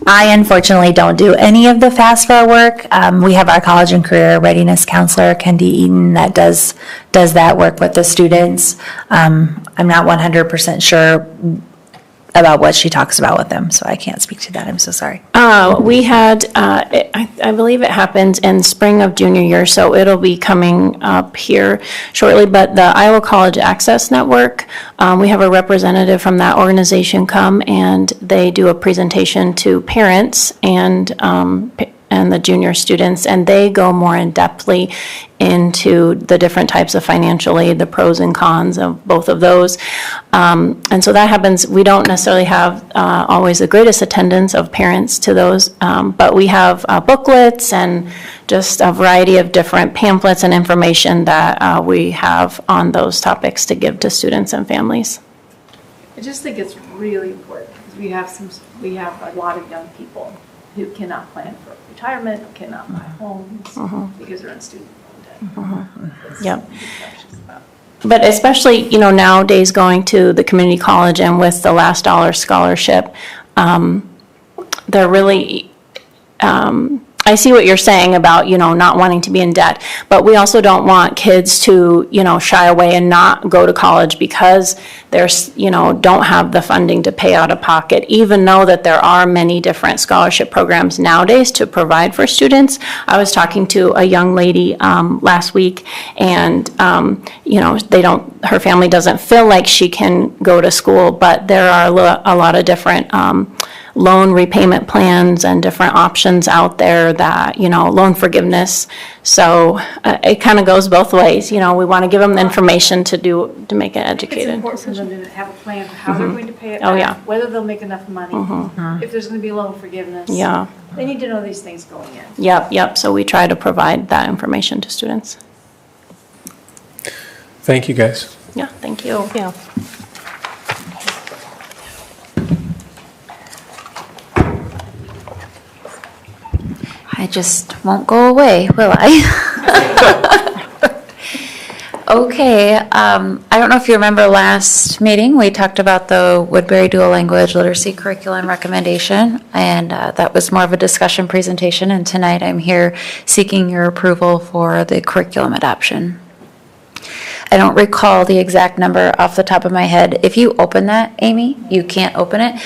I unfortunately don't do any of the FAFSA work. We have our college and career readiness counselor, Kendi Eaton, that does that work with the students. I'm not 100% sure about what she talks about with them, so I can't speak to that. I'm so sorry. We had, I believe it happened in spring of junior year, so it'll be coming up here shortly, but the Iowa College Access Network, we have a representative from that organization come, and they do a presentation to parents and the junior students, and they go more in-depthly into the different types of financial aid, the pros and cons of both of those. And so that happens. We don't necessarily have always the greatest attendance of parents to those, but we have booklets and just a variety of different pamphlets and information that we have on those topics to give to students and families. I just think it's really important because we have a lot of young people who cannot plan for retirement, cannot buy homes because they're in student loan debt. Yep. But especially, nowadays going to the community college and with the last dollar scholarship, they're really, I see what you're saying about, not wanting to be in debt, but we also don't want kids to, shy away and not go to college because there's, don't have the funding to pay out of pocket, even though that there are many different scholarship programs nowadays to provide for students. I was talking to a young lady last week, and, her family doesn't feel like she can go to school, but there are a lot of different loan repayment plans and different options out there that, loan forgiveness. So it kind of goes both ways. We want to give them the information to make it educated. It's important for them to have a plan for how they're going to pay it Oh, back, yeah. whether they'll make enough money, if there's going to be loan forgiveness. Yeah. They need to know these things going in. Yep. So we try to provide that information to students. Thank you, guys. Yeah, thank you. Yeah. I just won't go away, will I? Okay, I don't know if you remember last meeting, we talked about the Woodbury Dual Language Literacy Curriculum recommendation, and that was more of a discussion presentation, and tonight I'm here seeking your approval for the curriculum adoption. I don't recall the exact number off the top of my head. If you open that, Amy, you can't open it.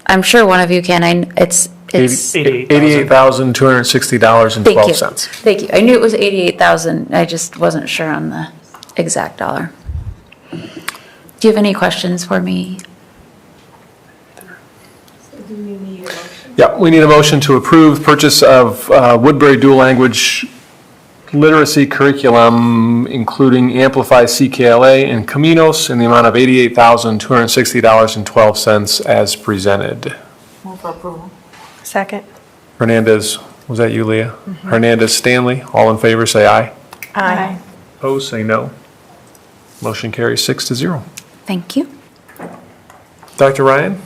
I'm sure one of you can. It's $88,260.12. Thank you. I knew it was 88,000. I just wasn't sure on the exact dollar. Do you have any questions for me? Yeah, we need a motion to approve purchase of Woodbury Dual Language Literacy Curriculum, including Amplify CKLA and Caminos, in the amount of $88,260.12 as presented. Move for approval. Second. Hernandez, was that you, Leah? Hernandez, Stanley, all in favor, say aye. Aye. Opposed, say no. Motion carries 6-0. Thank you. Dr. Ryan?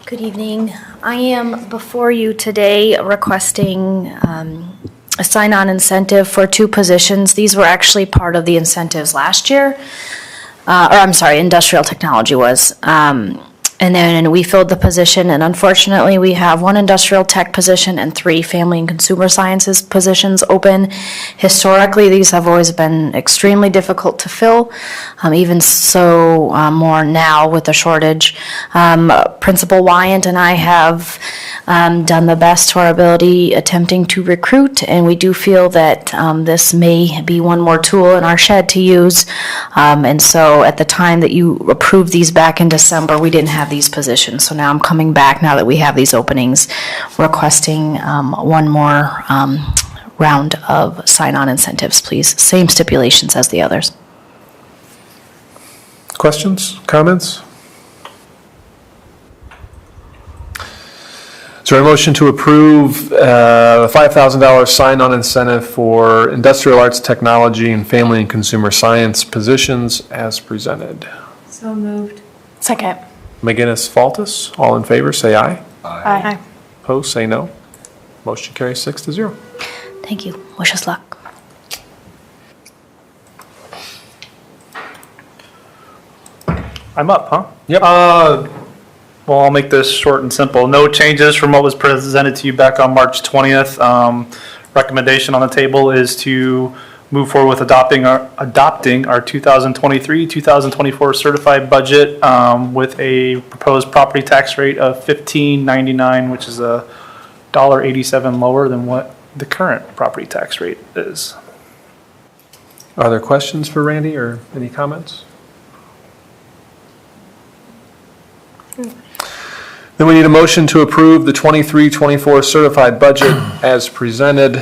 Good evening. I am before you today requesting a sign-on incentive for 2 positions. These were actually part of the incentives last year. Industrial technology was. And then we filled the position, and unfortunately, we have 1 industrial tech position and 3 family and consumer sciences positions open. Historically, these have always been extremely difficult to fill, even so more now with the shortage. Principal Wyant and I have done the best to our ability attempting to recruit, and we do feel that this may be one more tool in our shed to use. And so at the time that you approved these back in December, we didn't have these positions. So now I'm coming back, now that we have these openings, requesting one more round of sign-on incentives, please. Same stipulations as the others. Questions, comments? Is there a motion to approve a $5,000 sign-on incentive for industrial arts, technology, and family and consumer science positions as presented? So moved. Second. McGinnis, Faltus, all in favor, say aye. Aye. Opposed, say no. Motion carries 6-0. Thank you. Wish us luck. I'm up, huh? Yep. Well, I'll make this short and simple. No changes from what was presented to you back on March 20th. Recommendation on the table is to move forward with adopting our 2023-2024 certified budget with a proposed property tax rate of $15.99, which is $1.87 lower than what the current property tax rate is. Are there questions for Randy or any comments? Then we need a motion to approve the 23-24 certified budget as presented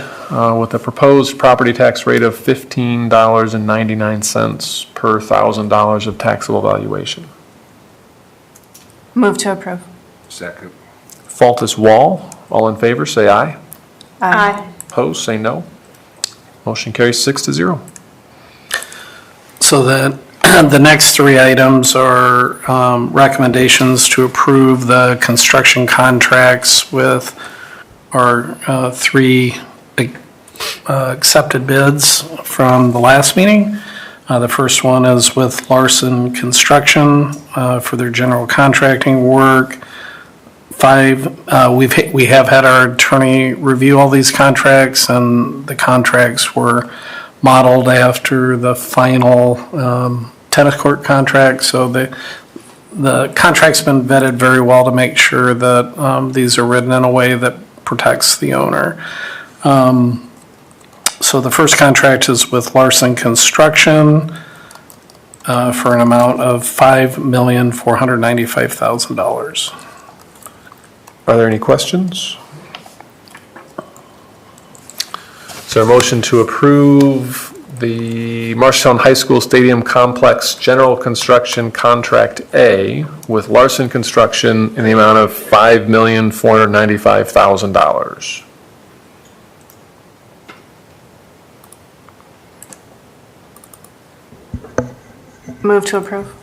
with a proposed property tax rate of $15.99 per $1,000 of taxable valuation. Move to approve. Second. Faltus, Wall, all in favor, say aye. Aye. Opposed, say no. Motion carries 6-0. So that the next three items are recommendations to approve the construction contracts with our three accepted bids from the last meeting. The first one is with Larson Construction for their general contracting work. We have had our attorney review all these contracts, and the contracts were modeled after the final tennis court contract. So the contract's been vetted very well to make sure that these are written in a way that protects the owner. So the first contract is with Larson Construction for an amount of $5,495,000. Are there any questions? Is there a motion to approve the Marshalltown High School Stadium Complex General Construction Contract A with Larson Construction in the amount of $5,495,000? Move to approve.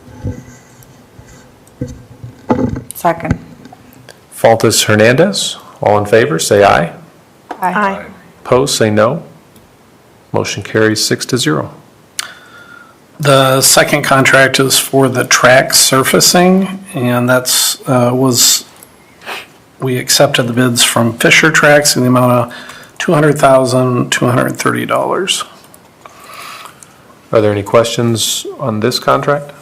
Second. Faltus, Hernandez, all in favor, say aye. Aye. Opposed, say no. Motion carries 6-0. The second contract is for the track surfacing, and that's we accepted the bids from Fisher Tracks in the amount of $200,230. Are there any questions on this contract?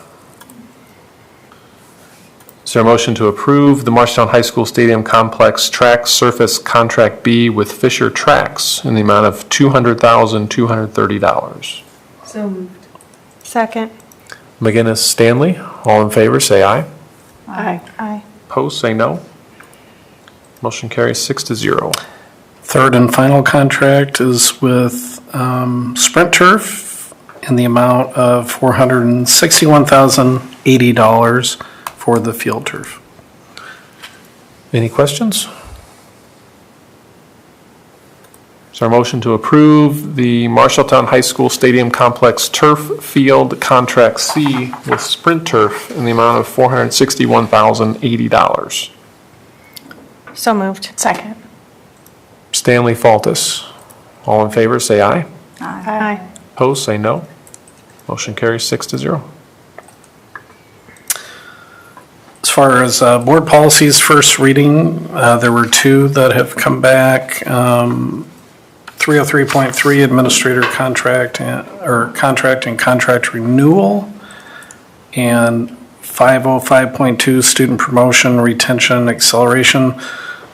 Is there a motion to approve the Marshalltown High School Stadium Complex Track Surface Contract B with Fisher Tracks in the amount of $200,230? So moved. Second. McGinnis, Stanley, all in favor, say aye. Aye. Aye. Opposed, say no. Motion carries 6-0. Third and final contract is with Sprint Turf in the amount of $461,080 for the field turf. Any questions? Is there a motion to approve the Marshalltown High School Stadium Complex Turf Field Contract C with Sprint Turf in the amount of $461,080? So moved. Second. Stanley, Faltus, all in favor, say aye. Aye. Opposed, say no. Motion carries 6-0. As far as board policies first reading, there were two that have come back. 303.3 administrator contract or contract and contract renewal, and 505.2 student promotion, retention, acceleration.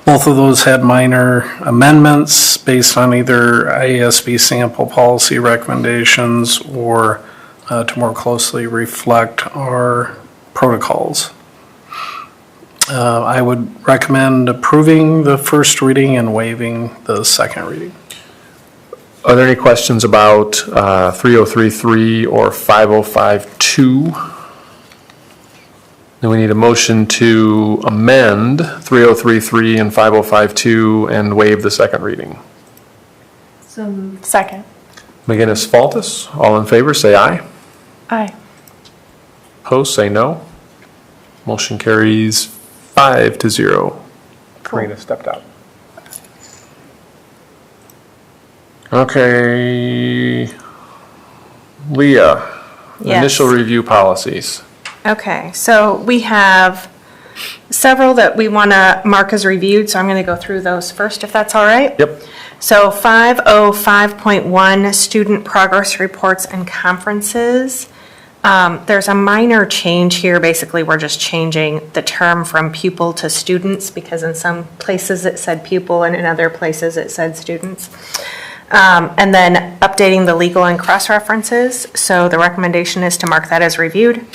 Both of those had minor amendments based on either IASB sample policy recommendations or to more closely reflect our protocols. I would recommend approving the first reading and waiving the second reading. Are there any questions about 3033 or 5052? Then we need a motion to amend 3033 and 5052 and waive the second reading. Second. McGinnis, Faltus, all in favor, say aye. Aye. Opposed, say no. Motion carries 5-0. Karina stepped out. Okay. Leah, Yes. initial review policies. Okay, so we have several that we want to mark as reviewed, so I'm going to go through those first, if that's all right. Yep. So 505.1, student progress reports and conferences. There's a minor change here. Basically, we're just changing the term from pupil to students because in some places it said pupil and in other places it said students. And then updating the legal and cross-references. So the recommendation is to mark that as reviewed.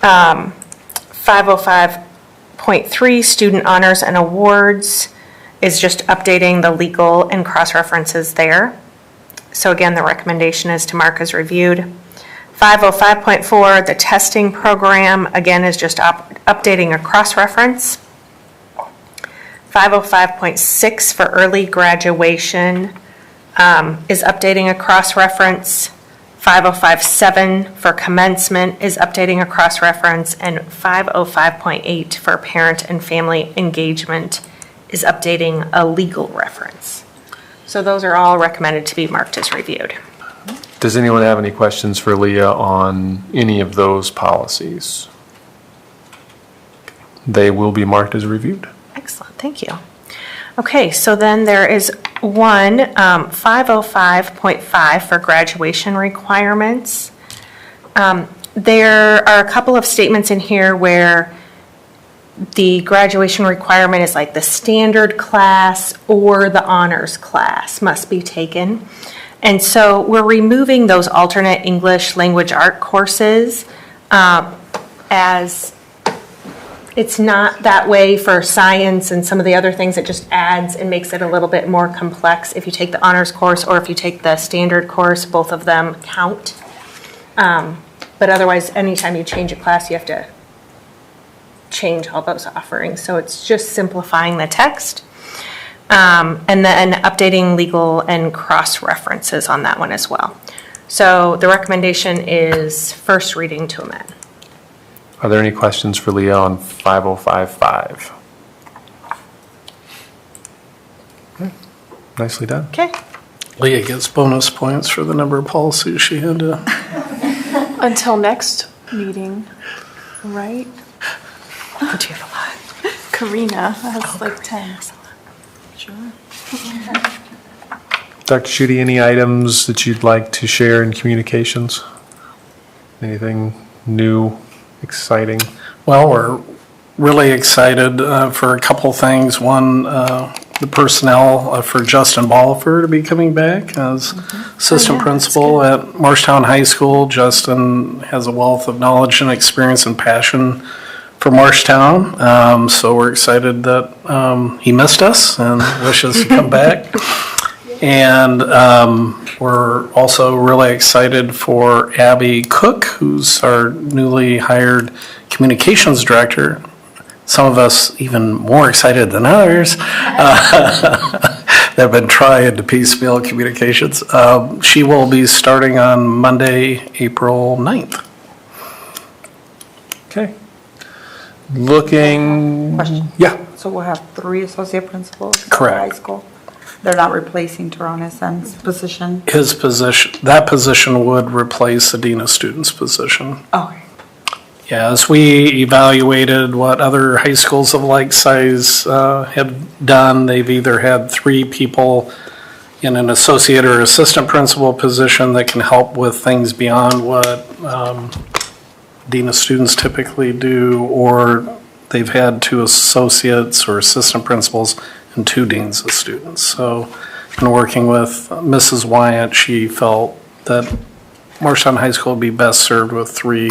505.3, student honors and awards, is just updating the legal and cross-references there. So again, the recommendation is to mark as reviewed. 505.4, the testing program, again, is just updating a cross-reference. 505.6 for early graduation is updating a cross-reference. 505.7 for commencement is updating a cross-reference, and 505.8 for parent and family engagement is updating a legal reference. So those are all recommended to be marked as reviewed. Does anyone have any questions for Leah on any of those policies? They will be marked as reviewed. Excellent, thank you. Okay, so then there is one, 505.5 for graduation requirements. There are a couple of statements in here where the graduation requirement is like the standard class or the honors class must be taken. And so we're removing those alternate English language art courses as it's not that way for science and some of the other things. It just adds and makes it a little bit more complex. If you take the honors course or if you take the standard course, both of them count. But otherwise, anytime you change a class, you have to change all those offerings. So it's just simplifying the text. And then updating legal and cross-references on that one as well. So the recommendation is first reading to amend. Are there any questions for Leah on 505.5? Okay. Nicely done. Okay. Leah gets bonus points for the number of policies she had to. Until next meeting, right? But you have a lot. Karina has like 10. Sure. Dr. Schutte, any items that you'd like to share in communications? Anything new, exciting? Well, we're really excited for a couple things. One, the personnel for Justin Ballifer to be coming back as assistant principal at Marshtown High School. Justin has a wealth of knowledge and experience and passion for Marshtown. So we're excited that he missed us and wishes to come back. And we're also really excited for Abby Cook, who's our newly hired communications director. Some of us even more excited than others that have been trying to piecemeal communications. She will be starting on Monday, April 9th. Okay. Looking. Question. Yeah. So we'll have 3 associate principals at the Correct. high school? They're not replacing Taronison's position? His position, that position would replace the dean of students position. Oh. Yeah, as we evaluated what other high schools of like size have done, they've either had 3 people in an associate or assistant principal position that can help with things beyond what dean of students typically do, or they've had 2 associates or assistant principals and 2 deans of students. So in working with Mrs. Wyatt, she felt that Marshtown High School would be best served with 3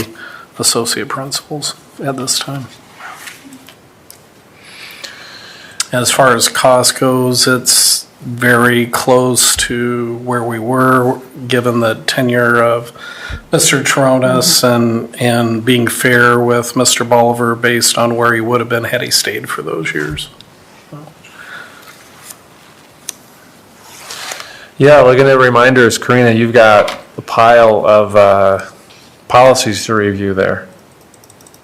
associate principals at this time. As far as cost goes, it's very close to where we were, given the tenure of Mr. Toronis and being fair with Mr. Bolivar based on where he would have been had he stayed for those years. Yeah, looking at reminders, Karina, you've got a pile of policies to review there.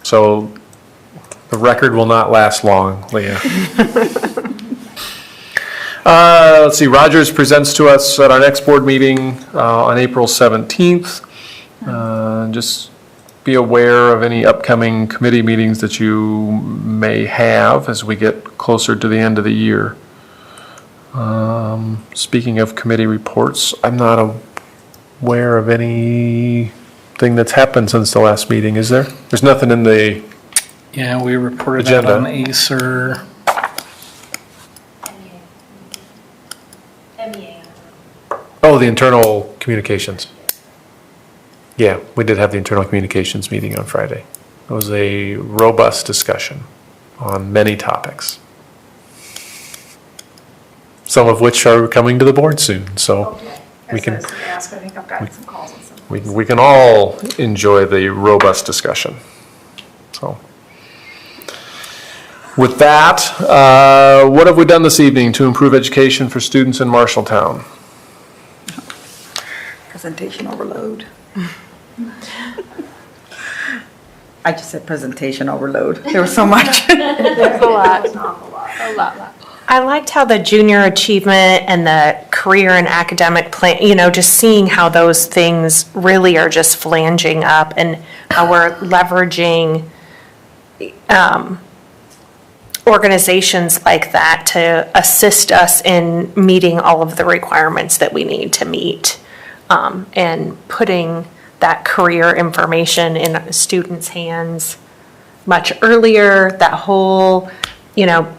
So the record will not last long, Leah. Let's see, Rogers presents to us at our next board meeting on April 17th. Just be aware of any upcoming committee meetings that you may have as we get closer to the end of the year. Speaking of committee reports, I'm not aware of anything that's happened since the last meeting, is there? There's nothing in the Yeah, we reported agenda. that on Acer. Oh, the internal communications. Yeah, we did have the internal communications meeting on Friday. It was a robust discussion on many topics, some of which are coming to the board soon, so we can, I think I've gotten some calls on some. we can all enjoy the robust discussion. So, with that, what have we done this evening to improve education for students in Marshalltown? Presentation overload. I just said presentation overload. There was so much. There's a lot. A lot. I liked how the junior achievement and the career and academic plan, just seeing how those things really are just flanging up and how we're leveraging organizations like that to assist us in meeting all of the requirements that we need to meet, and putting that career information in students' hands much earlier, that whole,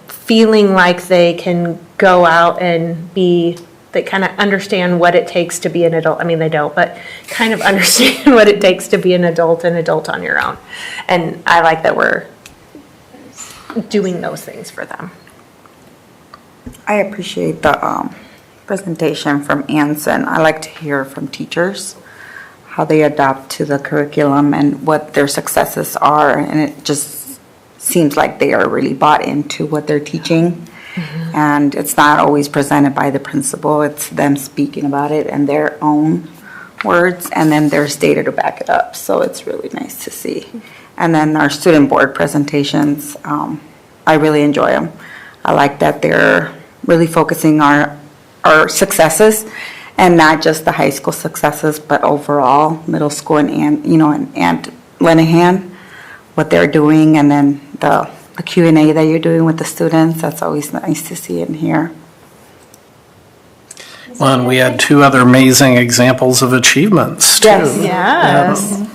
feeling like they can go out and they kind of understand what it takes to be an adult. I mean, they don't, but kind of understand what it takes to be an adult on your own. And I like that we're doing those things for them. I appreciate the presentation from Anson. I like to hear from teachers how they adapt to the curriculum and what their successes are, and it just seems like they are really bought into what they're teaching. And it's not always presented by the principal, it's them speaking about it in their own words, and then there's data to back it up, so it's really nice to see. And then our student board presentations, I really enjoy them. I like that they're really focusing our successes, and not just the high school successes, but overall middle school and Lenahan, what they're doing, and then the Q&A that you're doing with the students. That's always nice to see and hear. Well, and we had two other amazing examples of achievements, too. Yes.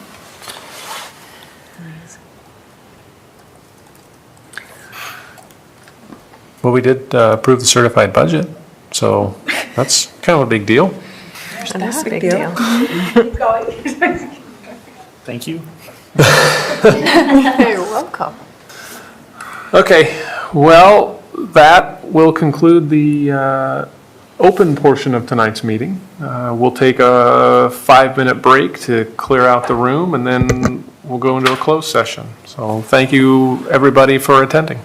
Well, we did approve the certified budget, so that's kind of a big deal. That's a big deal. Keep going. Thank you. You're welcome. Okay, well, that will conclude the open portion of tonight's meeting. We'll take a 5-minute break to clear out the room, and then we'll go into a closed session. So thank you, everybody, for attending.